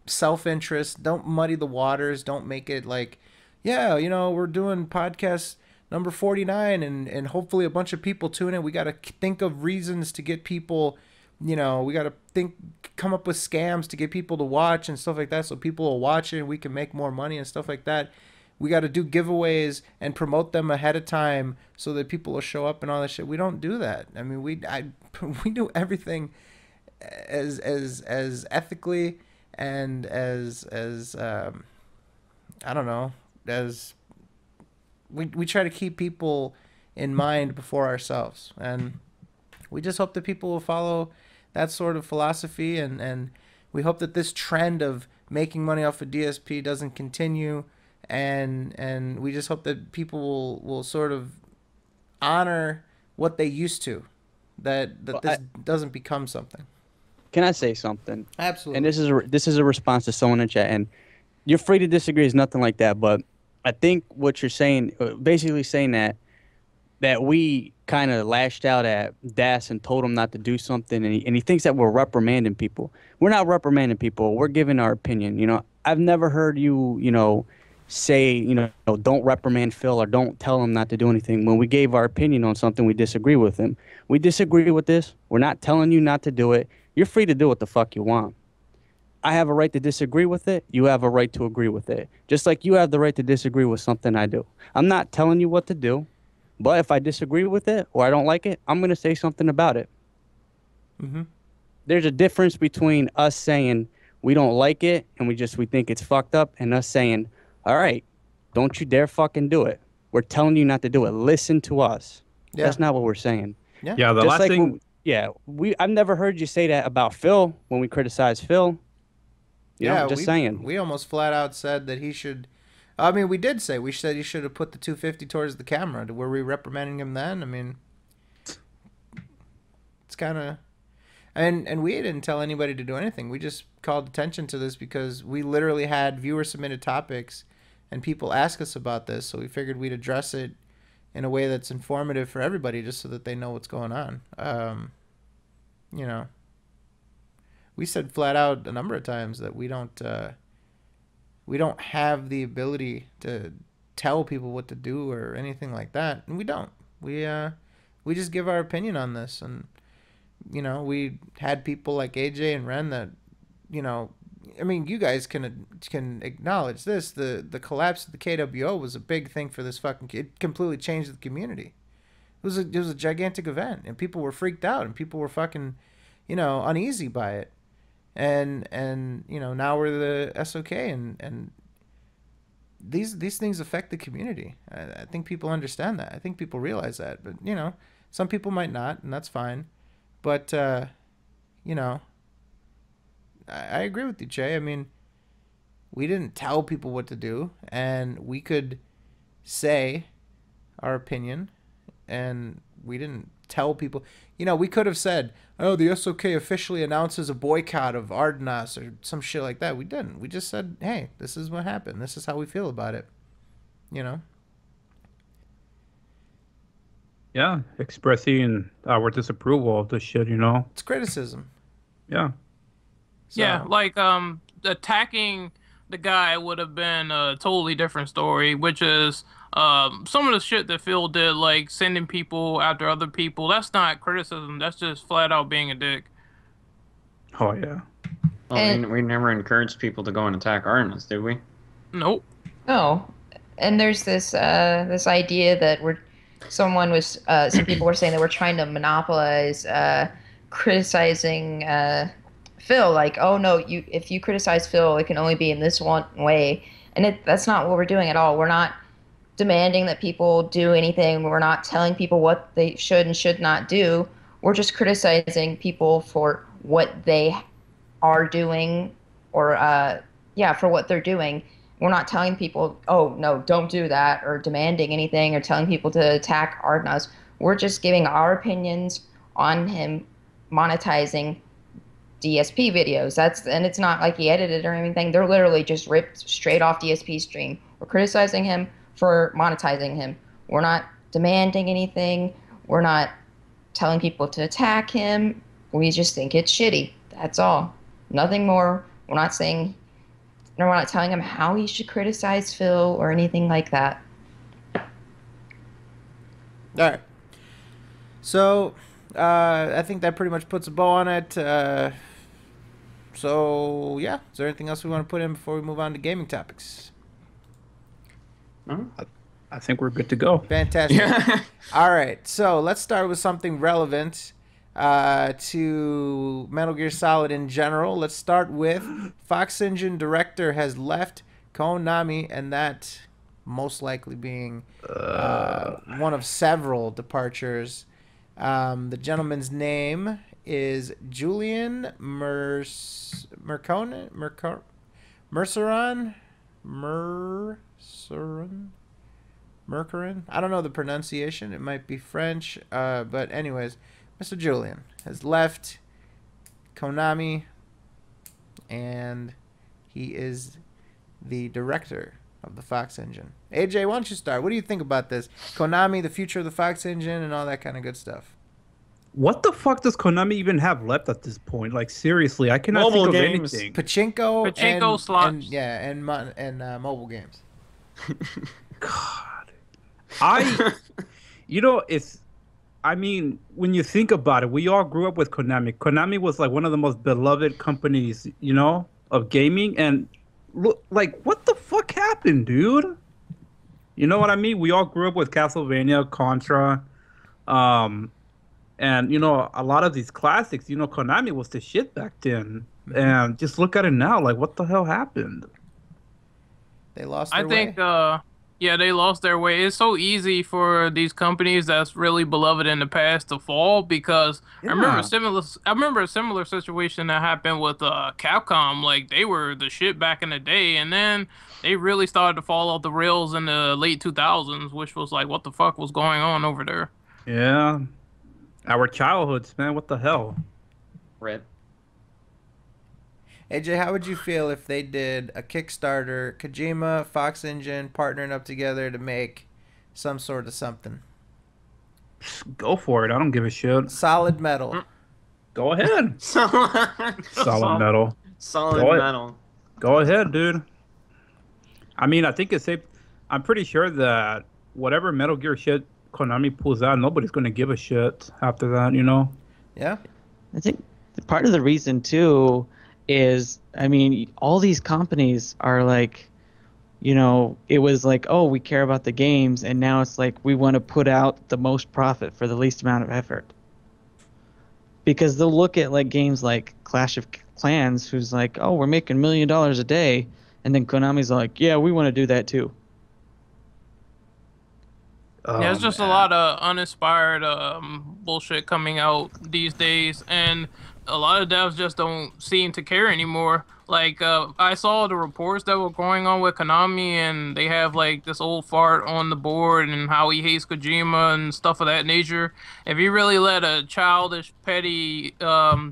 self-interest. Don't muddy the waters. Don't make it like, yeah, you know, we're doing podcast number 49 and hopefully a bunch of people tune in. We got to think of reasons to get people, you know, we got to come up with scams to get people to watch and stuff like that, so people will watch it and we can make more money and stuff like that. We got to do giveaways and promote them ahead of time so that people will show up and all that shit. We don't do that. I mean, we do everything as ethically and as I don't know, as we try to keep people in mind before ourselves, and we just hope that people will follow that sort of philosophy, and we hope that this trend of making money off of DSP doesn't continue, and we just hope that people will sort of honor what they used to, that this doesn't become something. Can I say something? Absolutely. And this is a response to someone in chat, and you're free to disagree. It's nothing like that, but I think what you're saying, basically saying that we kind of lashed out at Das and told him not to do something, and he thinks that we're reprimanding people. We're not reprimanding people. We're giving our opinion. You know, I've never heard you, you know, say, you know, don't reprimand Phil or don't tell him not to do anything. When we gave our opinion on something, we disagree with him. We disagree with this. We're not telling you not to do it. You're free to do what the fuck you want. I have a right to disagree with it. You have a right to agree with it. Just like you have the right to disagree with something I do. I'm not telling you what to do, but if I disagree with it or I don't like it, I'm going to say something about it. Mm-hmm. There's a difference between us saying we don't like it and we think it's fucked up, and us saying, all right, don't you dare fucking do it. We're telling you not to do it. Listen to us. Yeah. That's not what we're saying. Yeah, the Just last like thing... I've never heard you say that about Phil when we criticize Phil. You know, just saying. We almost flat out said that he should. I mean, we did say, we said he should have put the 250 towards the camera. Were we reprimanding him then? I mean, it's kind of, and we didn't tell anybody to do anything. We just called attention to this because we literally had viewer submitted topics, and people ask us about this. So we figured we'd address it in a way that's informative for everybody, just so that they know what's going on. You know, we said flat out a number of times that we don't have the ability to tell people what to do or anything like that, and we don't. We just give our opinion on this, and you know, we had people like AJ and Ren that, you know, I mean, you guys can acknowledge this. The collapse of the KWO was a big thing for this fucking. It completely changed the community. It was a gigantic event, and people were freaked out, and people were fucking, you know, uneasy by it, and you know, now we're the SOK, and these things affect the community. I think people understand that. I think people realize that, but you know, some people might not, and that's fine. But, you know, I agree with you, Jay. I mean, we didn't tell people what to do, and we could say our opinion, and we didn't tell people. You know, we could have said, oh, the SOK officially announces a boycott of Ardenas or some shit like that. We didn't. We just said, hey, this is what happened. This is how we feel about it. You know? Yeah, expressing our disapproval of the shit, you know. It's criticism. Yeah. So. Yeah, like attacking the guy would have been a totally different story, which is some of the shit that Phil did, like sending people after other people. That's not criticism. That's just flat out being a dick. Oh yeah. Well, we never encouraged people to go and attack Artemis, did we? Nope. No. And there's this this idea that some people were saying that we're trying to monopolize criticizing Phil, like, oh no, if you criticize Phil, it can only be in this one way, and that's not what we're doing at all. We're not demanding that people do anything. We're not telling people what they should and should not do. We're just criticizing people for what they are doing, or for what they're doing. We're not telling people, oh, no, don't do that, or demanding anything, or telling people to attack Ardenas. We're just giving our opinions on him monetizing DSP videos. And it's not like he edited or anything. They're literally just ripped straight off DSP stream. We're criticizing him for monetizing him. We're not demanding anything. We're not telling people to attack him. We just think it's shitty. That's all. Nothing more. We're not telling him how he should criticize Phil or anything like that. All right. So, I think that pretty much puts a bow on it. So, yeah. Is there anything else we want to put in before we move on to gaming topics? I think we're good to go. Fantastic. Yeah. All right. So, let's start with something relevant to Metal Gear Solid in general. Let's start with Fox Engine director has left Konami, and that most likely being one of several departures. The gentleman's name is Julian Merceron. I don't know the pronunciation. It might be French. But anyways, Mr. Julian has left Konami, and he is the director of the Fox Engine. AJ, why don't you start? What do you think about this? Konami, the future of the Fox Engine, and all that kind of good stuff. What the fuck does Konami even have left at this point? Like, seriously, I cannot think of anything. Pachinko slots. And mobile games. God. I mean, when you think about it, we all grew up with Konami. Konami was like one of the most beloved companies, you know, of gaming. And look, like, what the fuck happened, dude? You know what I mean? We all grew up with Castlevania, Contra, and, you know, a lot of these classics, you know, Konami was the shit back then. Mm-hmm. And just look at it now, like, what the hell happened? They lost their way. They lost their way. It's so easy for these companies that's really beloved in the past to fall, because I remember a similar situation that happened with Capcom. Like, they were the shit back in the day, and then they really started to fall off the rails in the late 2000s, which was like, what the fuck was going on over there? Yeah. Our childhoods, man. What the hell? Rip. AJ, how would you feel if they did a Kickstarter, Kojima, Fox Engine partnering up together to make some sort of something? Go for it. I don't give a shit. Solid Metal. Go ahead. Solid Metal. Solid Go Metal. Go ahead, dude. I mean, I think it's safe. I'm pretty sure that whatever Metal Gear shit Konami pulls out, nobody's going to give a shit after that, you know? Yeah. I think part of the reason too is, I mean, all these companies are like, you know, it was like, oh, we care about the games, and now it's like we want to put out the most profit for the least amount of effort. Because they'll look at like games like Clash of Clans, who's like, oh, we're making $1 million a day, and then Konami's like, yeah, we want to do that too. Yeah, it's just a lot of uninspired bullshit coming out these days, and a lot of devs just don't seem to care anymore. Like, I saw the reports that were going on with Konami, and they have like this old fart on the board and how he hates Kojima and stuff of that nature. If you really let a childish, petty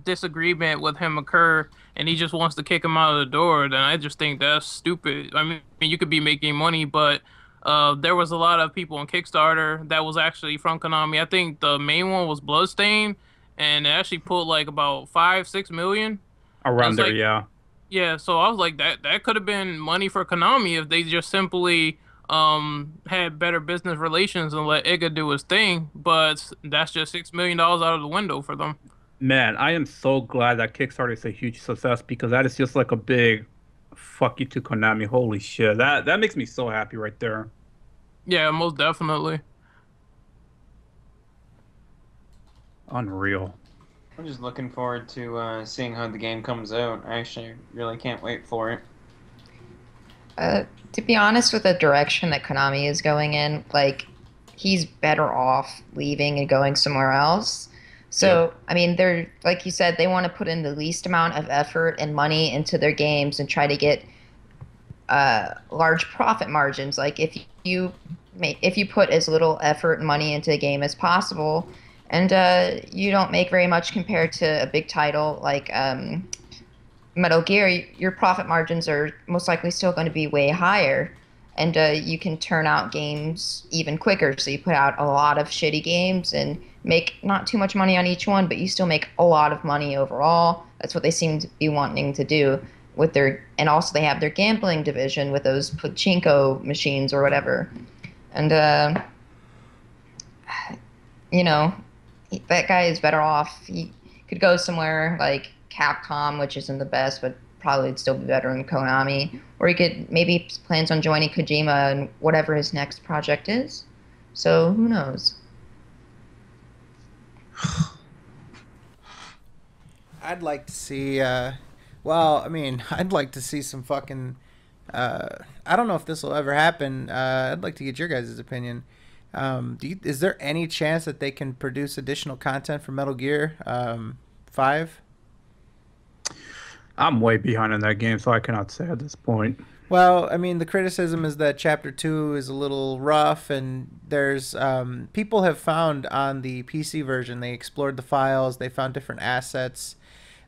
disagreement with him occur, and he just wants to kick him out of the door, then I just think that's stupid. I mean, you could be making money, but there was a lot of people on Kickstarter that was actually from Konami. I think the main one was Bloodstain, and it actually put like about 5-6 million around there, like, yeah. Yeah, so I was like, that could have been money for Konami if they just simply had better business relations and let Iga do his thing. But that's just $6 million out of the window for them. Man, I am so glad that Kickstarter is a huge success, because that is just like a big fuck you to Konami. Holy shit. That makes me so happy right there. Yeah, most definitely. Unreal. I'm just looking forward to seeing how the game comes out. I actually really can't wait for it. To be honest, with the direction that Konami is going in, like, he's better off leaving and going somewhere else. So, yep. I mean, they're, like you said, they want to put in the least amount of effort and money into their games and try to get large profit margins. Like, if you put as little effort and money into a game as possible, and you don't make very much compared to a big title like Metal Gear, your profit margins are most likely still going to be way higher, and you can turn out games even quicker. So you put out a lot of shitty games and make not too much money on each one, but you still make a lot of money overall. That's what they seem to be wanting to do with their, and also they have their gambling division with those pachinko machines or whatever. And you know, that guy is better off. He could go somewhere like Capcom, which isn't the best, but probably would still be better than Konami. Or he could maybe plans on joining Kojima and whatever his next project is. So who knows? I'd like to see. Well, I mean, I'd like to see some fucking. I don't know if this will ever happen. I'd like to get your guys' opinion. Is there any chance that they can produce additional content for Metal Gear 5? I'm way behind in that game, so I cannot say at this point. Well, I mean, the criticism is that Chapter 2 is a little rough, and there's people have found on the PC version, they explored the files, they found different assets.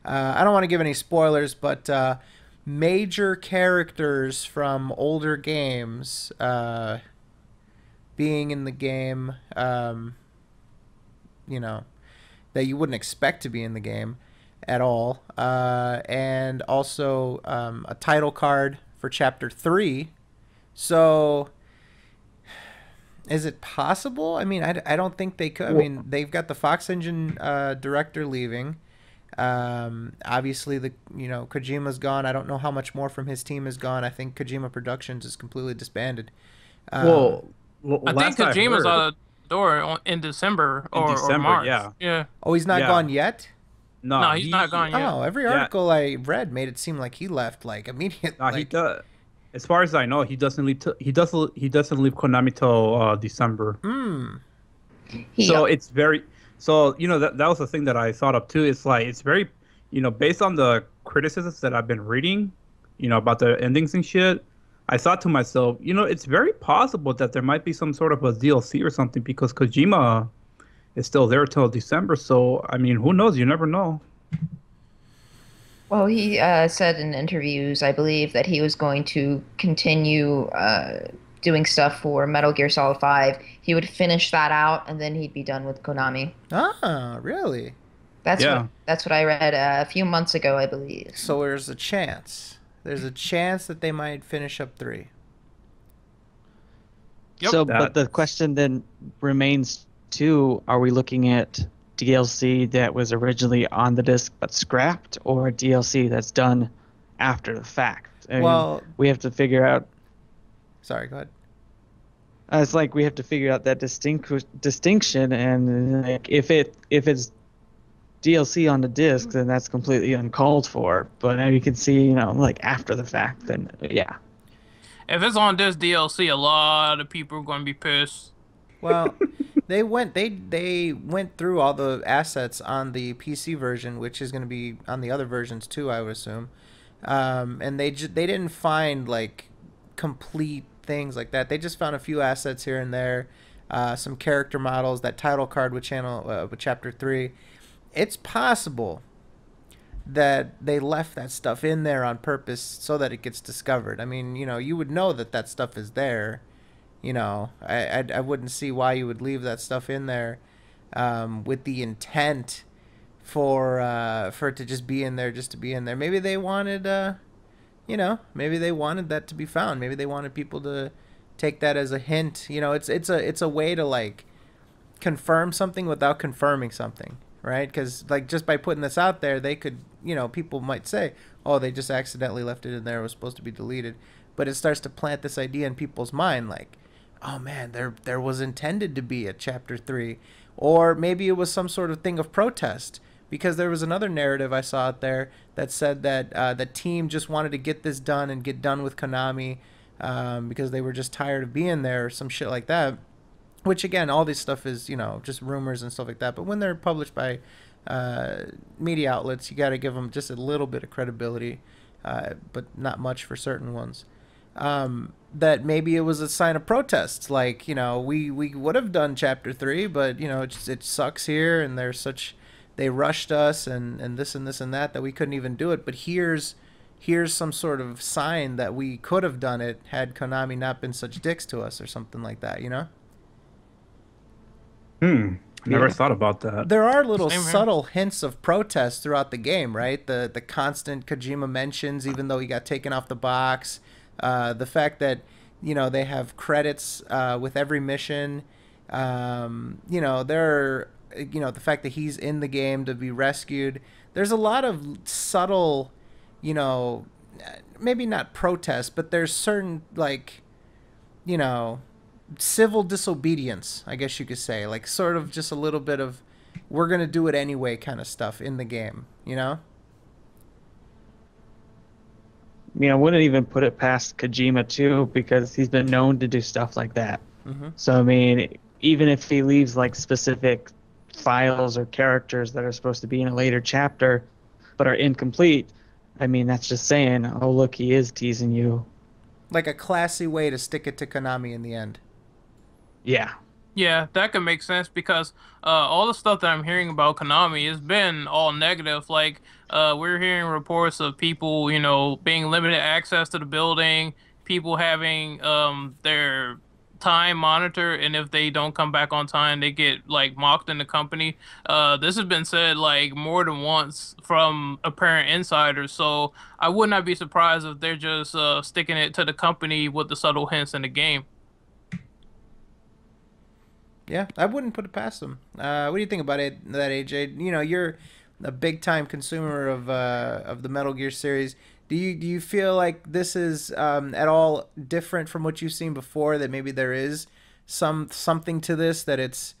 I don't want to give any spoilers, but major characters from older games being in the game, you know, that you wouldn't expect to be in the game at all. And also a title card for Chapter 3. So, is it possible? I mean, I don't think they could. I mean, they've got the Fox Engine director leaving. Obviously, Kojima's gone. I don't know how much more from his team is gone. I think Kojima Productions is completely disbanded. I think Kojima's out the door in December or March. Yeah. Oh, he's not gone yet? No, he's not gone yet. Oh, every article I read made it seem like he left like immediately. No, he does. As far as I know, he doesn't leave. He doesn't leave Konami till December. So it's very. So that was the thing that I thought of too. It's like it's very, based on the criticisms that I've been reading, about the endings and shit. I thought to myself, it's very possible that there might be some sort of a DLC or something, because Kojima it's still there till December. So I mean, who knows? You never know. Well, he said in interviews, I believe, that he was going to continue doing stuff for Metal Gear Solid 5. He would finish that out, and then he'd be done with Konami. Ah, really? That's what I read a few months ago, I believe. So there's a chance. There's a chance that they might finish up 3. Yep. So, but the question then remains too, are we looking at DLC that was originally on the disc but scrapped, or DLC that's done after the fact? I mean, we have to figure out. Sorry, go ahead. It's like we have to figure out that distinction, and like if it's DLC on the disc, then that's completely uncalled for. But now you can see, you know, like after the fact, then yeah. If it's on this DLC, a lot of people are going to be pissed. Well, they went through all the assets on the PC version, which is going to be on the other versions too, I would assume. And they didn't find like complete things like that. They just found a few assets here and there, some character models, that title card with Chapter 3. It's possible that they left that stuff in there on purpose so that it gets discovered. I mean, you know, you would know that stuff is there. You know, I wouldn't see why you would leave that stuff in there with the intent for it to just be in there, just to be in there. Maybe they wanted, maybe they wanted that to be found. Maybe they wanted people to take that as a hint. You know, it's a way to like confirm something without confirming something, right? Because like just by putting this out there, they could, you know, people might say, oh, they just accidentally left it in there. It was supposed to be deleted. But it starts to plant this idea in people's mind, like, oh man, there was intended to be a Chapter 3. Or maybe it was some sort of thing of protest, because there was another narrative I saw out there that said that the team just wanted to get this done and get done with Konami because they were just tired of being there, or some shit like that. Which again, all this stuff is, you know, just rumors and stuff like that. But when they're published by media outlets, you got to give them just a little bit of credibility, but not much for certain ones. That maybe it was a sign of protest. Like, you know, we would have done Chapter 3, but, you know, it sucks here, and they rushed us and this and this and that we couldn't even do it. But here's some sort of sign that we could have done it had Konami not been such dicks to us, or something like that, you know? I never thought about that. There are little subtle hints of protest throughout the game, right? The constant Kojima mentions, even though he got taken off the box. The fact that, you know, they have credits with every mission. You know, the fact that he's in the game to be rescued. There's a lot of subtle, you know, maybe not protest, but there's certain, like, you know, civil disobedience, I guess you could say. Like, sort of just a little bit of, we're going to do it anyway kind of stuff in the game, you know? I mean, I wouldn't even put it past Kojima too, because he's been known to do stuff like that. Mm-hmm. So I mean, even if he leaves like specific files or characters that are supposed to be in a later chapter, but are incomplete, I mean, that's just saying, oh look, he is teasing you. Like a classy way to stick it to Konami in the end. Yeah. Yeah, that could make sense, because all the stuff that I'm hearing about Konami has been all negative. Like, we're hearing reports of people, you know, being limited access to the building, people having their time monitored, and if they don't come back on time, they get like mocked in the company. This has been said like more than once from apparent insiders, so I would not be surprised if they're just sticking it to the company with the subtle hints in the game. Yeah, I wouldn't put it past them. What do you think about it, that AJ? You know, you're a big time consumer of the Metal Gear series. Do you feel like this is at all different from what you've seen before? That maybe there is something to this, that it's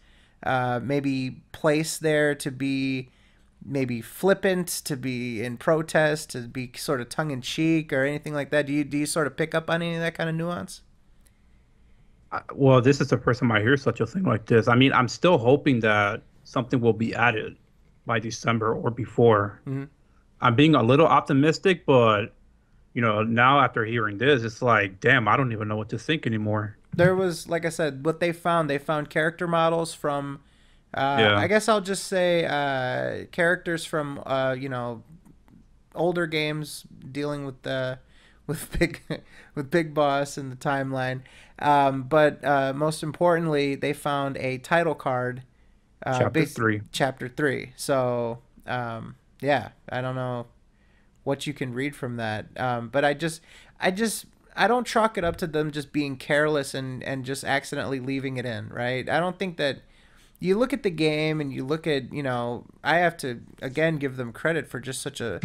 maybe placed there to be maybe flippant, to be in protest, to be sort of tongue in cheek, or anything like that? Do you sort of pick up on any of that kind of nuance? Well, this is the first time I hear such a thing like this. I mean, I'm still hoping that something will be added by December or before. Mm-hmm. I'm being a little optimistic, but, you know, now after hearing this, it's like, damn, I don't even know what to think anymore. There was, like I said, what they found character models from Yeah. I guess I'll just say characters from older games dealing with the with big with Big Boss in the timeline. But most importantly, they found a title card, Chapter 3. Chapter 3. So yeah, I don't know what you can read from that. But I just, I don't chalk it up to them just being careless and just accidentally leaving it in, right? I don't think that you look at the game and you look at, I have to again give them credit for just such a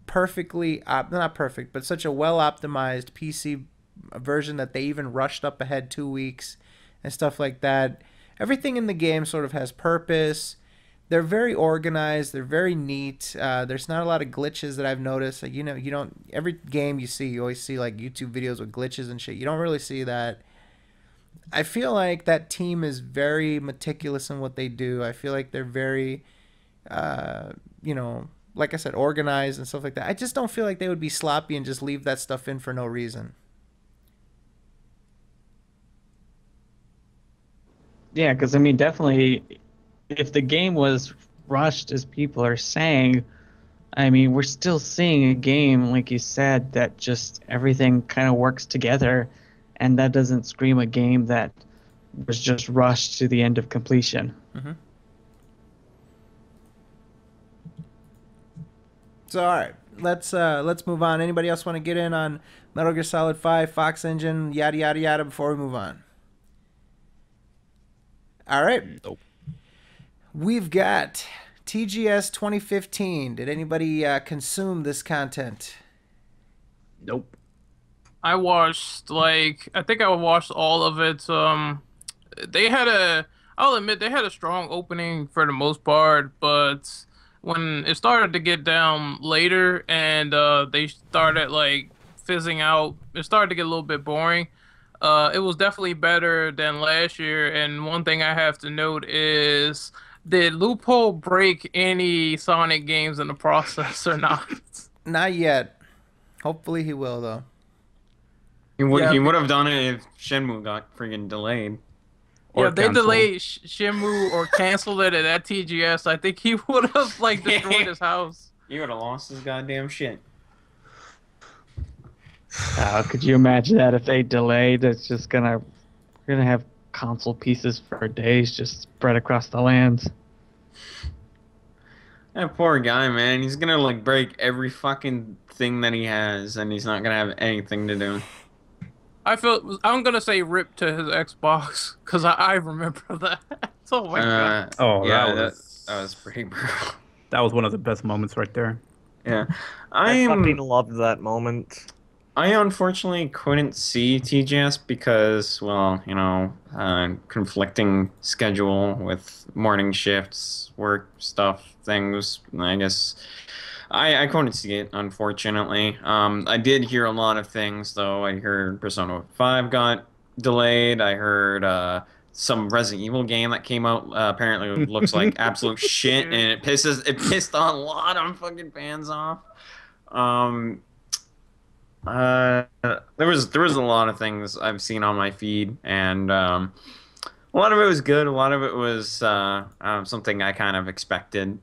perfectly not perfect, but such a well optimized PC version that they even rushed up ahead 2 weeks and stuff like that. Everything in the game sort of has purpose. They're very organized. They're very neat. There's not a lot of glitches that I've noticed. Like, you don't, every game you see, you always see like YouTube videos with glitches and shit. You don't really see that. I feel like that team is very meticulous in what they do. I feel like they're very, like I said, organized and stuff like that. I just don't feel like they would be sloppy and just leave that stuff in for no reason. Yeah, because I mean, definitely, if the game was rushed, as people are saying, I mean, we're still seeing a game, like you said, that just everything kind of works together, and that doesn't scream a game that was just rushed to the end of completion. Mm-hmm. So, all right, let's move on. Anybody else want to get in on Metal Gear Solid 5, Fox Engine, yada yada yada before we move on? All right. Nope. We've got TGS 2015. Did anybody consume this content? Nope. I watched I think I watched all of it. I'll admit they had a strong opening for the most part, but when it started to get down later and they started like fizzing out, it started to get a little bit boring. It was definitely better than last year, and one thing I have to note is, did Loophole break any Sonic games in the process or not? Not yet. Hopefully he will, though. He would have done it if Shenmue got friggin' delayed. Yeah, if they delayed Shenmue or canceled it at TGS, I think he would have destroyed his house. He would have lost his goddamn shit. Could you imagine that if they delayed? It's just we're gonna have console pieces for days just spread across the lands. That poor guy, man. He's gonna break every fucking thing that he has, and he's not gonna have anything to do. I'm gonna say rip to his Xbox because I remember that. Oh my god. Oh yeah, that was pretty brutal. That was one of the best moments right there. Yeah, I fucking loved that moment. I unfortunately couldn't see TGS because, well, conflicting schedule with morning shifts, work stuff, things. I guess I couldn't see it, unfortunately. I did hear a lot of things, though. I heard Persona 5 got delayed. I heard some Resident Evil game that came out apparently looks like absolute shit, and it pissed a lot of fucking fans off. There was a lot of things I've seen on my feed, and a lot of it was good. A lot of it was something I kind of expected.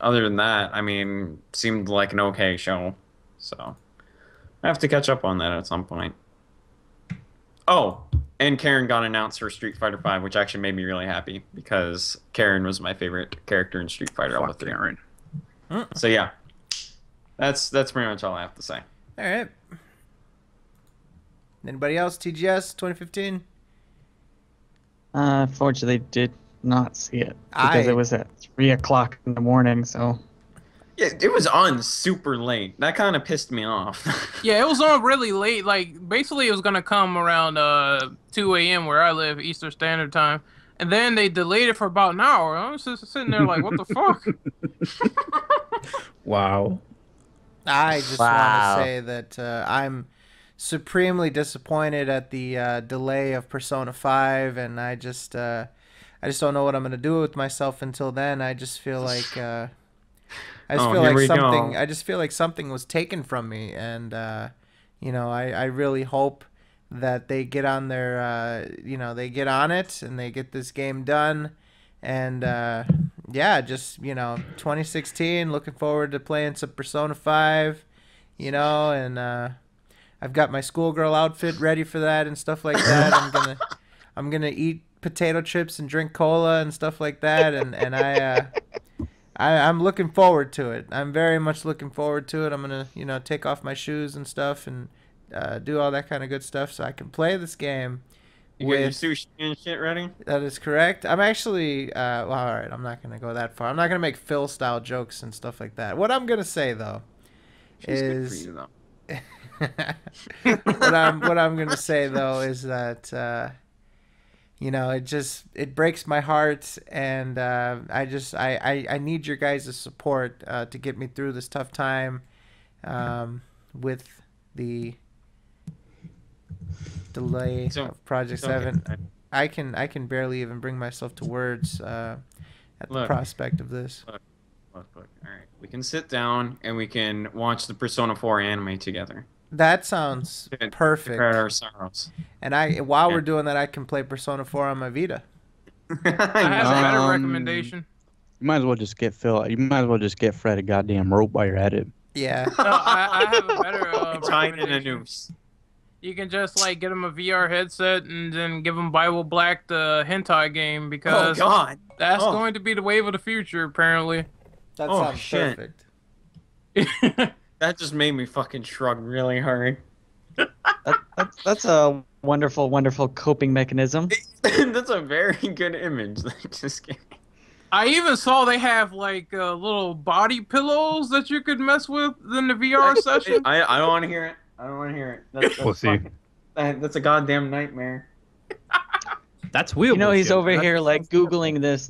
Other than that, I mean, seemed like an okay show. So I have to catch up on that at some point. Oh, and Karen got announced for Street Fighter V, which actually made me really happy because Karen was my favorite character in Street Fighter. Fuck Karen. So yeah, that's pretty much all I have to say. All right. Anybody else? TGS 2015? Unfortunately, did not see it because it was at 3 o'clock in the morning. So yeah, it was on super late. That kind of pissed me off. Yeah, it was on really late. Basically, it was gonna come around 2 a.m. where I live, Eastern Standard Time, and then they delayed it for about an hour. I was just sitting there like, what the fuck? Wow. I just want to say that I'm supremely disappointed at the delay of Persona 5, and I just don't know what I'm going to do with myself until then. I just feel like I just feel like something was taken from me, and I really hope that they get on their they get on it and they get this game done, And yeah, just 2016. Looking forward to playing some Persona 5. And I've got my schoolgirl outfit ready for that and stuff like that. I'm gonna eat potato chips and drink cola and stuff like that. And I'm looking forward to it. I'm very much looking forward to it. I'm gonna take off my shoes and stuff and do all that kind of good stuff so I can play this game. You got your sushi and shit ready? That is correct. I'm actually well, all right. I'm not gonna go that far. I'm not gonna make Phil style jokes and stuff like that. What I'm gonna say though is good for you, though. what I'm gonna say though is that it breaks my heart, and I need your guys' support to get me through this tough time with the delay of Project 7. I can barely even bring myself to words at the prospect of this. Look. All right, we can sit down and we can watch the Persona 4 anime together. That sounds perfect. Spread our sorrows. And while we're doing that, I can play Persona 4 on my Vita. I have a better recommendation. You might as well just get Phil. You might as well just get Fred a goddamn rope while you're at it. Yeah. No, I have a better tied in a recommendation. noose. You can just get him a VR headset and then give him Bible Black the hentai game because that's going to be the wave of the future apparently. That sounds perfect. That just made me fucking shrug really hard. That's a wonderful, wonderful coping mechanism. That's a very good image. Just kidding. I even saw they have little body pillows that you could mess with in the VR session. I don't want to hear it. I don't want to hear it. That's a goddamn nightmare. That's weird. He's over here Googling this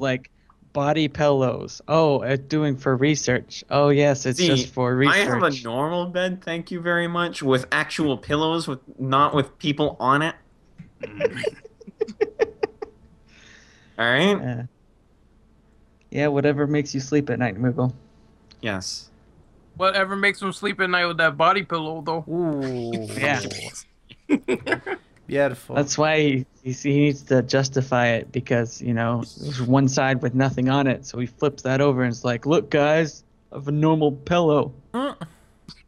body pillows. Oh, doing for research. Oh yes, it's just for research. I have a normal bed, thank you very much, with actual pillows, not with people on it. All right. Yeah, whatever makes you sleep at night, Moogle. Yes. Whatever makes him sleep at night with that body pillow, though. Ooh. Yeah. Beautiful. That's why he needs to justify it because, there's one side with nothing on it. So he flips that over and it's like, look, guys, I have a normal pillow. Look,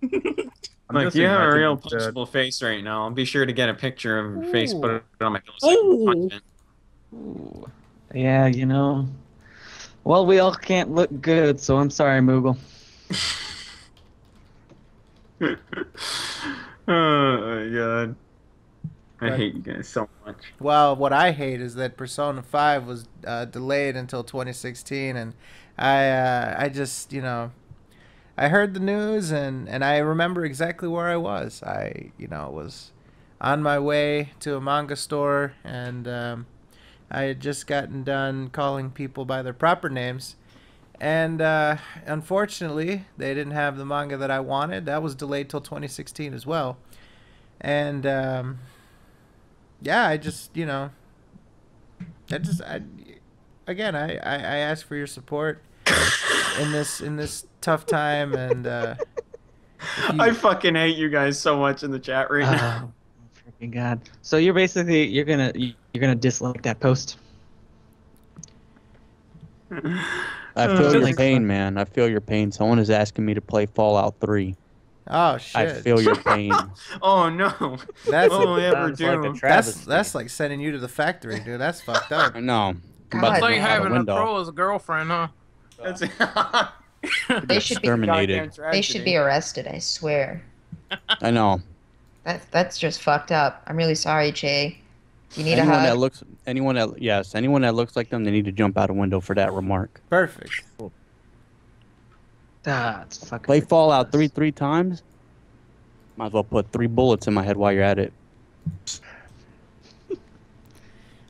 you have a real punchable face right now. I'll be sure to get a picture of your face, put it on my pillow so I can punch it. Ooh. Yeah, well, we all can't look good, so I'm sorry, Moogle. Oh, my God. I hate you guys so much. Well, what I hate is that Persona 5 was delayed until 2016, and I just, I heard the news, and I remember exactly where I was. I, was on my way to a manga store, and I had just gotten done calling people by their proper names, and unfortunately, they didn't have the manga that I wanted. That was delayed till 2016 as well, and yeah, I just, I ask for your support in this tough time, and I fucking hate you guys so much in the chat right now. Freaking God! So you're basically you're gonna dislike that post. I feel your pain, man. I feel your pain. Someone is asking me to play Fallout 3. Oh shit! I feel your pain. Oh no! That's what will we ever do? That's like sending you to the factory, dude. That's fucked up. No. It's like having a pro as a girlfriend, huh? They should exterminated. They should be arrested. I swear. I know. That's just fucked up. I'm really sorry, Jay. You need anyone a hug. anyone that looks like them, they need to jump out a window for that remark. Perfect. That's fucking Play ridiculous. Fallout 3 times. Might as well put 3 bullets in my head while you're at it.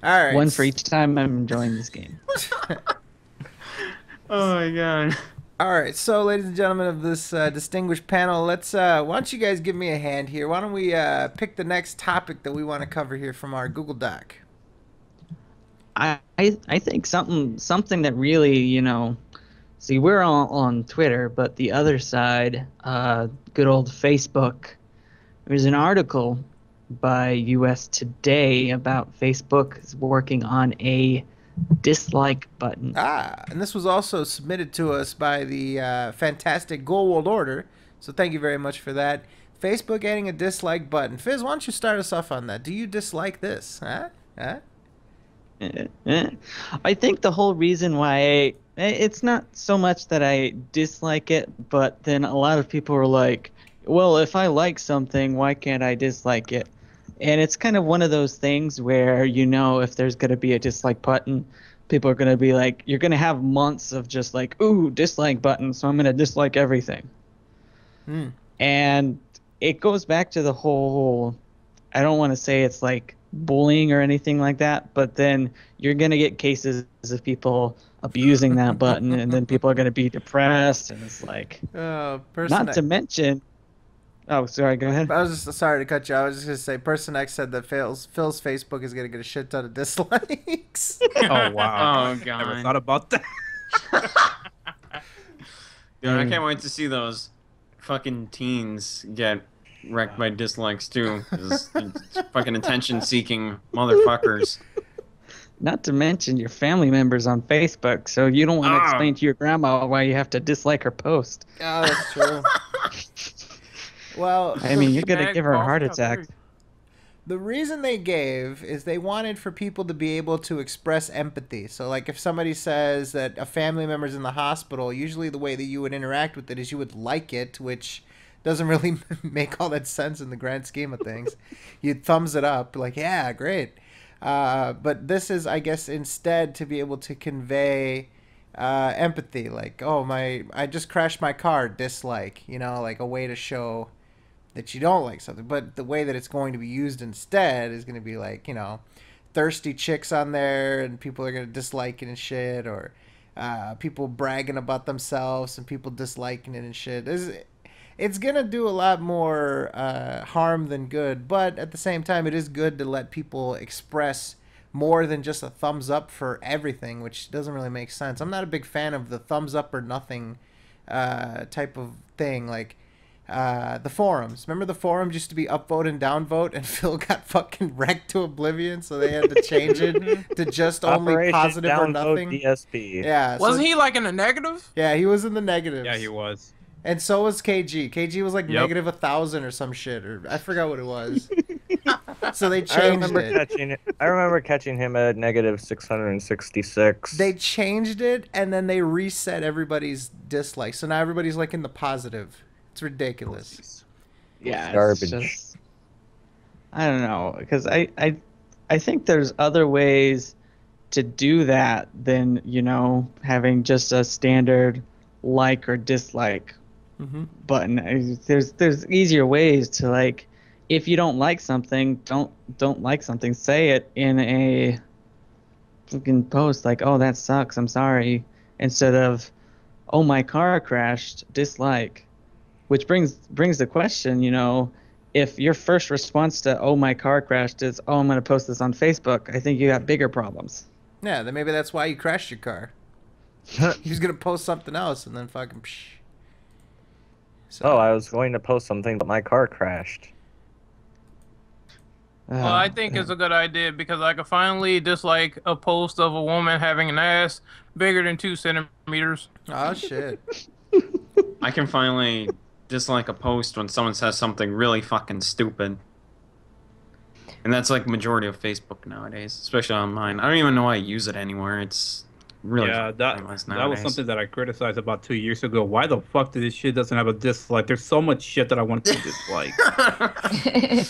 All right. One for each time I'm enjoying this game. Oh my God. All right, so ladies and gentlemen of this distinguished panel, let's why don't you guys give me a hand here? Why don't we pick the next topic that we want to cover here from our Google Doc? I think something that really, see, we're all on Twitter, but the other side, good old Facebook, there's an article by US Today about Facebook is working on a dislike button. And this was also submitted to us by the fantastic Goal World Order. So thank you very much for that. Facebook adding a dislike button. Fizz, why don't you start us off on that? Do you dislike this? Huh? I think the whole reason why it's not so much that I dislike it, but then a lot of people are like, well, if I like something, why can't I dislike it? And it's kind of one of those things where, if there's going to be a dislike button, people are going to be like, you're going to have months of just like, ooh, dislike button, so I'm going to dislike everything. And it goes back to the whole, I don't want to say it's like bullying or anything like that, but then you're going to get cases of people abusing that button, and then people are going to be depressed, and it's like, not to mention, oh, sorry, go ahead. I was just sorry to cut you. I was just going to say, Person X said that Phil's Facebook is going to get a shit ton of dislikes. Oh, wow. Oh, God. Never thought about that. Dude, I can't wait to see those fucking teens get wrecked by dislikes, too. Fucking attention-seeking motherfuckers. Not to mention your family members on Facebook, so you don't want to explain to your grandma why you have to dislike her post. Oh, that's true. Well, I mean, you're going to give her a heart attack. The reason they gave is they wanted for people to be able to express empathy. So, like, if somebody says that a family member's in the hospital, usually the way that you would interact with it is you would like it, which doesn't really make all that sense in the grand scheme of things. You'd thumbs it up, like, yeah, great. But this is, I guess, instead to be able to convey empathy. Like, oh, I just crashed my car, dislike, like a way to show that you don't like something. But the way that it's going to be used instead is going to be like, thirsty chicks on there, and people are going to dislike it and shit, or people bragging about themselves and people disliking it and shit. It's going to do a lot more harm than good, but at the same time, it is good to let people express more than just a thumbs up for everything, which doesn't really make sense. I'm not a big fan of the thumbs up or nothing type of thing. Like, the forums. Remember the forums used to be upvote and downvote, and Phil got fucking wrecked to oblivion, so they had to change it to just only Operation positive or Downvote nothing. DSP. Yeah. Wasn't he like in the negative? Yeah, he was in the negatives. Yeah, he was. And so was KG. KG was like Yep. negative 1,000 or some shit, or I forgot what it was. So they changed it. I remember catching him at negative 666. They changed it, and then they reset everybody's dislike. So now everybody's like in the positive. It's ridiculous. Yeah, Garbage. it's just, I don't know, because I think there's other ways to do that than having just a standard like or dislike button. There's easier ways to, like, if you don't like something, don't like something. Say it in a fucking post, like, oh, that sucks, I'm sorry, instead of, oh, my car crashed, dislike. Which brings the question, if your first response to, oh, my car crashed is, oh, I'm going to post this on Facebook, I think you got bigger problems. Yeah, then maybe that's why you crashed your car. He was going to post something else, and then fucking psh. So, I was going to post something, but my car crashed. Well, I think it's a good idea because I could finally dislike a post of a woman having an ass bigger than 2 centimeters. Oh, shit. I can finally dislike a post when someone says something really fucking stupid. And that's like majority of Facebook nowadays, especially on mine. I don't even know why I use it anywhere. It's really that was something that I criticized about 2 years ago. Why the fuck did this shit doesn't have a dislike? There's so much shit that I want to dislike.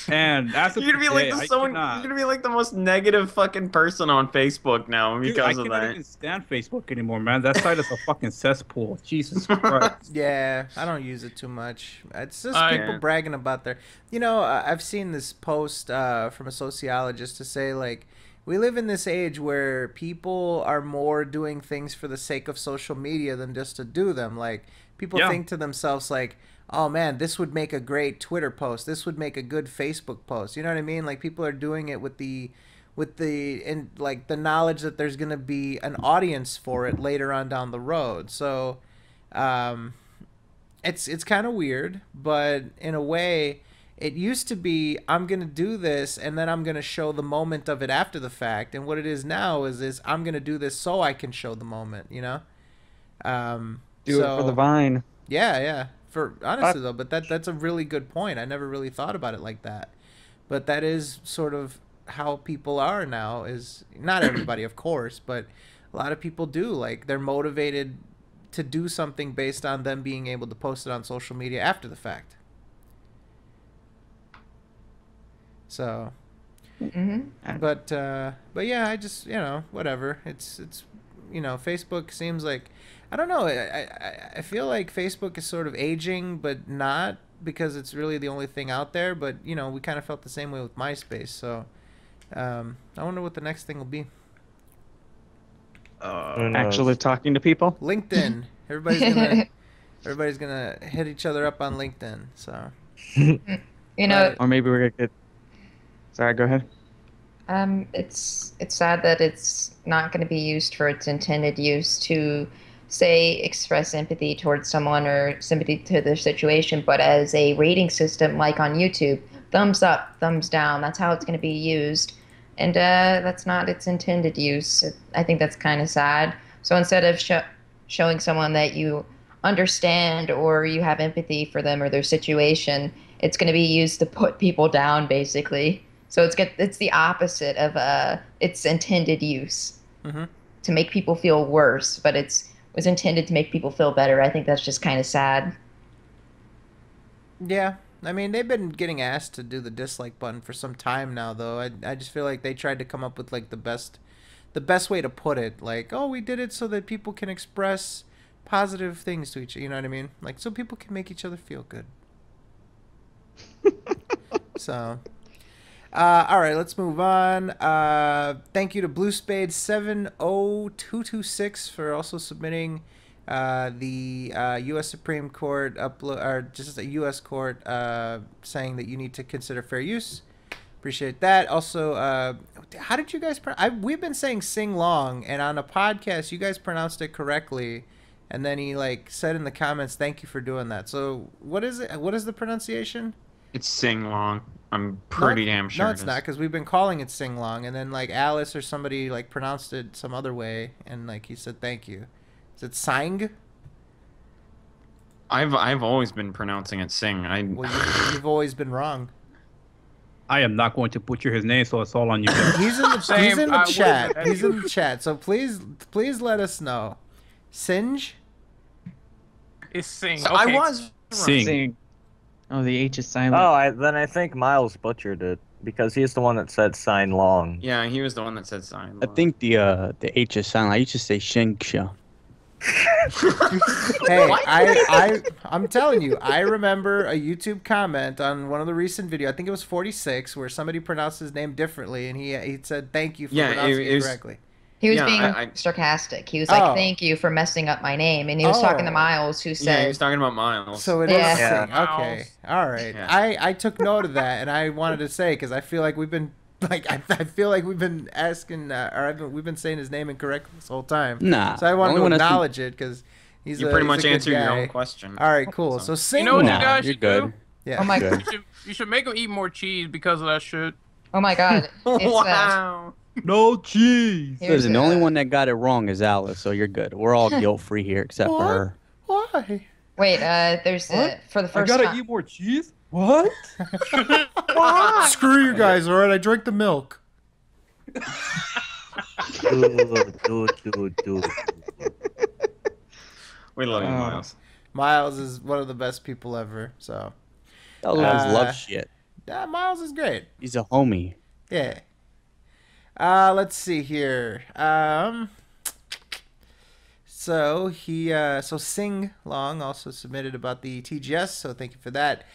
And as of you're gonna be today, like you're gonna be like the most negative fucking person on Facebook now because of that. I can't even stand Facebook anymore, man. That site is a fucking cesspool. Jesus Christ. Yeah, I don't use it too much. It's just people bragging about their. I've seen this post from a sociologist to say, like, we live in this age where people are more doing things for the sake of social media than just to do them. Like, people think to themselves, like, oh man, this would make a great Twitter post. This would make a good Facebook post. You know what I mean? Like, people are doing it with the knowledge that there's gonna be an audience for it later on down the road. So, it's kind of weird, but in a way, It used to be, I'm going to do this and then I'm going to show the moment of it after the fact. And what it is now is I'm going to do this so I can show the moment, you know? Do it for the Vine. Yeah, yeah. For honestly though, but that's a really good point. I never really thought about it like that. But that is sort of how people are now, is not everybody of course, but a lot of people do. Like, they're motivated to do something based on them being able to post it on social media after the fact. So, but yeah, I just, you know, whatever. It's you know, Facebook seems like, I don't know. I feel like Facebook is sort of aging, but not, because it's really the only thing out there. But you know, we kind of felt the same way with MySpace. So, I wonder what the next thing will be. Actually talking to people. LinkedIn. Everybody's gonna hit each other up on LinkedIn. So, You know, or maybe we're gonna get. Sorry, go ahead. it's sad that it's not going to be used for its intended use to, say, express empathy towards someone or sympathy to their situation, but as a rating system, like on YouTube, thumbs up, thumbs down. That's how it's going to be used, and that's not its intended use. I think that's kind of sad. So instead of showing someone that you understand or you have empathy for them or their situation, it's going to be used to put people down, basically. So it's the opposite of its intended use, to make people feel worse, but was intended to make people feel better. I think that's just kind of sad. Yeah, I mean, they've been getting asked to do the dislike button for some time now, though. I just feel like they tried to come up with like the best way to put it. Like, oh, we did it so that people can express positive things to each other. You know what I mean? Like, so people can make each other feel good. So, all right, let's move on. Thank you to Blue Spade 70226 for also submitting the U.S. Supreme Court or just a U.S. court saying that you need to consider fair use. Appreciate that. Also, how did you guys we've been saying sing long, and on a podcast you guys pronounced it correctly, and then he like said in the comments, thank you for doing that. So what is it? What is the pronunciation? It's sing long. I'm pretty damn sure. No, it's not, because we've been calling it sing long, and then like Alice or somebody like pronounced it some other way, and like he said thank you. Is it sang? I've always been pronouncing it sing. Well, you've always been wrong. I am not going to butcher his name, so it's all on you guys. He's in the chat. He's in the chat. So please let us know. Singe? It's sing. So Okay. I was Sing. Oh, the H is silent. Oh, then I think Miles butchered it because he's the one that said sign long. Yeah, he was the one that said sign. I think the H is silent. I used to say Shinksha. Hey, I'm telling you, I remember a YouTube comment on one of the recent videos. I think it was 46, where somebody pronounced his name differently, and he said thank you for pronouncing it correctly. He was being sarcastic. He was like, thank you for messing up my name. And he was talking to Miles, who said... Yeah, he was talking about Miles. So it is sing. Okay. All right. Yeah. I took note of that, and I wanted to say, because I feel like we've been... Like, I feel like we've been asking... we've been saying his name incorrectly this whole time. Nah. So I wanted to acknowledge it, because you pretty much answered your own question. All right, cool. So sing. You know what you guys should do? Yeah. Oh my God. You should make him eat more cheese because of that shit. Oh my God. It's, Wow. No cheese. Listen, the only one that got it wrong is Alice, so you're good. We're all guilt-free here except for her. Why? Wait, there's for the first I gotta time. eat more cheese? What? Why? Screw you guys, all right? I drank the milk. We love you, Miles. Miles is one of the best people ever, so. Miles loves shit. Miles is great. He's a homie. Yeah. Let's see here. So Sing Long also submitted about the TGS, so thank you for that.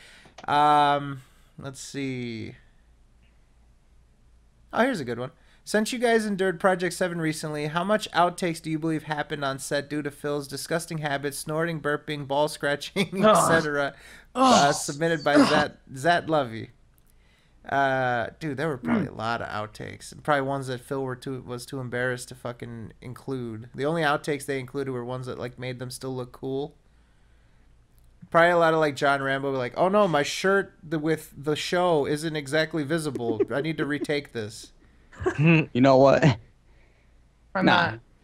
Let's see. Oh, here's a good one. Since you guys endured Project 7 recently, how much outtakes do you believe happened on set due to Phil's disgusting habits, snorting, burping, ball scratching, etc.? Submitted by Zat Lovey. Dude, there were probably a lot of outtakes. Probably ones that Phil was too embarrassed to fucking include. The only outtakes they included were ones that like made them still look cool. Probably a lot of like John Rambo, like, oh no, my shirt with the show isn't exactly visible. I need to retake this. You know what? From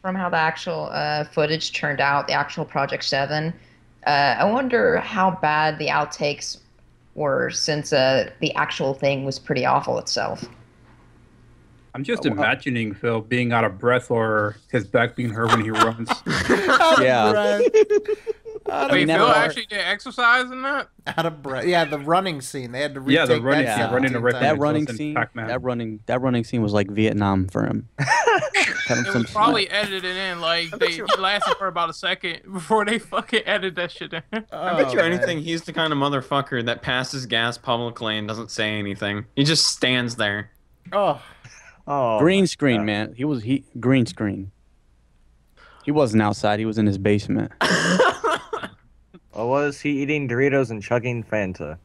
from how the actual footage turned out, the actual Project 7, I wonder how bad the outtakes were since the actual thing was pretty awful itself. I'm just imagining Phil being out of breath or his back being hurt when he runs. Yeah. Wait, Phil actually did exercise in that? Out of breath. Yeah, the running scene. They had to retake the running that scene. scene. Running around. That running scene. That running scene was like Vietnam for him. It was probably edited in. Like he lasted for about a second before they fucking edited that shit in. I bet you anything, he's the kind of motherfucker that passes gas publicly and doesn't say anything. He just stands there. Oh, green screen, man. He green screen. He wasn't outside. He was in his basement. Or was he eating Doritos and chugging Fanta?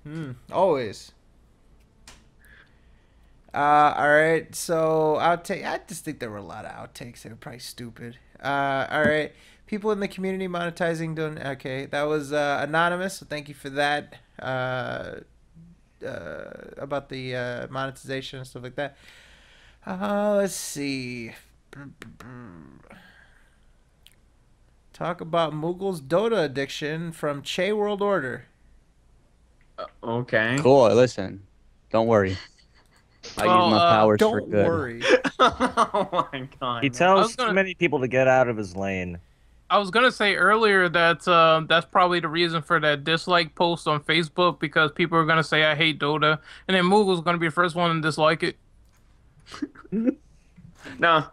Always. All right. So outtake. I just think there were a lot of outtakes. They were probably stupid. All right. People in the community monetizing doing. Okay, that was anonymous. So thank you for that. About the monetization and stuff like that. Let's see. Talk about Moogle's Dota addiction from Che World Order. Okay. Cool. Listen, don't worry. I use my powers for good. Don't worry. Oh my god. He tells too many people to get out of his lane. I was gonna say earlier that that's probably the reason for that dislike post on Facebook, because people are gonna say I hate Dota, and then Moogle's gonna be the first one to dislike it. No,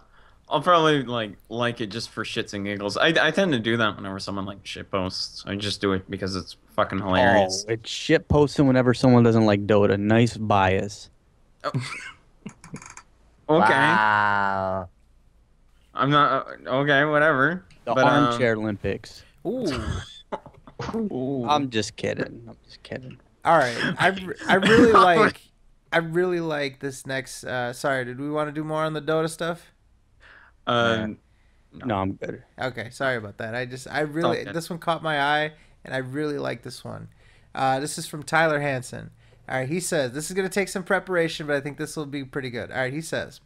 I'll probably like it just for shits and giggles. I tend to do that whenever someone like shit posts. I just do it because it's fucking hilarious. Oh, it's shit posting whenever someone doesn't like Dota. Nice bias. Oh. Okay. Wow. I'm not okay. Whatever. The armchair Olympics. Ooh. Ooh. I'm just kidding. All right. I really like this next. Sorry, did we want to do more on the Dota stuff? No, I'm good. Okay, sorry about that. This one caught my eye, and I really like this one. This is from Tyler Hansen. All right, he says, this is going to take some preparation, but I think this will be pretty good. All right, he says,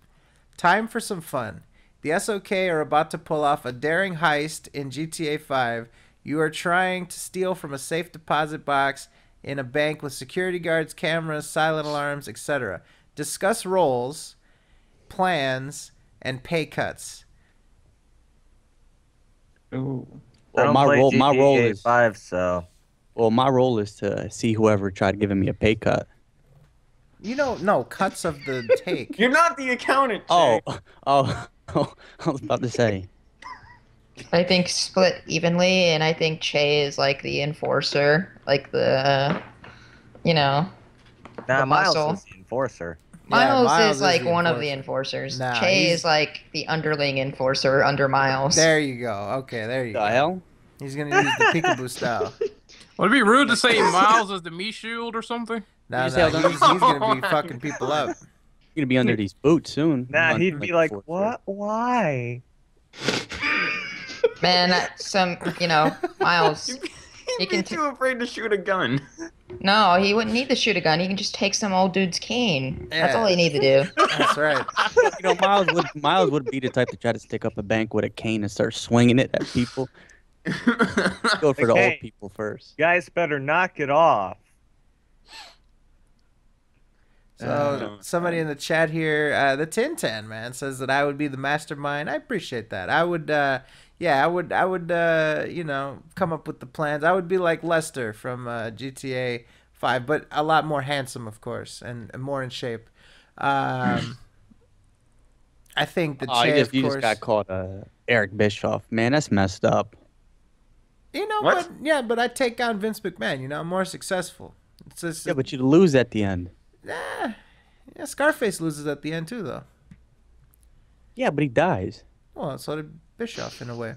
time for some fun. The SOK are about to pull off a daring heist in GTA 5. You are trying to steal from a safe deposit box in a bank with security guards, cameras, silent alarms, etc. Discuss roles, plans, and pay cuts. Ooh. Well, my role is 5, so. Well, my role is to see whoever tried giving me a pay cut. No, cuts of the take. You're not the accountant. Oh, I was about to say. I think split evenly, and I think Che is like the enforcer, like the, Nah, the Miles muscle. is the enforcer. Miles is like one of the enforcers. Nah, Che is like the underling enforcer under Miles. There you go. Okay, there you go. The hell? He's going to use the peekaboo style. Would it be rude to say Miles is the me shield or something? No, he's going to be fucking people up. You're going to be under these boots soon. Nah, he'd be like, what? Why? Man, Miles. He'd be too afraid to shoot a gun. No, he wouldn't need to shoot a gun. He can just take some old dude's cane. That's all he need to do. That's right. Miles would be the type to try to stick up a bank with a cane and start swinging it at people. Go for the old people first. Guys better knock it off. So somebody in the chat here, the Tintan man says that I would be the mastermind. I appreciate that. I would, I would, come up with the plans. I would be like Lester from GTA 5, but a lot more handsome, of course, and more in shape. I think the Che, of course. You just got called Eric Bischoff. Man, that's messed up. But I take down Vince McMahon. I'm more successful. But you'd lose at the end. Yeah, Scarface loses at the end too, though. Yeah, but he dies. Well, so did Bischoff in a way.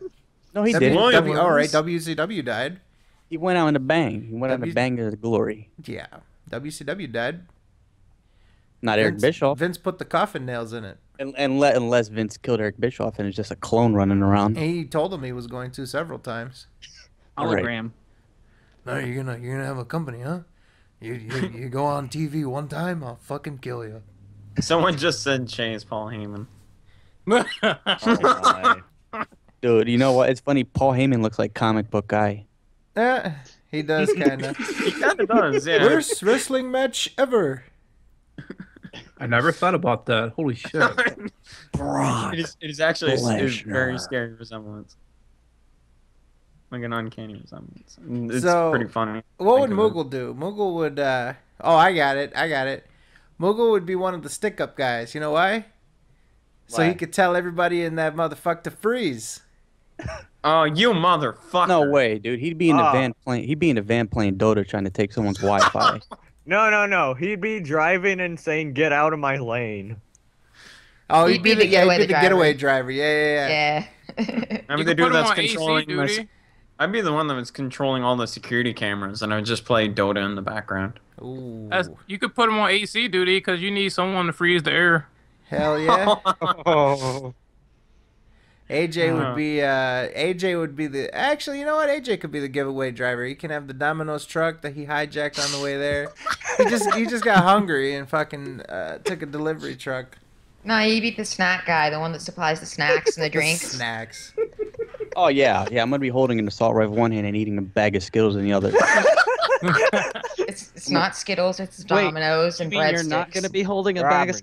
No, he didn't. All right, WCW died. He went out in a bang. He went out in a bang of glory. Yeah, WCW died. Not Eric Bischoff. Vince put the coffin nails in it. Unless Vince killed Eric Bischoff and it's just a clone running around. He told him he was going to several times. Hologram. No, you're gonna have a company, huh? You go on TV one time, I'll fucking kill you. Someone just said Chase Paul Heyman. Oh my. Dude, you know what? It's funny. Paul Heyman looks like comic book guy. He does kind of. He kind of does, yeah. Worst wrestling match ever. I never thought about that. Holy shit. Brock It is actually a Lesnar. very scary resemblance. Like an uncanny resemblance. It's So, pretty funny. What would Think of it. Moogle do? Moogle would, oh, I got it. Moogle would be one of the stick-up guys. You know why? So he Why? could tell everybody in that motherfucker to freeze. Oh, you motherfucker. No way, dude. He'd be in the Ah. van playing. He'd be in the van playing Dota, trying to take someone's Wi-Fi. No. He'd be driving and saying, "Get out of my lane." Oh, He'd be the getaway driver. getaway driver. Yeah. Yeah. I You mean, the could put dude him that's on AC controlling duty. I'd be the one that was controlling all the security cameras, and I would just play Dota in the background. Ooh. You could put him on AC duty because you need someone to freeze the air. Hell yeah. Oh. AJ would be the. Actually, you know what? AJ could be the giveaway driver. He can have the Domino's truck that he hijacked on the way there. He just got hungry and fucking took a delivery truck. No, you beat the snack guy, the one that supplies the snacks and the drinks. Snacks. Oh yeah. I'm gonna be holding an assault rifle in one hand and eating a bag of Skittles in the other. It's not Skittles, it's Domino's and You mean you're breadsticks. not going to be holding a bag of Domino's.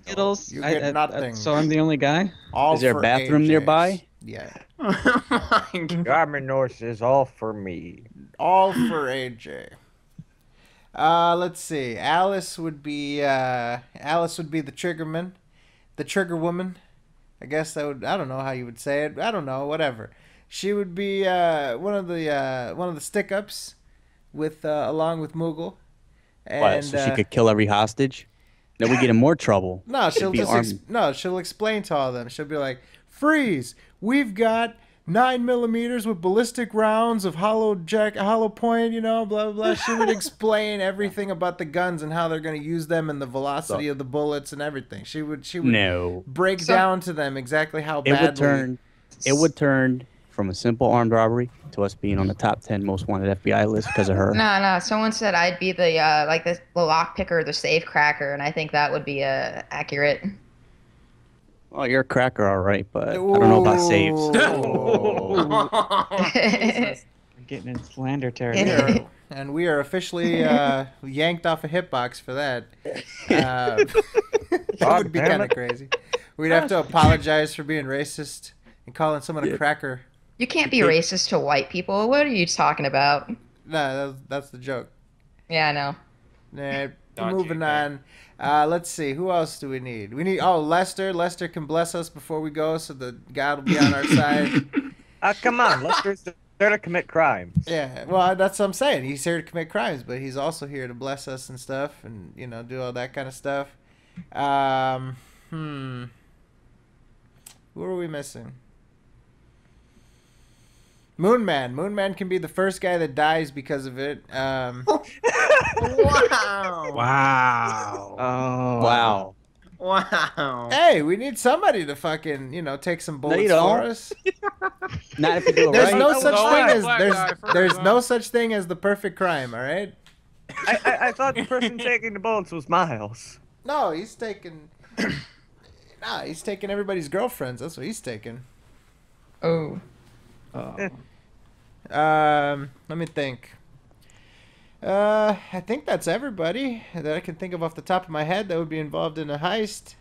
Skittles? You get nothing. So I'm the only guy? All Is there a for bathroom AJ's. nearby? Yeah. Oh my God. Domino's is all for me. All for AJ. Let's see. Alice would be the triggerman, the trigger woman. I guess that would. I don't know how you would say it. I don't know. Whatever. She would be one of the stick ups, with along with Moogle. And What, so she could kill every hostage? Then we get in more trouble. no, she'll be just armed. she'll explain to all of them. She'll be like, "Freeze! We've got 9mm with ballistic rounds of hollow point, blah blah blah." She would explain everything about the guns and how they're going to use them and the velocity of the bullets and everything. She would No. break down to them exactly how It badly. would turn from a simple armed robbery to us being on the top 10 most wanted FBI list because of her. No. Someone said I'd be the like the lock picker, the safe cracker, and I think that would be accurate. Oh, you're a cracker, all right, but I don't know about saves. We're getting in slander territory. And we are officially yanked off a hitbox for that. That would be damn kind of it. crazy. We'd have to apologize for being racist and calling someone a cracker. You can't be racist to white people. What are you talking about? No, that's the joke. Yeah, I know. Nah, Don't moving you, on. Let's see. Who else do we need? We need Lester. Lester can bless us before we go, so the God will be on our side. Come on, Lester's there to commit crimes. Yeah, well, that's what I'm saying. He's here to commit crimes, but he's also here to bless us and stuff, and do all that kind of stuff. Who are we missing? Moonman. Moonman can be the first guy that dies because of it. Wow. Wow. Oh. Wow. Wow. Hey, we need somebody to fucking, take some bullets you for don't. us. Not if you do it There's right. no That such was thing always as black guy first, there's huh? no such thing as the perfect crime, all right? I thought the person taking the bullets was Miles. No, he's taking he's taking everybody's girlfriends. That's what he's taking. Oh. Let me think. I think that's everybody that I can think of off the top of my head that would be involved in a heist.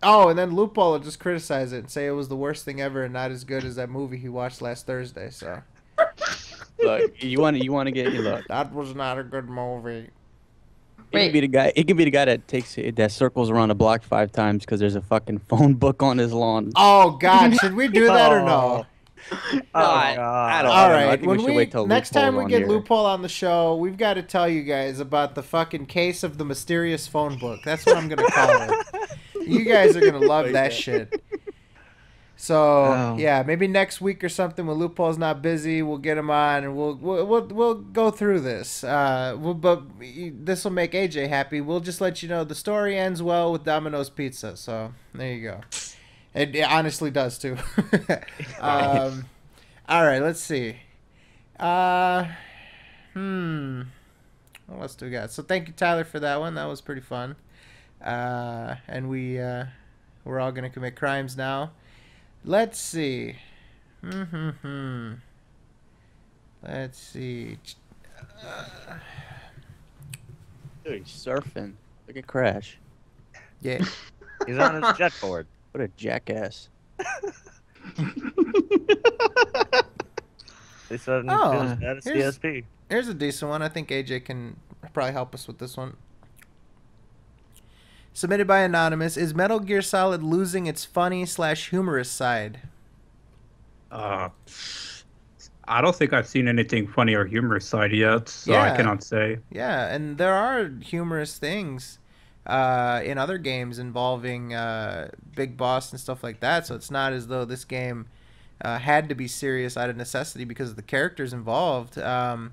Oh, and then Loophole will just criticize it and say it was the worst thing ever and not as good as that movie he watched last Thursday. So Look, you want to get you look. that was not a good movie. It could be the guy. It could be the guy that circles around the block 5 times because there's a fucking phone book on his lawn. Oh God, should we do that or no? Oh, I God. don't All know. I right, think when we should wait till next time we Loophole's get on here. Loophole on the show, we've got to tell you guys about the fucking case of the mysterious phone book. That's what I'm gonna call it. You guys are gonna love that shit. So yeah, maybe next week or something when Loophole's not busy, we'll get him on and we'll go through this. But this will make AJ happy. We'll just let you know the story ends well with Domino's Pizza. So there you go. It honestly does too. All right, let's see. Uh, what else do we got? So thank you, Tyler, for that one. That was pretty fun. And we're all gonna commit crimes now. Let's see. Let's see. Dude, he's surfing. Look at Crash. Yeah. He's on his jet board. What a jackass. They said Oh, that is here's- CSP. Here's a decent one. I think AJ can probably help us with this one. Submitted by Anonymous. Is Metal Gear Solid losing its funny/humorous side? I don't think I've seen anything funny or humorous side yet, so I Yeah. cannot say. Yeah, and there are humorous things in other games involving Big Boss and stuff like that. So it's not as though this game had to be serious out of necessity because of the characters involved. I'm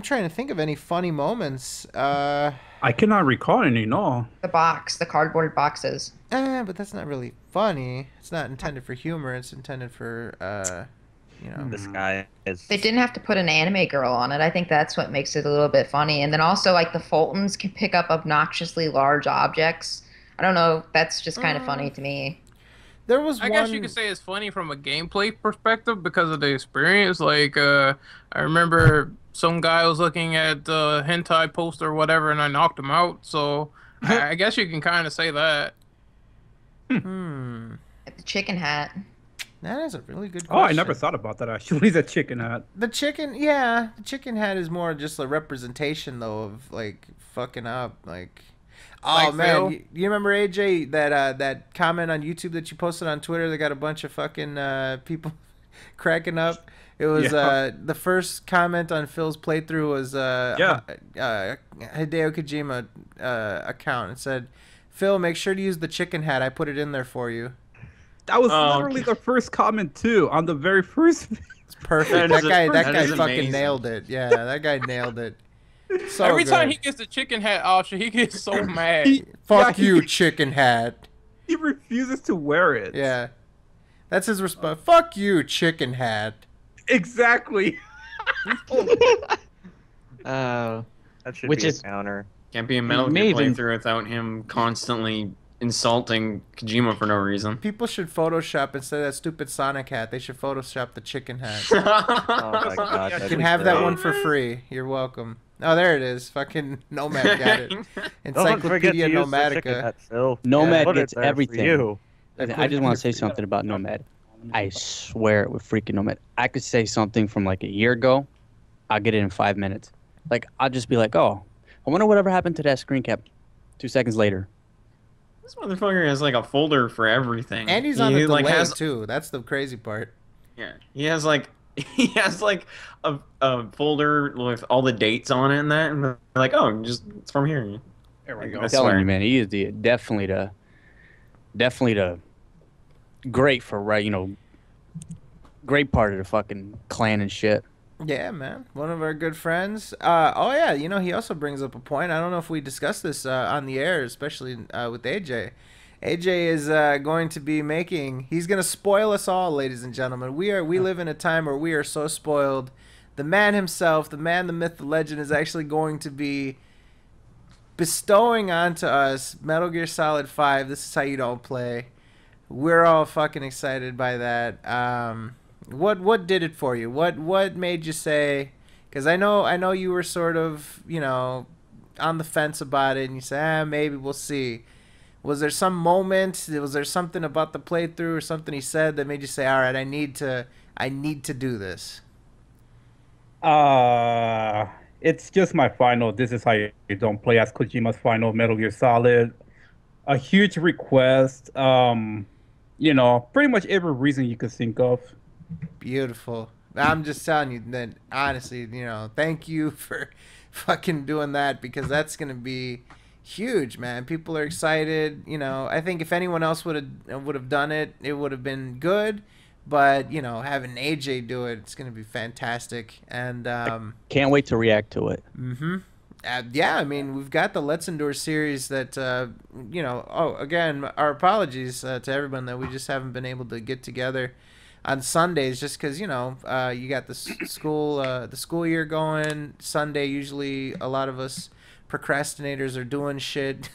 trying to think of any funny moments. I cannot recall any, no. The cardboard boxes. But that's not really funny. It's not intended for humor. It's intended for, This guy is. They didn't have to put an anime girl on it. I think that's what makes it a little bit funny. And then also, like, the Fultons can pick up obnoxiously large objects. I don't know. That's just kind of funny to me. There was I guess you could say it's funny from a gameplay perspective because of the experience. Like, I remember some guy was looking at the hentai poster or whatever, and I knocked him out. So I guess you can kind of say that. The chicken hat. That is a really good Oh, question. I never thought about that, actually, the chicken hat. The chicken hat is more just a representation, though, of, like, fucking up, like... Oh, Like man, Phil? you remember, AJ, that comment on YouTube that you posted on Twitter that got a bunch of fucking people cracking up? It was, Yeah. the first comment on Phil's playthrough was, Hideo Kojima account. It said, Phil, make sure to use the chicken hat. I put it in there for you. That was Oh, literally the first comment, too, on the very first It's perfect. That That is a- guy that fucking is amazing. nailed it. Yeah, that guy nailed it. So Every time good. he gets the chicken hat option, he gets so mad. Fuck Yeah, you, chicken hat. He refuses to wear it. Yeah. That's his response. Fuck you, chicken hat. Exactly. That should Which be is- a counter. Can't be a Metal may Gear even- playthrough without him constantly insulting Kojima for no reason. People should Photoshop, instead of that stupid Sonic hat, they should Photoshop the chicken hat. Oh my god. You You can have that one for free. Youee welcome. Oh, there it is. Fucking Nomad got it. Don't forget to Encyclopedia use the chicken Nomadica. hat, Phil. Nomad Put it gets there for everything. you. I just want to say something about Nomad. I swear it with freaking Nomad. I could say something from like a year ago. I'll get it in 5 minutes. Like, I'll just be like, oh, I wonder whatever happened to that screen cap. 2 seconds later. This motherfucker has like a folder for everything. And he's on He, the delay, like, has too. That's the crazy part. Yeah, he has like a folder with all the dates on it and that, and they're like, oh, just it's from here. There we go. I I'm telling swear. you, man, he is definitely the great for, right, great part of the fucking clan and shit. Yeah, man. One of our good friends. Oh, yeah. He also brings up a point. I don't know if we discussed this on the air, especially with AJ. AJ is going to be he's going to spoil us all, ladies and gentlemen. We live in a time where we are so spoiled. The man himself, the man, the myth, the legend, is actually going to be bestowing onto us Metal Gear Solid 5. This is how you don't play. We're all fucking excited by that. What did it for you? What made you say? Because I know you were sort of on the fence about it, and you say maybe we'll see. Was there some moment? Was there something about the playthrough or something he said that made you say, all right, I need to do this? It's just my final. This is how you don't play as Kojima's final Metal Gear Solid. A huge request. Pretty much every reason you could think of. Beautiful. I'm just telling you that honestly, thank you for fucking doing that, because that's gonna be huge, man. People are excited. I think if anyone else would have done it, it would have been good. But having AJ do it, it's gonna be fantastic. And Can't wait to react to it. yeah, I mean, we've got the Let's Endure series that Oh, again, our apologies to everyone that we just haven't been able to get together on Sundays, just because you got the school year going. Sunday usually a lot of us procrastinators are doing shit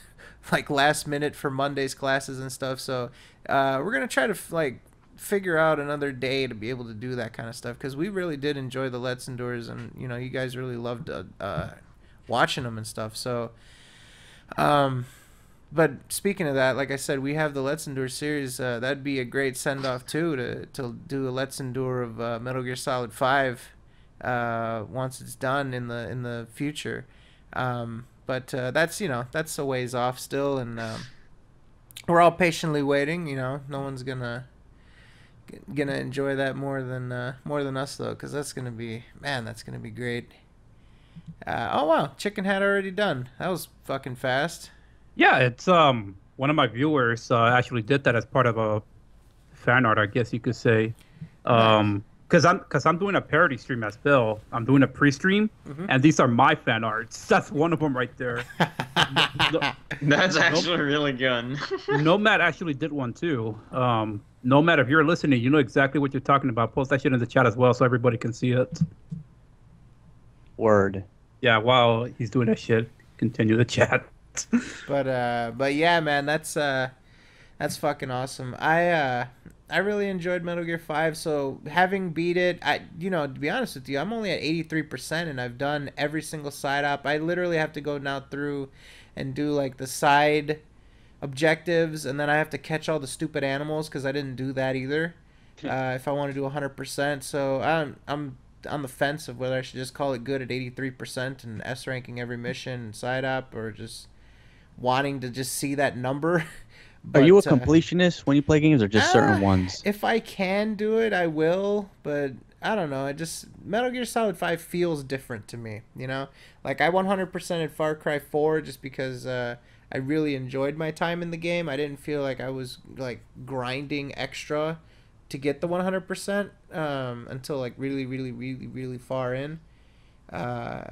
like last minute for Monday's classes and stuff. So we're gonna try to figure out another day to be able to do that kind of stuff, because we really did enjoy the Let's Endures, and you guys really loved watching them and stuff. So but speaking of that, like I said, we have the Let's Endure series. That'd be a great send off too, to do a Let's Endure of Metal Gear Solid 5 once it's done in the future. But that's that's a ways off still, and we're all patiently waiting. No one's gonna enjoy that more than us though, because that's gonna be great. Oh wow, Chicken had already done. That was fucking fast. Yeah, it's one of my viewers actually did that as part of a fan art, I guess you could say. Because I'm doing a parody stream as Bill. I'm doing a pre-stream, and these are my fan arts. That's one of them right there. That's actually really good. Nomad actually did one too. Nomad, if you're listening, you know exactly what you're talking about. Post that shit in the chat as well, so everybody can see it. Word. Yeah, while he's doing that shit, continue the chat. But yeah, man, that's fucking awesome. I really enjoyed Metal Gear 5. So having beat it, to be honest with you, I'm only at 83%, and I've done every single side op. I literally have to go now through and do like the side objectives, and then I have to catch all the stupid animals because I didn't do that either. If I want to do 100%, so I'm on the fence of whether I should just call it good at 83% and S ranking every mission and side op, or just wanting to just see that number. Are you a completionist when you play games, or just certain ones? If I can do it, I will, but I don't know. Metal Gear Solid 5 feels different to me, Like, I 100%ed Far Cry 4 just because I really enjoyed my time in the game. I didn't feel like I was, grinding extra to get the 100% until, really, really, really, really far in. I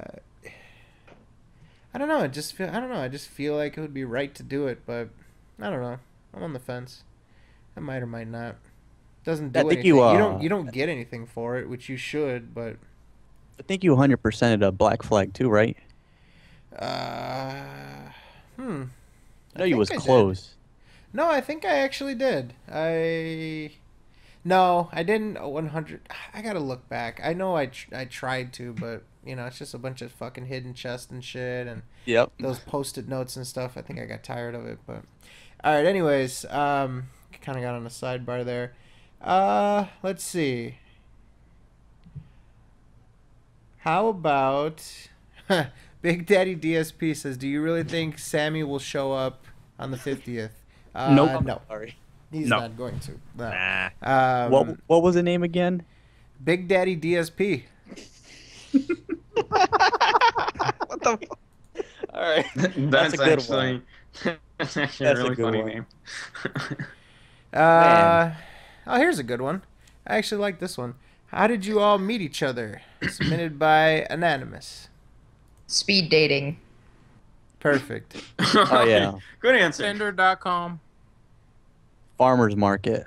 don't know. I just feel like it would be right to do it, but I don't know. I'm on the fence. I might or might not. Doesn't do anything. You don't get anything for it, which you should, but I think you 100%ed a Black Flag too, right? I know you was close. No, I think I actually did. No, I didn't. 100. I gotta look back. I know I tried to, but it's just a bunch of fucking hidden chests and shit, and those post-it notes and stuff. I think I got tired of it, but all right. Anyways, kind of got on a sidebar there. Let's see. How about Big Daddy DSP says, "Do you really think Sammy will show up on the 50th?" Nope. No. Sorry. He's not going to. No. Nah. What was the name again? Big Daddy DSP. What the fuck? All right. That's a good one. That's actually a really funny name. Here's a good one. I actually like this one. How did you all meet each other? Submitted by Anonymous. Speed dating. Perfect. Oh, yeah. Good answer. Tinder.com. Farmer's Market.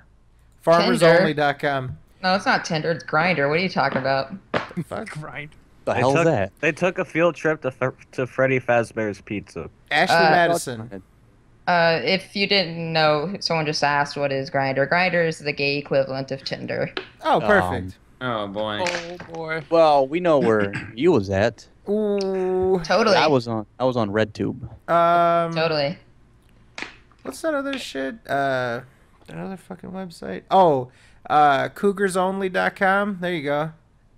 FarmersOnly.com. No, it's not Tinder. It's Grinder. What are you talking about? Fuck. Grind. The hell's that? They took a field trip to Freddy Fazbear's Pizza. Ashley Madison. If you didn't know, someone just asked, what is Grinder? Grinder is the gay equivalent of Tinder. Oh, perfect. Oh, boy. Oh, boy. Well, we know where you was at. Ooh. Totally. I was on RedTube. Totally. What's that other shit? Another fucking website. Oh, cougarsonly.com. There you go.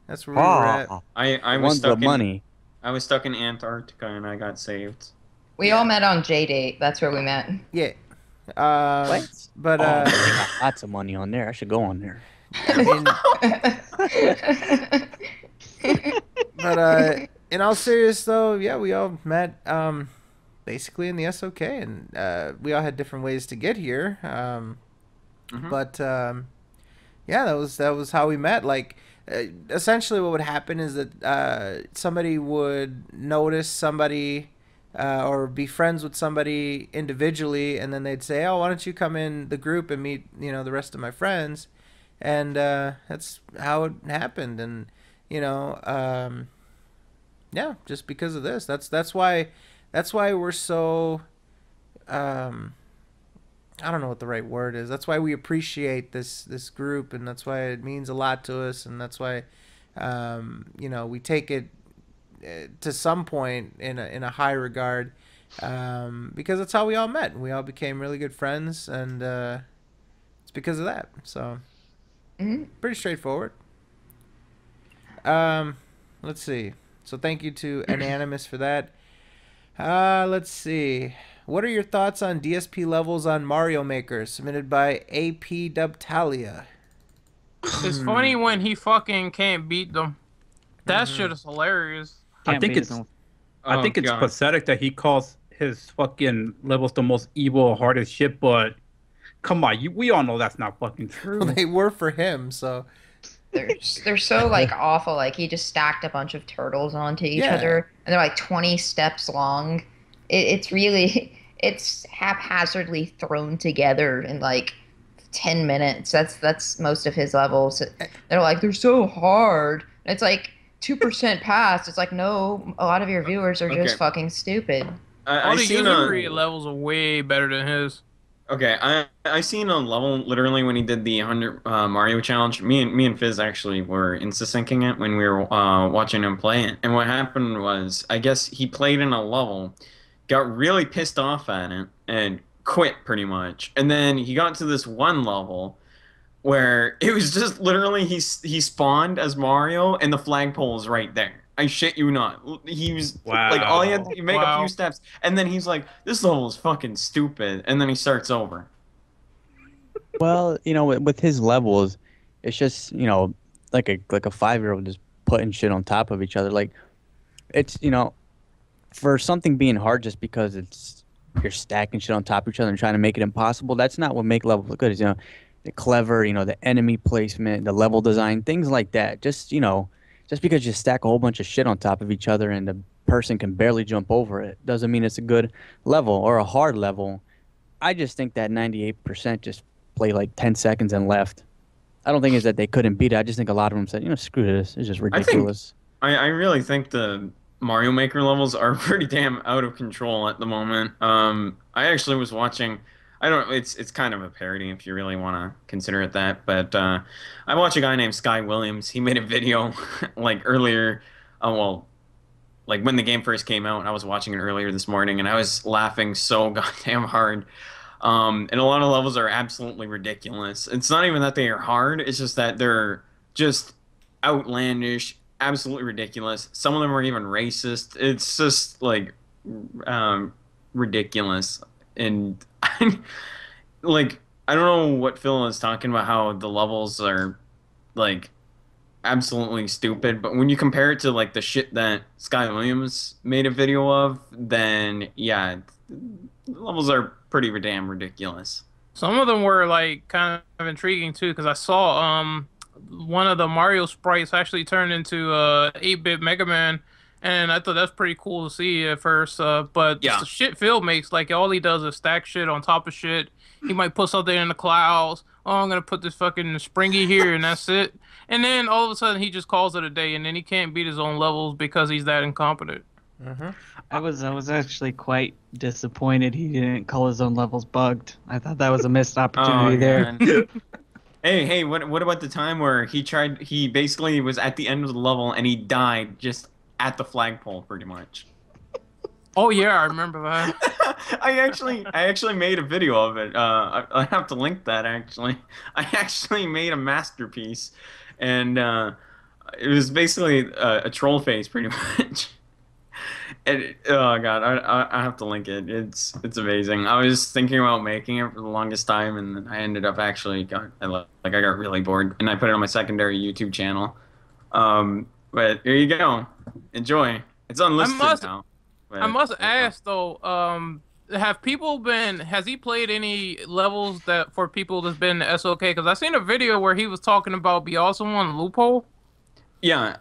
That's where we were at. I was stuck in money. I was stuck in Antarctica and I got saved. We all met on J-Date. That's where we met. Yeah. What? But they got lots of money on there. I should go on there. But in all seriousness, though, yeah, we all met basically in the SOK, and we all had different ways to get here. But yeah, that was how we met. Like, essentially, what would happen is that somebody would notice somebody or be friends with somebody individually, and then they'd say, "Oh, why don't you come in the group and meet the rest of my friends?" and that's how it happened. And you know, yeah, just because of this. That's why we're so. I don't know what the right word is. That's why we appreciate this group, and that's why it means a lot to us, and that's why, you know, we take it to some point in a high regard, because that's how we all met. We all became really good friends, and it's because of that. So, pretty straightforward. Let's see. So thank you to Anonymous for that. Let's see. What are your thoughts on DSP levels on Mario Maker? Submitted by AP Dubtalia. It's funny when he fucking can't beat them. That shit is hilarious. I think it's pathetic that he calls his fucking levels the most evil, hardest shit. But come on, we all know that's not fucking true. Well, they were for him, so. They're so like awful. Like he just stacked a bunch of turtles onto each other, and they're like 20 steps long. It's really haphazardly thrown together in like 10 minutes. That's most of his levels. They're like they're so hard. It's like 2% passed. It's like no, a lot of your viewers are just fucking stupid. All the user levels are way better than his. Okay, I seen a level literally when he did the 100 Mario challenge. Me and Fizz actually were insta-syncing it when we were watching him play it. And what happened was, I guess he played in a level, got really pissed off at it, and quit pretty much. And then he got to this one level where it was just literally he spawned as Mario and the flagpole is right there. I shit you not. He was like, all he had to make a few steps, and then he's like, "This level is fucking stupid," and then he starts over. Well, you know, with his levels, it's just, you know, like a 5-year-old just putting shit on top of each other. Like, it's, you know, for something being hard just because you're stacking shit on top of each other and trying to make it impossible. That's not what make levels look good. Is, you know, the clever, you know, the enemy placement, the level design, things like that. Just, you know. Just because you stack a whole bunch of shit on top of each other and the person can barely jump over it doesn't mean it's a good level or a hard level. I just think that 98% just play like 10 seconds and left. I don't think it's that they couldn't beat it. I just think a lot of them said, you know, screw this. It's just ridiculous. I really think the Mario Maker levels are pretty damn out of control at the moment. I actually was watching... It's kind of a parody if you really want to consider it that, but I watch a guy named Sky Williams. He made a video like earlier, like when the game first came out. I was watching it earlier this morning, and I was laughing so goddamn hard. And a lot of levels are absolutely ridiculous. It's not even that they are hard; it's just that they're just outlandish, absolutely ridiculous. Some of them are even racist. It's just like ridiculous. And like, I don't know what Phil is talking about, how the levels are like absolutely stupid, but when you compare it to like the shit that Sky Williams made a video of, then yeah, the levels are pretty damn ridiculous. Some of them were like kind of intriguing too, because I saw one of the Mario sprites actually turned into 8-bit Megaman. And I thought that's pretty cool to see at first, but the shit Phil makes, like, all he does is stack shit on top of shit. He might put something in the clouds. Oh, I'm going to put this fucking springy here, and that's it. And then all of a sudden he just calls it a day, and then he can't beat his own levels because he's that incompetent. I was actually quite disappointed he didn't call his own levels bugged. I thought that was a missed opportunity there. Hey, what about the time where he basically was at the end of the level and he died just at the flagpole, pretty much. Oh yeah, I remember that. I actually made a video of it. I have to link that actually. I actually made a masterpiece, and it was basically a troll face, pretty much. And oh god, I have to link it. It's amazing. I was thinking about making it for the longest time, and then I ended up actually I got really bored, and I put it on my secondary YouTube channel. But there you go. Enjoy. It's unlisted now. I must ask though, has he played any levels that for people that's been to SOK? Because I seen a video where he was talking about Be Awesome on Loophole. Yeah,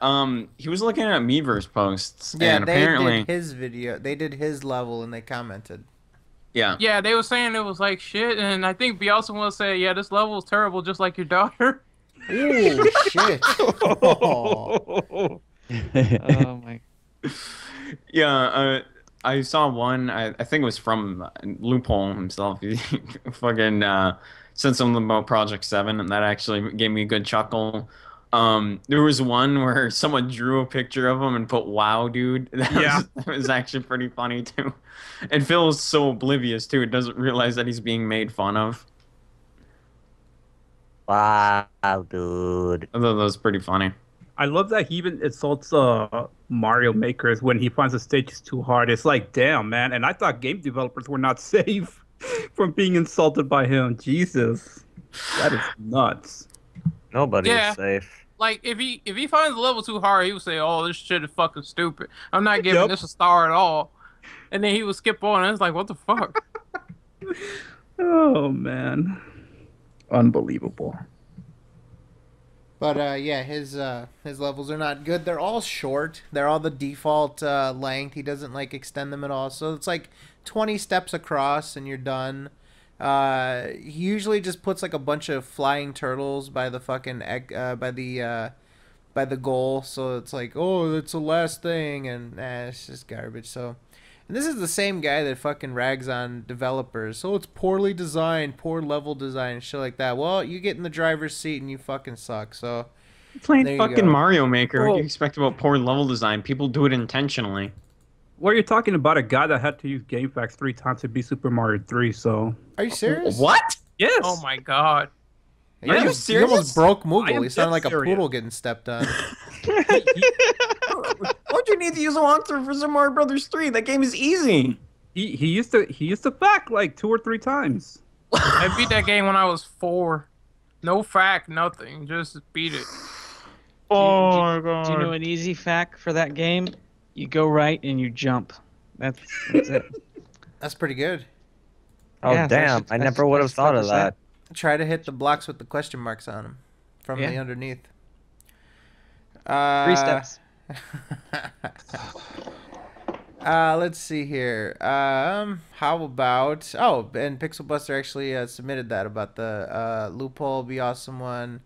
he was looking at Miiverse posts. Yeah, and apparently did his video. They did his level and they commented. Yeah. Yeah, they were saying it was like shit, and I think Be Awesome was saying, yeah, this level is terrible, just like your daughter. Ooh, shit. Oh my. Yeah, I saw one. I think it was from Loophole himself. He fucking said something about Project 7, and that actually gave me a good chuckle. There was one where someone drew a picture of him and put "Wow, dude." That was actually pretty funny too. And Phil is so oblivious too; doesn't realize that he's being made fun of. Wow, dude. I thought that was pretty funny. I love that he even insults Mario makers when he finds a stage is too hard. It's like, damn, man. And I thought game developers were not safe from being insulted by him. Jesus, that is nuts. Nobody is safe. Like if he finds the level too hard, he would say, "Oh, this shit is fucking stupid. I'm not giving this a star at all." And then he would skip on, and it's like, what the fuck? Oh man, unbelievable. But yeah, his levels are not good. They're all short. They're all the default length. He doesn't like extend them at all. So it's like 20 steps across and you're done. He usually just puts like a bunch of flying turtles by the fucking by the goal. So it's like, oh, that's the last thing, and it's just garbage. So. And this is the same guy that fucking rags on developers. So it's poorly designed, poor level design, and shit like that. Well, you get in the driver's seat and you fucking suck. So playing fucking Mario Maker. What do you expect about poor level design? People do it intentionally. Well, you're talking about a guy that had to use GameFAQs 3 times to beat Super Mario 3. So are you serious? What? Yes. Oh my god. Are you serious? You almost broke Moogle. He sounded like a poodle getting stepped on. Why'd you need to use a walkthrough for Super Mario Brothers 3? That game is easy. He used to fact like 2 or 3 times. I beat that game when I was 4. No fact, nothing. Just beat it. Oh my god. Do you know an easy fact for that game? You go right and you jump. That's it. That's pretty good. Oh yeah, damn! I never would have thought of that. Try to hit the blocks with the question marks on them from the underneath. 3 steps. Let's see here. How about... Oh, and Pixel Buster actually submitted that about the loophole, be awesome one,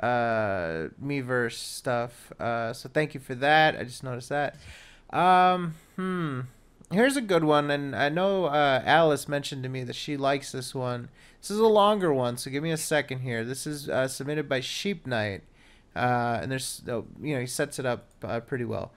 Miiverse stuff. So thank you for that. I just noticed that. Here's a good one, and I know Alice mentioned to me that she likes this one. This is a longer one, so give me a second here. This is submitted by Sheep Knight, and there's he sets it up pretty well.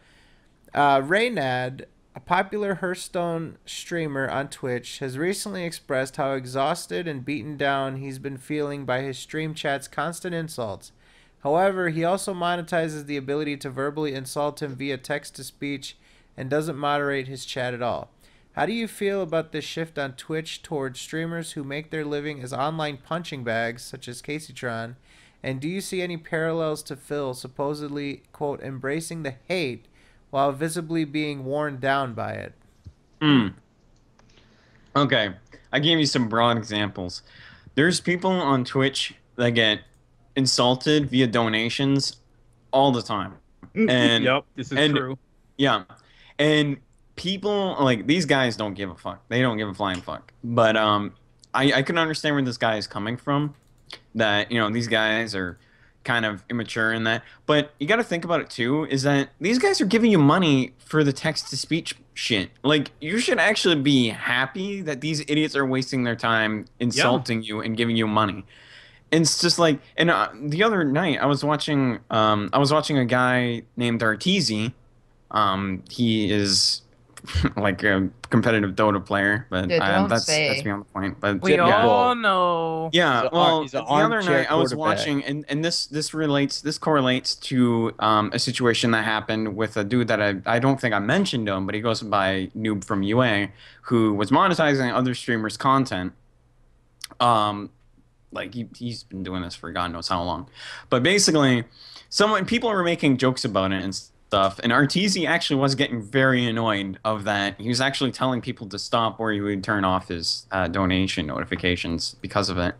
Raynad, a popular Hearthstone streamer on Twitch, has recently expressed how exhausted and beaten down he's been feeling by his stream chat's constant insults. However, he also monetizes the ability to verbally insult him via text-to-speech and doesn't moderate his chat at all. How do you feel about this shift on Twitch towards streamers who make their living as online punching bags, such as Caseytron? And do you see any parallels to Phil supposedly, quote, embracing the hate while visibly being worn down by it? Okay, I gave you some broad examples. There's people on Twitch that get insulted via donations all the time. And yep, this is true. Yeah. And people, like, these guys don't give a fuck. They don't give a flying fuck. But I can understand where this guy is coming from. That, these guys are kind of immature in that. But you got to think about it, too, is that these guys are giving you money for the text-to-speech shit. Like, you should actually be happy that these idiots are wasting their time insulting you and giving you money. And it's just like, and the other night I was watching a guy named Arteezy. He is like a competitive Dota player, but that's beyond the point. But we all know. Yeah, well, the other night I was watching, and this correlates to a situation that happened with a dude that I don't think I mentioned him, but he goes by Noob from UA, who was monetizing other streamers' content. Like he's been doing this for God knows how long, but basically, people were making jokes about it and stuff, and Arteezy actually was getting very annoyed of that. He was actually telling people to stop, or he would turn off his donation notifications because of it.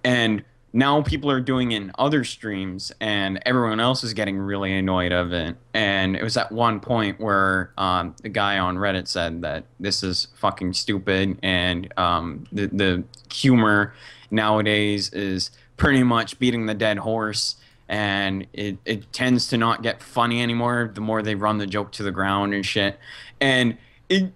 And now people are doing it in other streams, and everyone else is getting really annoyed of it. And it was at one point where the guy on Reddit said that this is fucking stupid, and the humor nowadays is pretty much beating the dead horse, and it tends to not get funny anymore the more they run the joke to the ground and shit. And it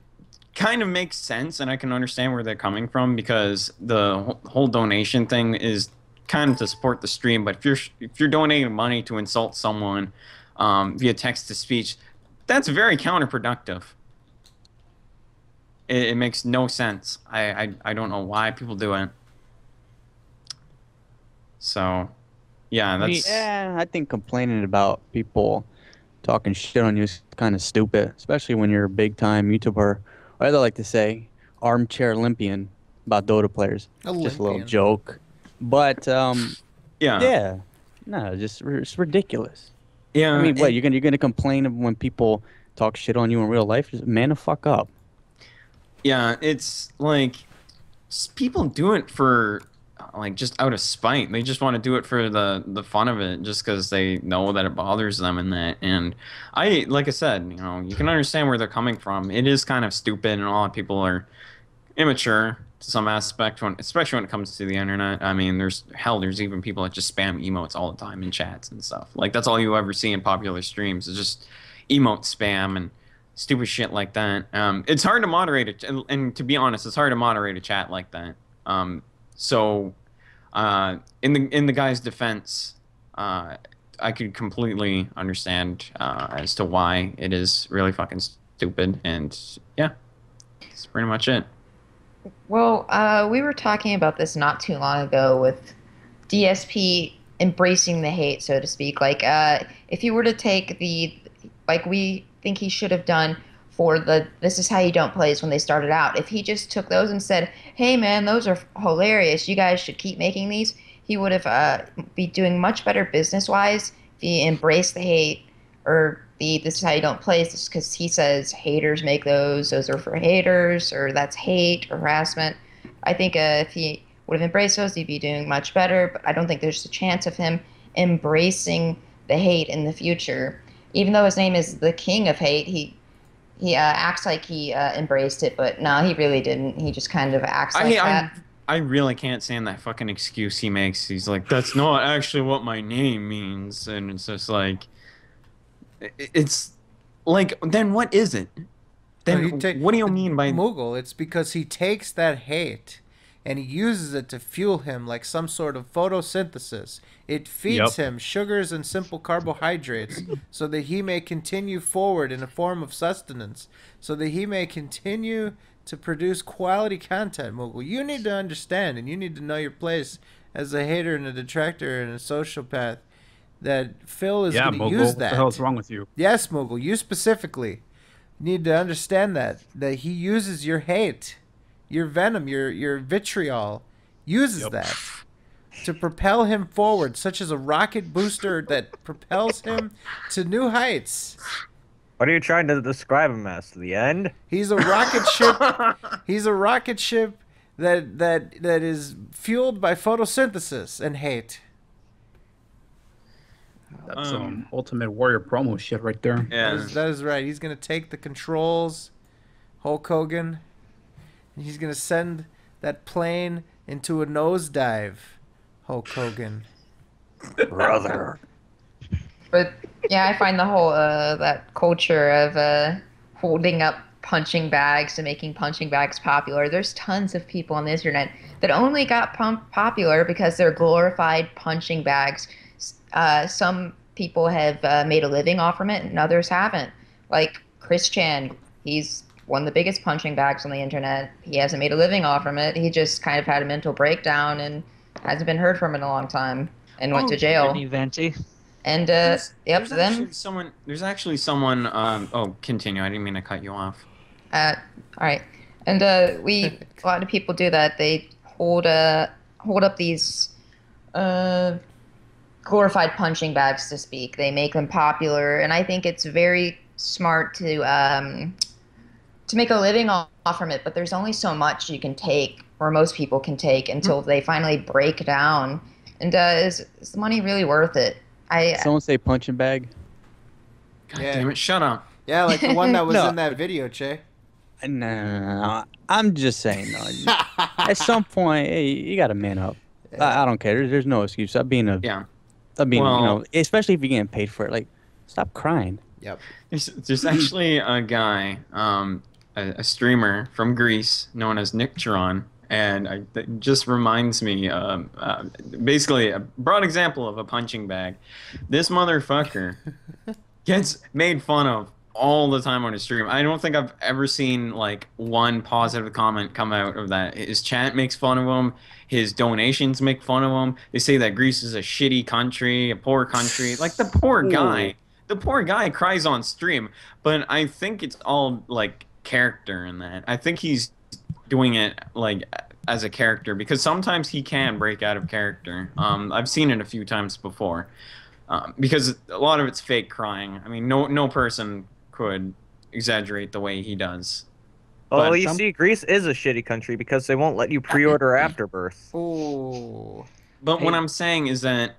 kind of makes sense, and I can understand where they're coming from, because the whole donation thing is kind of to support the stream. But if you're donating money to insult someone via text to speech, that's very counterproductive. It makes no sense. I don't know why people do it. So, yeah, that's... Yeah, I think complaining about people talking shit on you is kind of stupid, especially when you're a big-time YouTuber, or as I like to say, armchair Olympian about Dota players. Just a little joke. But, yeah. No, it's ridiculous. Yeah. I mean, what, you're gonna complain when people talk shit on you in real life? Just man the fuck up. Yeah, it's like people do it for like just out of spite. They just want to do it for the fun of it, just because they know that it bothers them and that. And like I said, you know, you can understand where they're coming from. It is kind of stupid, and a lot of people are immature to some aspect, especially when it comes to the internet. I mean, there's even people that just spam emotes all the time in chats and stuff. Like, that's all you ever see in popular streams is just emote spam and stupid shit like that. It's hard to moderate it, and to be honest, it's hard to moderate a chat like that. So, in the guy's defense, I could completely understand as to why it is really fucking stupid, and yeah, that's pretty much it. Well, we were talking about this not too long ago with DSP embracing the hate, so to speak. Like, if you were to take like we think he should have done for the "This Is How You Don't" plays when they started out, if he just took those and said, "Hey man, those are hilarious, you guys should keep making these," he would have be doing much better business wise if he embraced the hate, or the "This Is How You Don't" plays, because he says haters make those are for haters, or that's hate or harassment. I think if he would have embraced those, he'd be doing much better. But I don't think there's a chance of him embracing the hate in the future. Even though his name is the King of Hate, he acts like he embraced it, but no, he really didn't. He just kind of acts like that. I really can't stand that fucking excuse he makes. He's like, "That's not actually what my name means," and it's just like, it's like, then what is it? Then what do you mean by Moogle? It's because he takes that hate and he uses it to fuel him like some sort of photosynthesis. It feeds him sugars and simple carbohydrates so that he may continue forward in a form of sustenance, so that he may continue to produce quality content, Moogle. You need to understand, and you need to know your place as a hater and a detractor and a sociopath, that Phil is going to use that. What the hell is wrong with you? Yes, Moogle, you specifically need to understand that he uses your hate, your venom, your vitriol, uses that to propel him forward, such as a rocket booster that propels him to new heights. What are you trying to describe him as? The end? He's a rocket ship. He's a rocket ship that is fueled by photosynthesis and hate. That's Ultimate Warrior promo shit right there. Yeah, that is right. He's gonna take the controls, Hulk Hogan, and he's gonna send that plane into a nosedive, Hulk Hogan. Brother. But yeah, I find the whole that culture of holding up punching bags and making punching bags popular. There's tons of people on the internet that only got popular because they're glorified punching bags. Some people have made a living off from it, and others haven't. Like Chris Chan, he's one of the biggest punching bags on the internet. He hasn't made a living off from it. He just kind of had a mental breakdown and hasn't been heard from in a long time, and went to jail. Venti. And there's actually someone. Continue. I didn't mean to cut you off. All right. And a lot of people do that. They hold up these glorified punching bags, to speak. They make them popular, and I think it's very smart to make a living off from it. But there's only so much you can take, or most people can take, until they finally break down. And is the money really worth it? Someone say punching bag. God damn it! Shut up. Yeah, like the one that was in that video, Che. No, I'm just saying. No. At some point, hey, you got to man up. I don't care. There's no excuse. I'm being a I mean, you Well, know, especially if you're getting paid for it. Like, stop crying. Yep. there's actually a guy, a streamer from Greece known as Nick Tron, and it just reminds me, basically a broad example of a punching bag. This motherfucker gets made fun of all the time on his stream. I don't think I've ever seen like one positive comment come out of that. His chat makes fun of him. His donations make fun of him. They say that Greece is a shitty country, a poor country. Like the poor guy. The poor guy cries on stream, but I think it's all like character in that. I think he's doing it like as a character because sometimes he can break out of character. I've seen it a few times before. Because a lot of it's fake crying. I mean, no person could exaggerate the way he does. Oh, But you see, Greece is a shitty country because they won't let you pre-order Afterbirth. Oh. But what I'm saying is that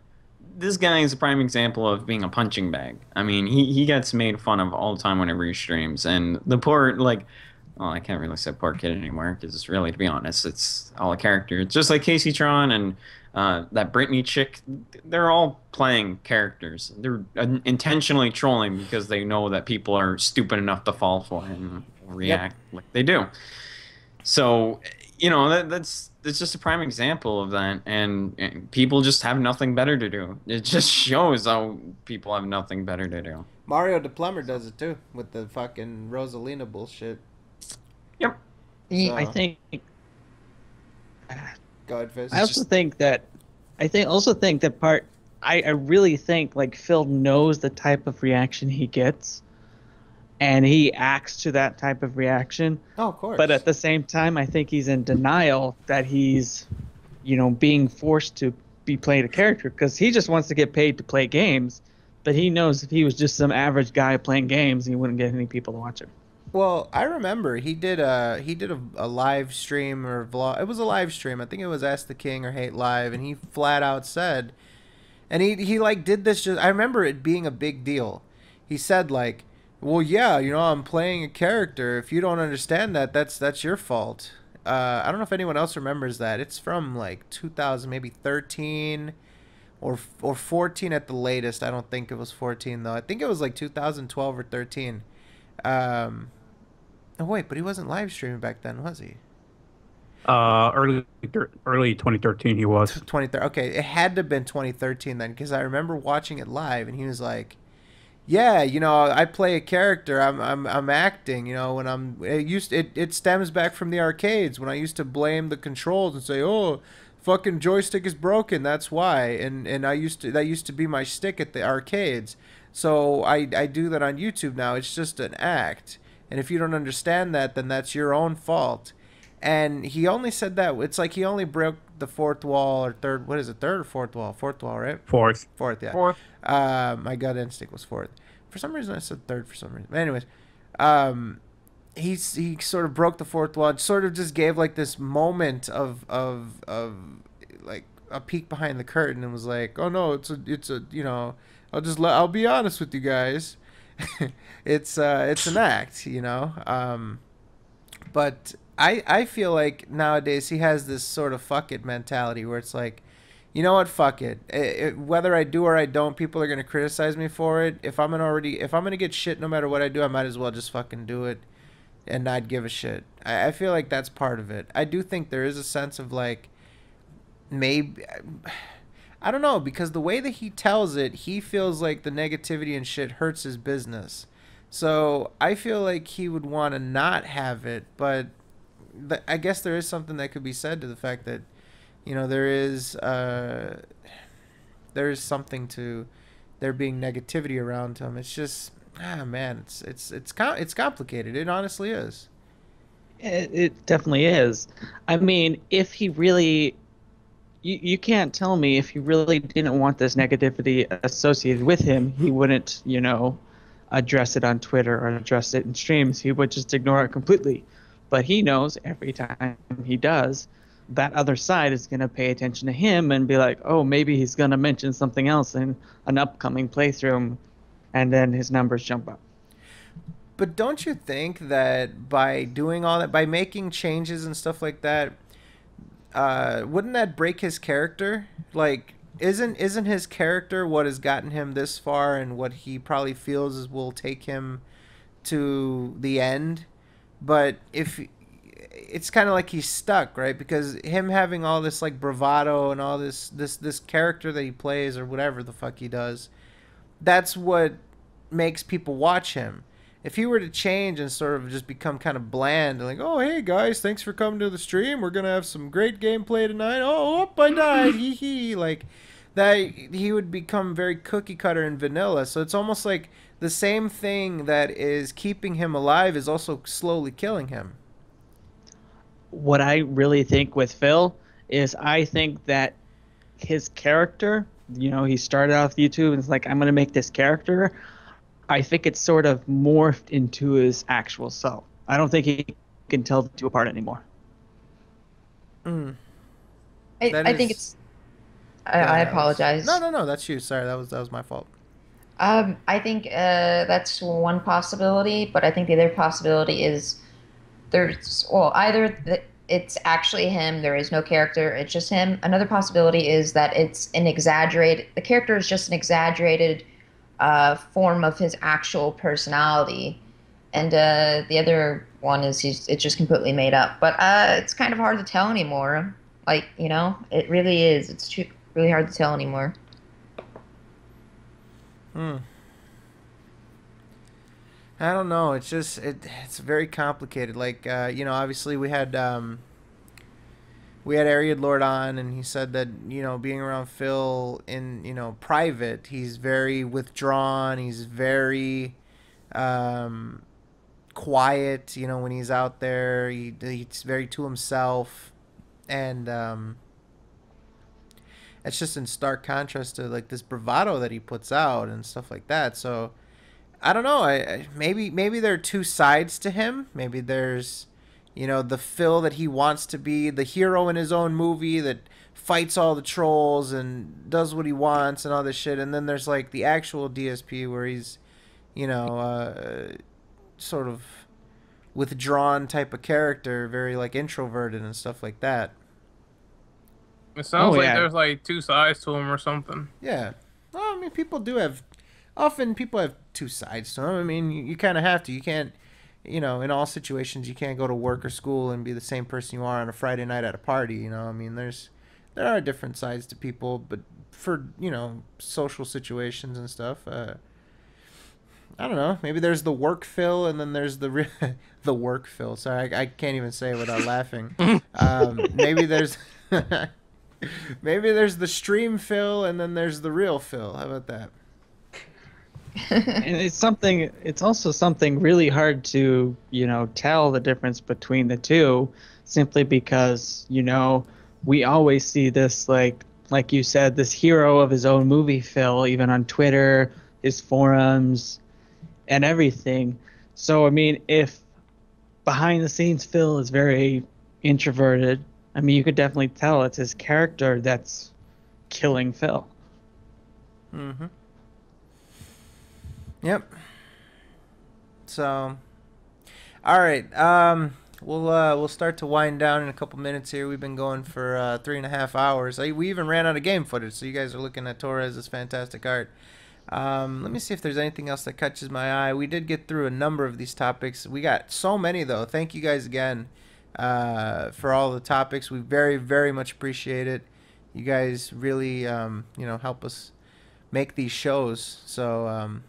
this guy is a prime example of being a punching bag. I mean, he gets made fun of all the time whenever he streams, and the poor well, I can't really say poor kid anymore because it's really, to be honest, it's all a character. It's just like Casey Tron and that Britney chick. They're all playing characters. They're intentionally trolling because they know that people are stupid enough to fall for it and react like they do. So, you know, that's just a prime example of that, and people just have nothing better to do. It just shows how people have nothing better to do. Mario the Plumber does it too with the fucking Rosalina bullshit. Yep. So, I think. go ahead, Fizz. I also think that I really think like Phil knows the type of reaction he gets, and he acts to that type of reaction. Oh, of course. But at the same time, I think he's in denial that he's, being forced to be playing a character because he just wants to get paid to play games. But he knows if he was just some average guy playing games, he wouldn't get any people to watch him. Well, I remember he did a live stream or vlog. It was a live stream. I think it was Ask the King or Hate Live, and he flat out said, and he like did this. Just I remember it being a big deal. He said like, well, yeah, I'm playing a character. If you don't understand that, that's your fault. I don't know if anyone else remembers that. It's from like 2000, maybe 13 or 14 at the latest. I don't think it was 14 though. I think it was like 2012 or 13. Oh wait, but he wasn't live streaming back then, was he? Early 2013 he was. 2013. Okay, it had to have been 2013 then, because I remember watching it live, and he was like, "Yeah, I play a character. I'm acting. When it stems back from the arcades when I used to blame the controls and say, oh, fucking joystick is broken. That's why. And that used to be my stick at the arcades. So I do that on YouTube now. It's just an act. And if you don't understand that, then that's your own fault." And he only said that. It's like he only broke the fourth wall or third. What is it? Third or fourth wall? Fourth wall, right? Fourth, yeah. Fourth. My gut instinct was fourth. For some reason, I said third for some reason. But anyways, he sort of broke the fourth wall and sort of just gave like this moment of like a peek behind the curtain and was like, "Oh no, it's a I'll be honest with you guys." it's an act, but I feel like nowadays he has this sort of fuck it mentality where it's like, you know what, fuck it. Whether I do or I don't, people are gonna criticize me for it. If I'm gonna get shit no matter what I do, I might as well just fucking do it and not give a shit. I feel like that's part of it. I do think there is a sense of like, maybe, I don't know, because the way that he tells it, he feels like the negativity and shit hurts his business. So I feel like he would want to not have it, but I guess there is something that could be said to the fact that, there is something to there being negativity around him. It's just, man, it's complicated. It honestly is. It definitely is. I mean, if he really, you can't tell me if he really didn't want this negativity associated with him, he wouldn't, address it on Twitter or address it in streams. He would just ignore it completely. But he knows every time he does, that other side is going to pay attention to him and be like, oh, maybe he's going to mention something else in an upcoming playthrough, and then his numbers jump up. But don't you think that by doing all that, by making changes and stuff like that, wouldn't that break his character? Like, isn't his character what has gotten him this far, and what he probably feels is will take him to the end. But if it's kind of like he's stuck, right? Because him having all this like bravado and all this character that he plays or whatever the fuck he does, that's what makes people watch him. If he were to change and sort of just become kind of bland, like, oh hey guys, thanks for coming to the stream, we're gonna have some great gameplay tonight. Oh, I died, hee hee, like that, he would become very cookie cutter and vanilla. So it's almost like the same thing that is keeping him alive is also slowly killing him. What I really think with Phil is I think that his character, he started off YouTube and it's like, I'm going to make this character. I think it's sort of morphed into his actual self. I don't think he can tell the two apart anymore. I think it's... I apologize. No, that's you. Sorry, that was my fault. I think that's one possibility, but I think the other possibility is either it's actually him, there is no character, it's just him. Another possibility is that the character is just an exaggerated form of his actual personality, and the other one is it's just completely made up. But it's kind of hard to tell anymore. Like, it really is. It's really hard to tell anymore. I don't know. It's just it's very complicated. Like obviously we had Ariad Lord on, and he said that being around Phil in private, he's very withdrawn. He's very quiet. When he's out there, he's very to himself, and it's just in stark contrast to like this bravado that he puts out and stuff like that. So I don't know. Maybe there are two sides to him. Maybe there's, the Phil that he wants to be, the hero in his own movie that fights all the trolls and does what he wants and all this shit. And then there's like the actual DSP where he's, sort of withdrawn type of character, very like introverted and stuff like that. It sounds like there's like two sides to him or something. Yeah. Well, I mean, people have two sides to them. I mean, you kind of have to. You can't, in all situations, you can't go to work or school and be the same person you are on a Friday night at a party. I mean, there are different sides to people, but for, social situations and stuff, I don't know. Maybe there's the work Phil, and then there's the the work Phil. Sorry, I can't even say it without laughing. Maybe there's maybe there's the stream Phil, and then there's the real Phil. How about that? And it's also something really hard to, tell the difference between the two, simply because, we always see this, like you said, this hero of his own movie, Phil, even on Twitter, his forums, and everything. So, I mean, if behind the scenes Phil is very introverted, I mean, you could definitely tell it's his character that's killing Phil. Mm-hmm. Yep. So, all right. We'll start to wind down in a couple minutes here. We've been going for 3.5 hours. We even ran out of game footage, so you guys are looking at Torres' fantastic art. Let me see if there's anything else that catches my eye. We did get through a number of these topics. We got so many, though. Thank you guys again for all the topics. We very, very much appreciate it. You guys really, help us make these shows. So,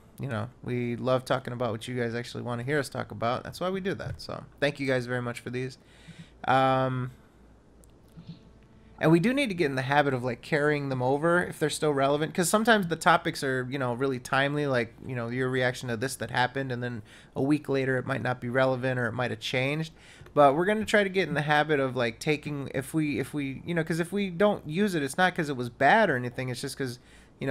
we love talking about what you guys actually want to hear us talk about. That's why we do that. So thank you guys very much for these. And we do need to get in the habit of like carrying them over if they're still relevant, because sometimes the topics are, really timely, like, your reaction to this that happened, and then a week later it might not be relevant or it might have changed. But we're going to try to get in the habit of like taking, if we because if we don't use it, it's not because it was bad or anything. It's just because,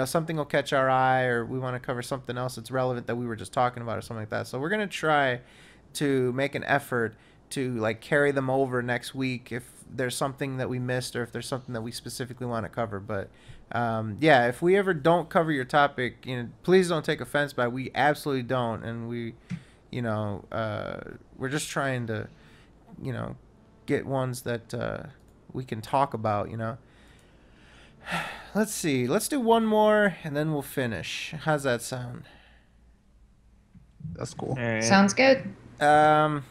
something will catch our eye, or we want to cover something else that's relevant that we were just talking about or something like that. So we're going to try to make an effort to like carry them over next week if there's something that we missed, or if there's something that we specifically want to cover. But if we ever don't cover your topic, please don't take offense by it. We absolutely don't. And we, we're just trying to, get ones that we can talk about, Let's see. Let's do one more and then we'll finish. How's that sound? That's cool. All right. Sounds good. How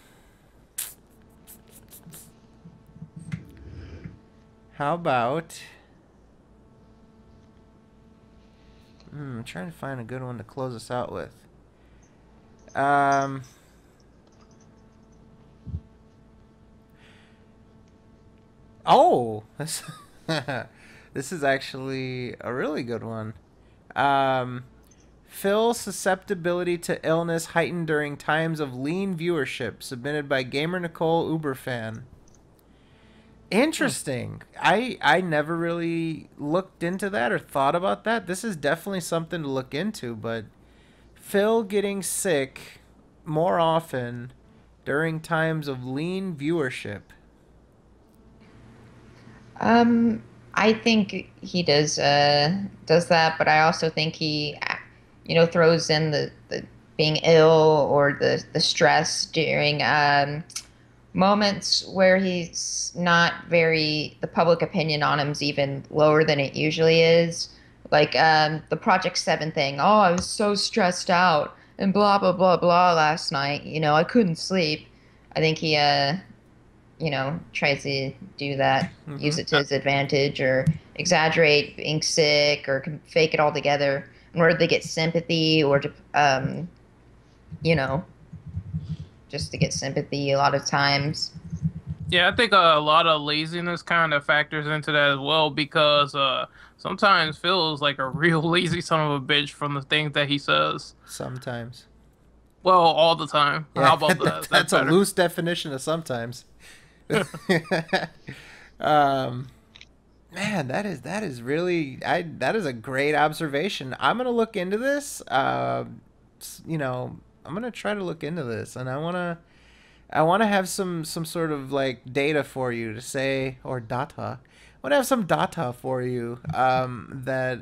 about... I'm trying to find a good one to close us out with. Oh, this this is actually a really good one. Phil's susceptibility to illness heightened during times of lean viewership, submitted by gamer Nicole Uberfan. Interesting. I never really looked into that or thought about that. This is definitely something to look into, but Phil getting sick more often during times of lean viewership. I think he does that, but I also think he, throws in the being ill or the stress during moments where he's not the public opinion on him's even lower than it usually is. Like the Project 7 thing. Oh, I was so stressed out and blah blah blah blah last night. I couldn't sleep. I think he tries to do that, use it to his advantage, or exaggerate being sick, or can fake it all together in order to get sympathy, or to, just to get sympathy a lot of times. Yeah, I think a lot of laziness kind of factors into that as well, because sometimes Phil is like a real lazy son of a bitch from the things that he says. Sometimes. Well, all the time. Yeah, How about that? That's a loose definition of sometimes. Man, that is really that is a great observation. I'm gonna look into this. I'm gonna try to look into this, and I wanna have some sort of like data for you to say, or data. I wanna have some data for you. That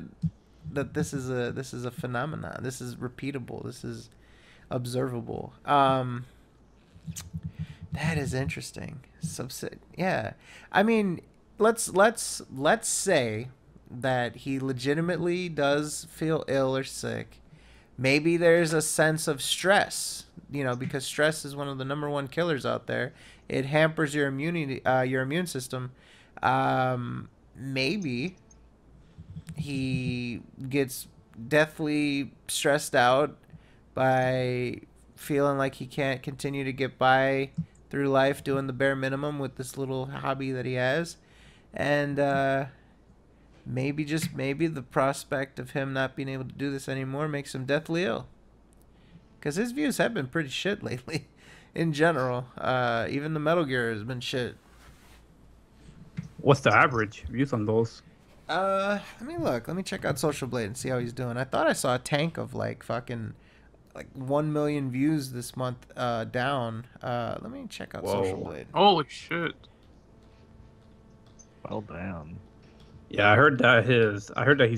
this is a phenomenon. This is repeatable. This is observable. That is interesting. Yeah. I mean, let's say that he legitimately does feel ill or sick. Maybe there's a sense of stress, because stress is one of the number one killers out there. It hampers your immune system. Maybe he gets deathly stressed out by feeling like he can't continue to get by through life doing the bare minimum with this little hobby that he has, and maybe the prospect of him not being able to do this anymore makes him deathly ill, because his views have been pretty shit lately in general. Even the Metal Gear has been shit. What's the average views on those? Let me check out Social Blade and see how he's doing. I thought I saw a tank of like fucking 1 million views this month down. Let me check out Social Blade. Holy shit. Well, damn. Yeah, I heard that he's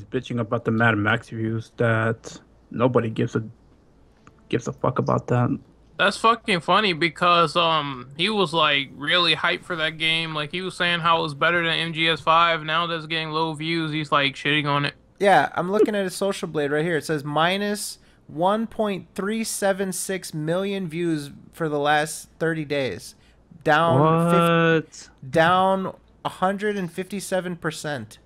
bitching about the Mad Max views, that nobody gives a fuck about that. That's fucking funny, because he was like really hyped for that game. Like, he was saying how it was better than MGS5. Now that it's getting low views, he's like shitting on it. Yeah, I'm looking at his Social Blade right here. It says minus 1.376 million views for the last 30 days. Down down 157%.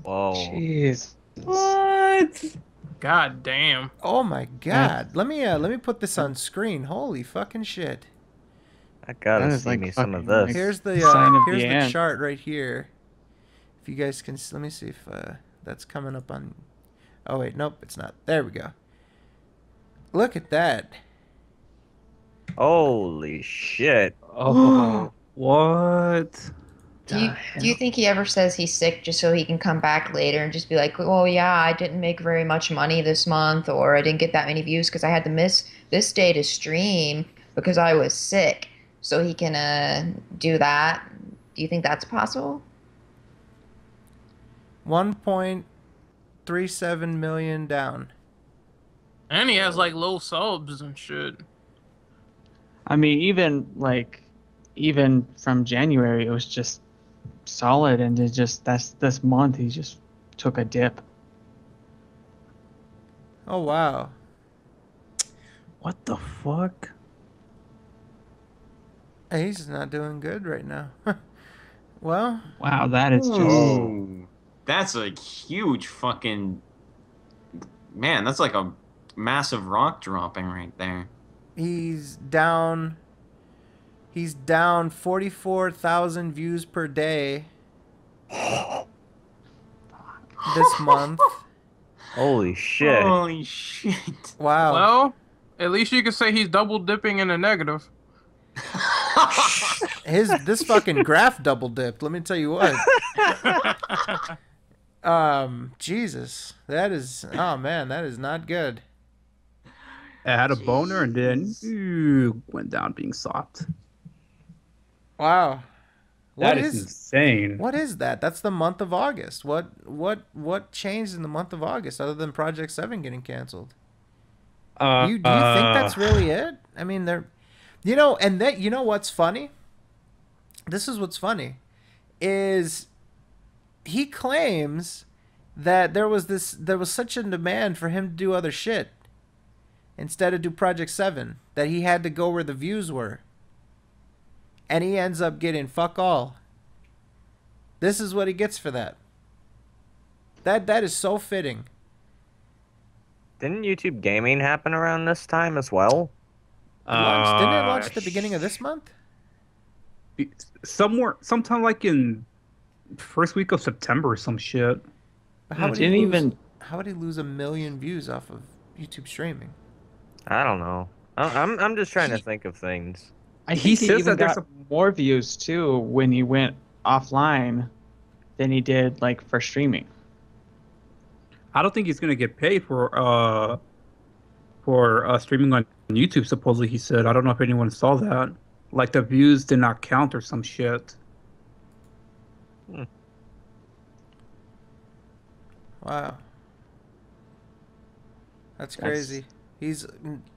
Whoa. Jeez. What? God damn. Oh my god. Let me put this on screen. Holy fucking shit. I gotta see me some of this. Here's the chart right here. If you guys can, let me see if that's coming up on. Oh wait, nope, it's not. There we go. Look at that. Holy shit. Oh, what? Do you think he ever says he's sick just so he can come back later and just be like, oh yeah, I didn't make very much money this month, or I didn't get that many views because I had to miss this day to stream because I was sick, so he can do that? Do you think that's possible? 1.37 million down. And he has like low subs and shit. I mean, even from January, it was just solid, and this month he just took a dip. Oh wow. What the fuck? He's not doing good right now. Well, Wow, that is just Ooh, that's a huge fucking man. That's like a massive rock dropping right there. he's down 44,000 views per day this month. Holy shit. Holy shit. Wow. Well, at least you can say he's double dipping in the negative. This fucking graph double dipped, let me tell you what. Jesus. That is, oh man, that is not good. I had a boner and then went down being soft. Wow. That is insane. What is that? That's the month of August. What changed in the month of August other than Project 7 getting canceled? Do you think that's really it? I mean, you know what's funny? This is what's funny, is he claims that there was such a demand for him to do other shit instead of do Project 7 that he had to go where the views were. And he ends up getting fuck all. This is what he gets for that. That is so fitting. Didn't YouTube Gaming happen around this time as well? Didn't it launch at the beginning of this month? Sometime like in first week of September or some shit. How would he lose 1 million views off of YouTube streaming? I don't know. I'm just trying to think of things. He says that there's more views too when he went offline than he did like for streaming. I don't think he's gonna get paid for streaming on YouTube. Supposedly, he said. I don't know if anyone saw that. Like the views did not count or some shit. Wow, that's crazy. He's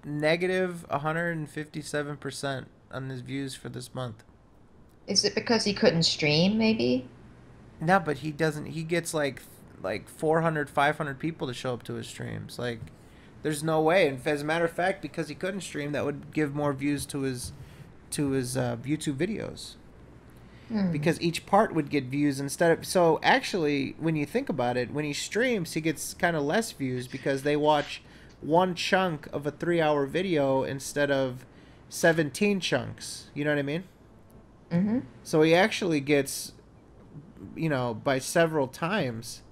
negative 157% on his views for this month. Is it because he couldn't stream, maybe? No, but he doesn't. He gets like 400, 500 people to show up to his streams. Like, there's no way. And as a matter of fact, because he couldn't stream, that would give more views to his YouTube videos. Because each part would get views instead of. So actually, when you think about it, when he streams, he gets kind of less views because they watch one chunk of a 3-hour video instead of 17 chunks. You know what I mean? Mm-hmm. So he actually gets, by several times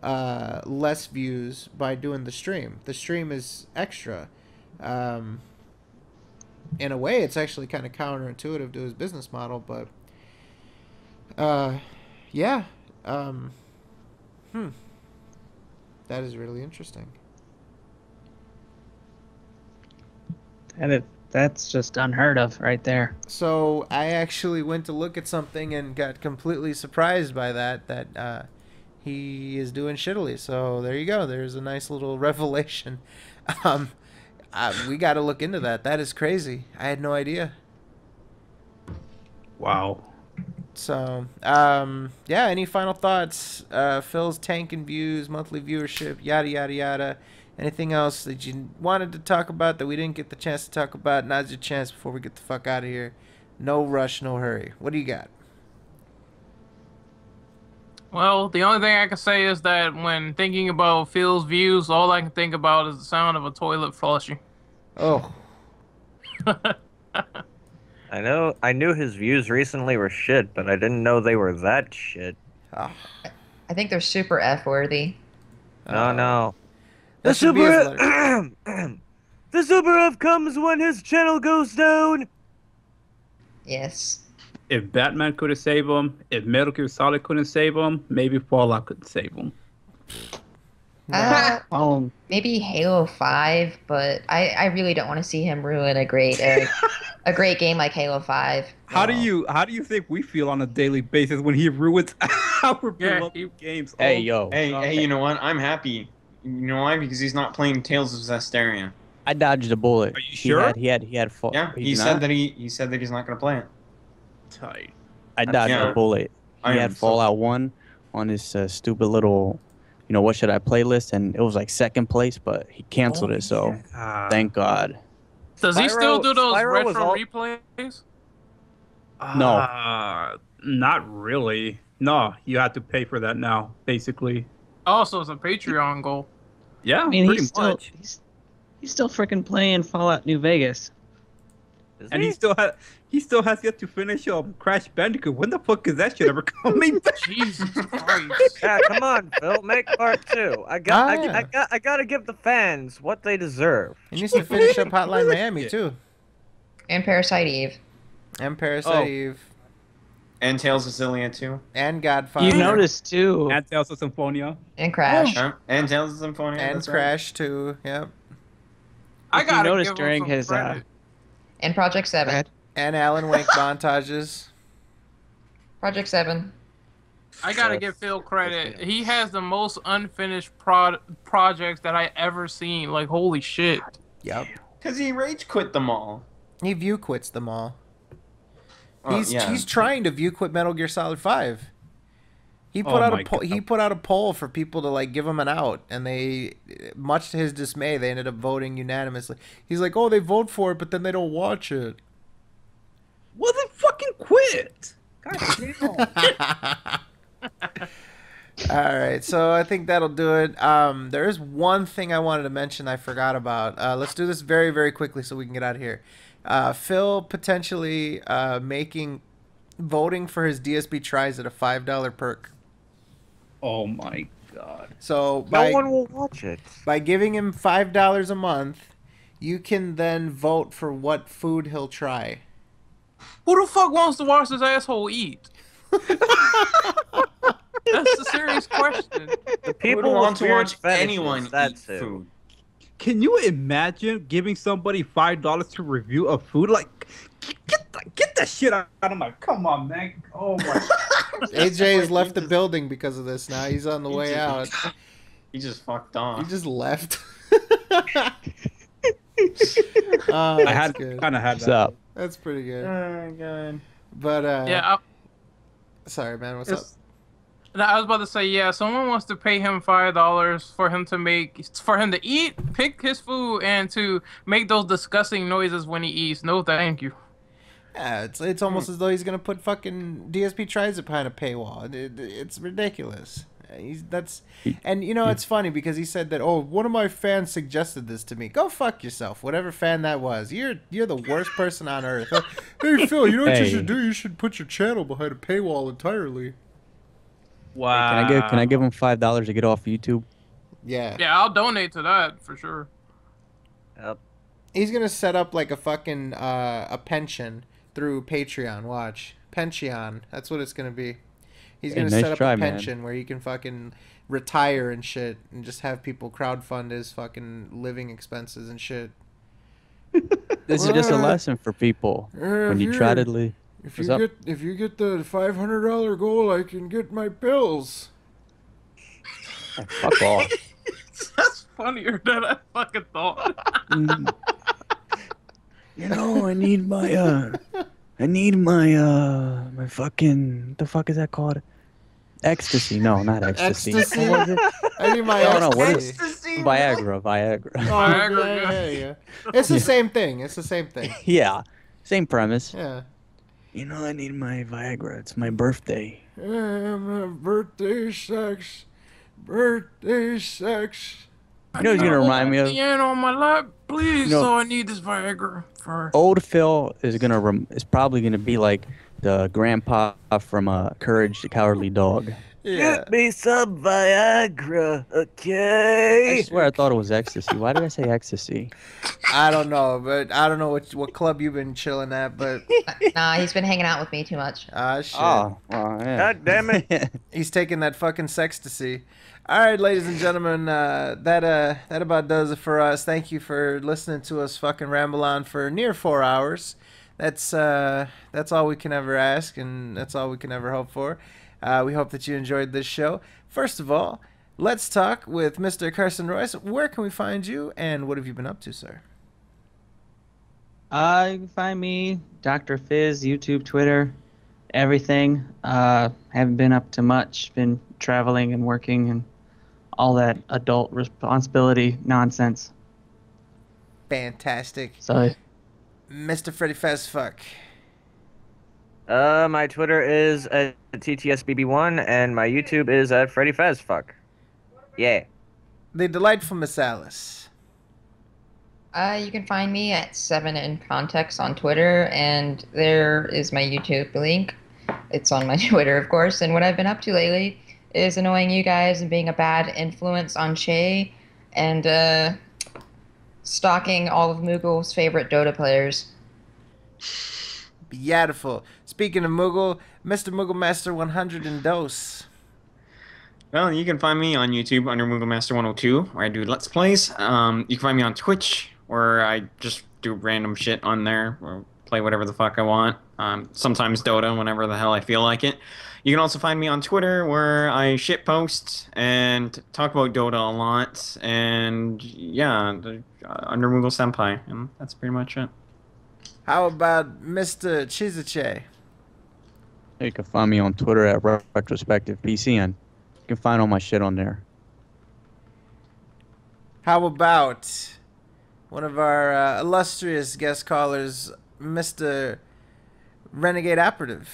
less views by doing the stream. The stream is extra. In a way, it's actually kind of counterintuitive to his business model, but yeah. That is really interesting. And that's just unheard of right there. So I actually went to look at something and got completely surprised by that he is doing shittily. So there you go. There's a nice little revelation. We got to look into that. That is crazy. I had no idea. Wow. So, yeah, any final thoughts? Phil's tanking views, monthly viewership, yada, yada, yada. Anything else that you wanted to talk about that we didn't get the chance to talk about? Now's your chance before we get the fuck out of here. No rush, no hurry. What do you got? Well, the only thing I can say is that when thinking about Phil's views, all I can think about is the sound of a toilet flushing. Oh. I knew his views recently were shit, but I didn't know they were that shit. Oh. I think they're super F-worthy. No. That should be his letter. The super F comes when his channel goes down. Yes. If Batman couldn't save him, if Metal Gear Solid couldn't save him, maybe Fallout couldn't save him. Maybe Halo 5, but I really don't want to see him ruin a great game like Halo 5. How do you think we feel on a daily basis when he ruins our beloved games? Hey, yo. Hey, you know what? I'm happy. You know why? Because he's not playing Tales of Zestiria. I dodged a bullet. Are you sure? He had Yeah, he said that he's not going to play it. Tight. I dodged a bullet. he had Fallout 1 on his stupid little, what should I playlist, and it was like second place, but he canceled it. So thank God. Does he still do those Spyro retro replays? No. Not really. No, you have to pay for that now, basically. Also, it's a Patreon goal. Yeah, I mean, pretty he's much. he's still freaking playing Fallout New Vegas. And he still has yet to finish Crash Bandicoot. When the fuck is that shit ever coming back? Jesus Christ! Yeah, come on, Phil, make part 2. I gotta give the fans what they deserve. He needs to finish up Hotline Miami too. And Parasite Eve. And Parasite Eve. And Tales of Xillia too. And Godfather. You noticed too. And Tales of Symphonia. And Crash. And Tales of Symphonia. And that's Crash too. Yep. I If you gotta noticed give during him some his credit. And Project 7. And Alan Wake montages. Project 7. I gotta give Phil credit. He has the most unfinished projects that I ever seen. Like, holy shit. Yep. Because he rage quit them all. He view quits them all. Well, He's trying to view quit Metal Gear Solid 5. He put out a poll for people to like give him an out, and they, much to his dismay, they ended up voting unanimously. He's like, "Oh, they vote for it, but then they don't watch it." Well, then fucking quit. God damn. All right, so I think that'll do it. There is one thing I wanted to mention I forgot about. Let's do this very, very quickly so we can get out of here. Phil potentially voting for his DSP tries at a $5 perk. Oh my God. So No one will watch it. by giving him $5 a month, you can then vote for what food he'll try. Who the fuck wants to watch this asshole eat? That's a serious question. The Who people would want with to weird watch fetishes, anyone that's eat it. food? Can you imagine giving somebody $5 to review a food? Like, get that shit out of my. Come on, man. Oh my. AJ has left the building because of this now. He's on the way out. He just fucked off. He just left. I had good. kind of had What's that. up? That's pretty good. Oh god. But Yeah, sorry, man. What's up? I was about to say, yeah, someone wants to pay him $5 for him to eat, pick his food, and to make those disgusting noises when he eats. No, thank you. Yeah, it's almost as though he's gonna put fucking DSP tries it behind a paywall. It's ridiculous. And it's funny because he said that, oh, one of my fans suggested this to me. Go fuck yourself, whatever fan that was. You're the worst person on earth. Hey Phil, you know what you should do? You should put your channel behind a paywall entirely. Wow. Hey, can I give him $5 to get off YouTube? Yeah. Yeah, I'll donate to that for sure. Yep. He's gonna set up like a fucking a pension through Patreon. Watch. Pension. That's what it's gonna be. He's gonna nice set up try, a man. pension where he can fucking retire and shit, and just have people crowdfund his fucking living expenses and shit. This is just a lesson for people. When you try to leave. If What's up? if you get the $500 goal, I can get my pills. Oh, fuck off. That's funnier than I fucking thought. I need my fucking, what the fuck is that called? Ecstasy. No, not ecstasy. Ecstasy? What was it? I need my No, what is ecstasy. Viagra. Oh, Viagra, yeah. It's the same thing. It's the same thing. Yeah, same premise. Yeah. I need my Viagra. It's my birthday. Birthday sex. Birthday sex. You know what it's gonna remind me of? The end on my lap, please. You know- So I need this Viagra for. Old Phil is is probably gonna be like the grandpa from Courage the Cowardly Dog. Yeah. Get me some Viagra, I okay? swear I thought it was ecstasy. Why did I say ecstasy? I don't know, but I don't know what club you've been chilling at, but Nah, he's been hanging out with me too much. shit. Oh, well, yeah. God damn it. He's taking that fucking sextasy. All right, ladies and gentlemen, that about does it for us. Thank you for listening to us fucking ramble on for near 4 hours. That's all we can ever ask, and that's all we can ever hope for. We hope that you enjoyed this show. First of all, let's talk with Mr. Carson Royce. Where can we find you, and what have you been up to, sir? You can find me, Dr. Fizz, YouTube, Twitter, everything. Haven't been up to much. Been traveling and working and all that adult responsibility nonsense. Fantastic. So, Mr. Freddy Fazfuck. My Twitter is at TTSBB1 and my YouTube is at Freddy Fazfuck. Yeah. The delightful Miss Alice. You can find me at 7 in Context on Twitter, and there is my YouTube link. It's on my Twitter, of course. And what I've been up to lately is annoying you guys and being a bad influence on Shay, and stalking all of Moogle's favorite Dota players. Beautiful. Speaking of Moogle, Mr. Moogle Master 100 and Dose. Well, you can find me on YouTube under Moogle Master 102, where I do Let's Plays. You can find me on Twitch, where I just do random shit on there, or play whatever the fuck I want. Sometimes Dota, whenever the hell I feel like it. You can also find me on Twitter, where I shitpost and talk about Dota a lot. And yeah, under Moogle Senpai, and that's pretty much it. How about Mr. Chizuche? You can find me on Twitter at Retrospective PCN. You can find all my shit on there. How about one of our illustrious guest callers, Mr. Renegade Operative?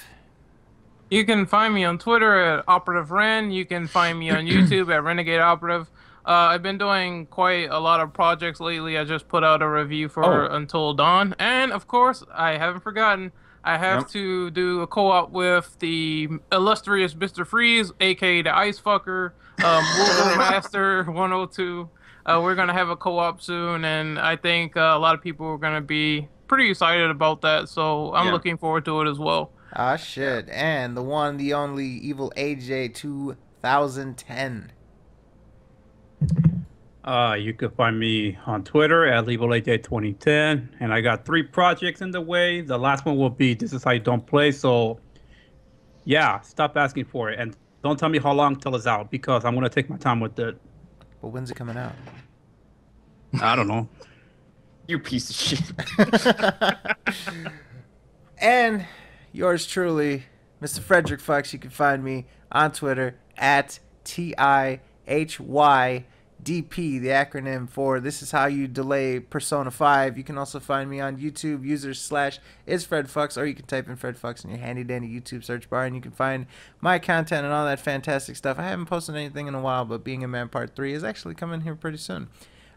You can find me on Twitter at Operative Ren. You can find me on YouTube at Renegade Operative. I've been doing quite a lot of projects lately. I just put out a review for Until Dawn. And, of course, I haven't forgotten, I have to do a co-op with the illustrious Mr. Freeze, a.k.a. the Ice Fucker, Moogle Master 102. We're going to have a co-op soon, and I think a lot of people are going to be pretty excited about that, so I'm looking forward to it as well. Ah, shit. And the one, the only Evil AJ 2010. You can find me on Twitter at LegalAJ2010, and I got 3 projects in the way. The last one will be This Is How You Don't Play, so yeah, stop asking for it, and don't tell me how long till it's out, because I'm going to take my time with it. But when's it coming out? I don't know. You piece of shit. And yours truly, Mr. Frederick Fox. You can find me on Twitter at TIHYDP, the acronym for This Is How You Delay Persona 5. You can also find me on YouTube, /isFredFux, or you can type in Fred Fox in your handy dandy YouTube search bar, and you can find my content and all that fantastic stuff. I haven't posted anything in a while, but Being a Man Part 3 is actually coming here pretty soon.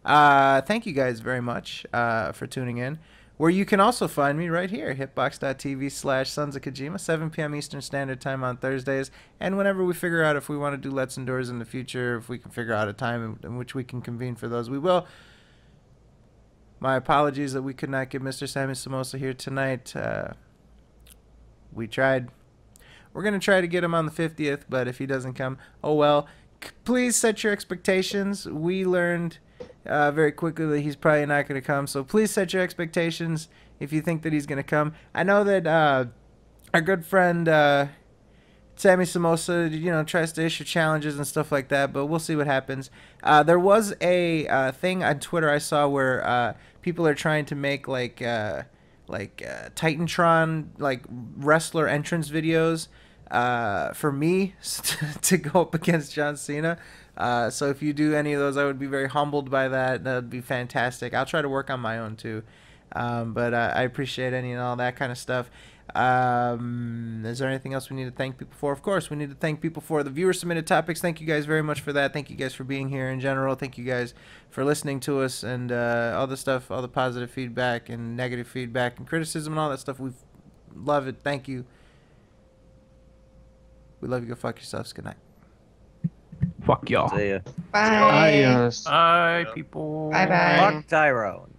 Thank you guys very much for tuning in. Where you can also find me right here, hitbox.tv/Sons of Kojima, 7 p.m. Eastern Standard Time on Thursdays. And whenever we figure out if we want to do Let's Endures in the future, if we can figure out a time in which we can convene for those, we will. My apologies that we could not get Mr. Sammy Samosa here tonight. We tried. We're going to try to get him on the 50th, but if he doesn't come, oh well. Please set your expectations. We learned very quickly that he's probably not going to come, so please set your expectations if you think that he's going to come. I know that our good friend Sammy Samosa, tries to issue challenges and stuff like that, but we'll see what happens. There was a thing on Twitter I saw where people are trying to make like Titantron wrestler entrance videos for me to go up against John Cena. So if you do any of those, I would be very humbled by that. That would be fantastic. I'll try to work on my own too. But I appreciate any and all that kind of stuff. Is there anything else we need to thank people for? Of course, we need to thank people for the viewer submitted topics. Thank you guys very much for that. Thank you guys for being here in general. Thank you guys for listening to us and all the stuff, all the positive feedback and negative feedback and criticism and all that stuff. We love it. Thank you. We love you. Go fuck yourselves. Good night. Fuck y'all. See ya. Bye. Adios. Bye, people. Bye-bye. Fuck Tyrone.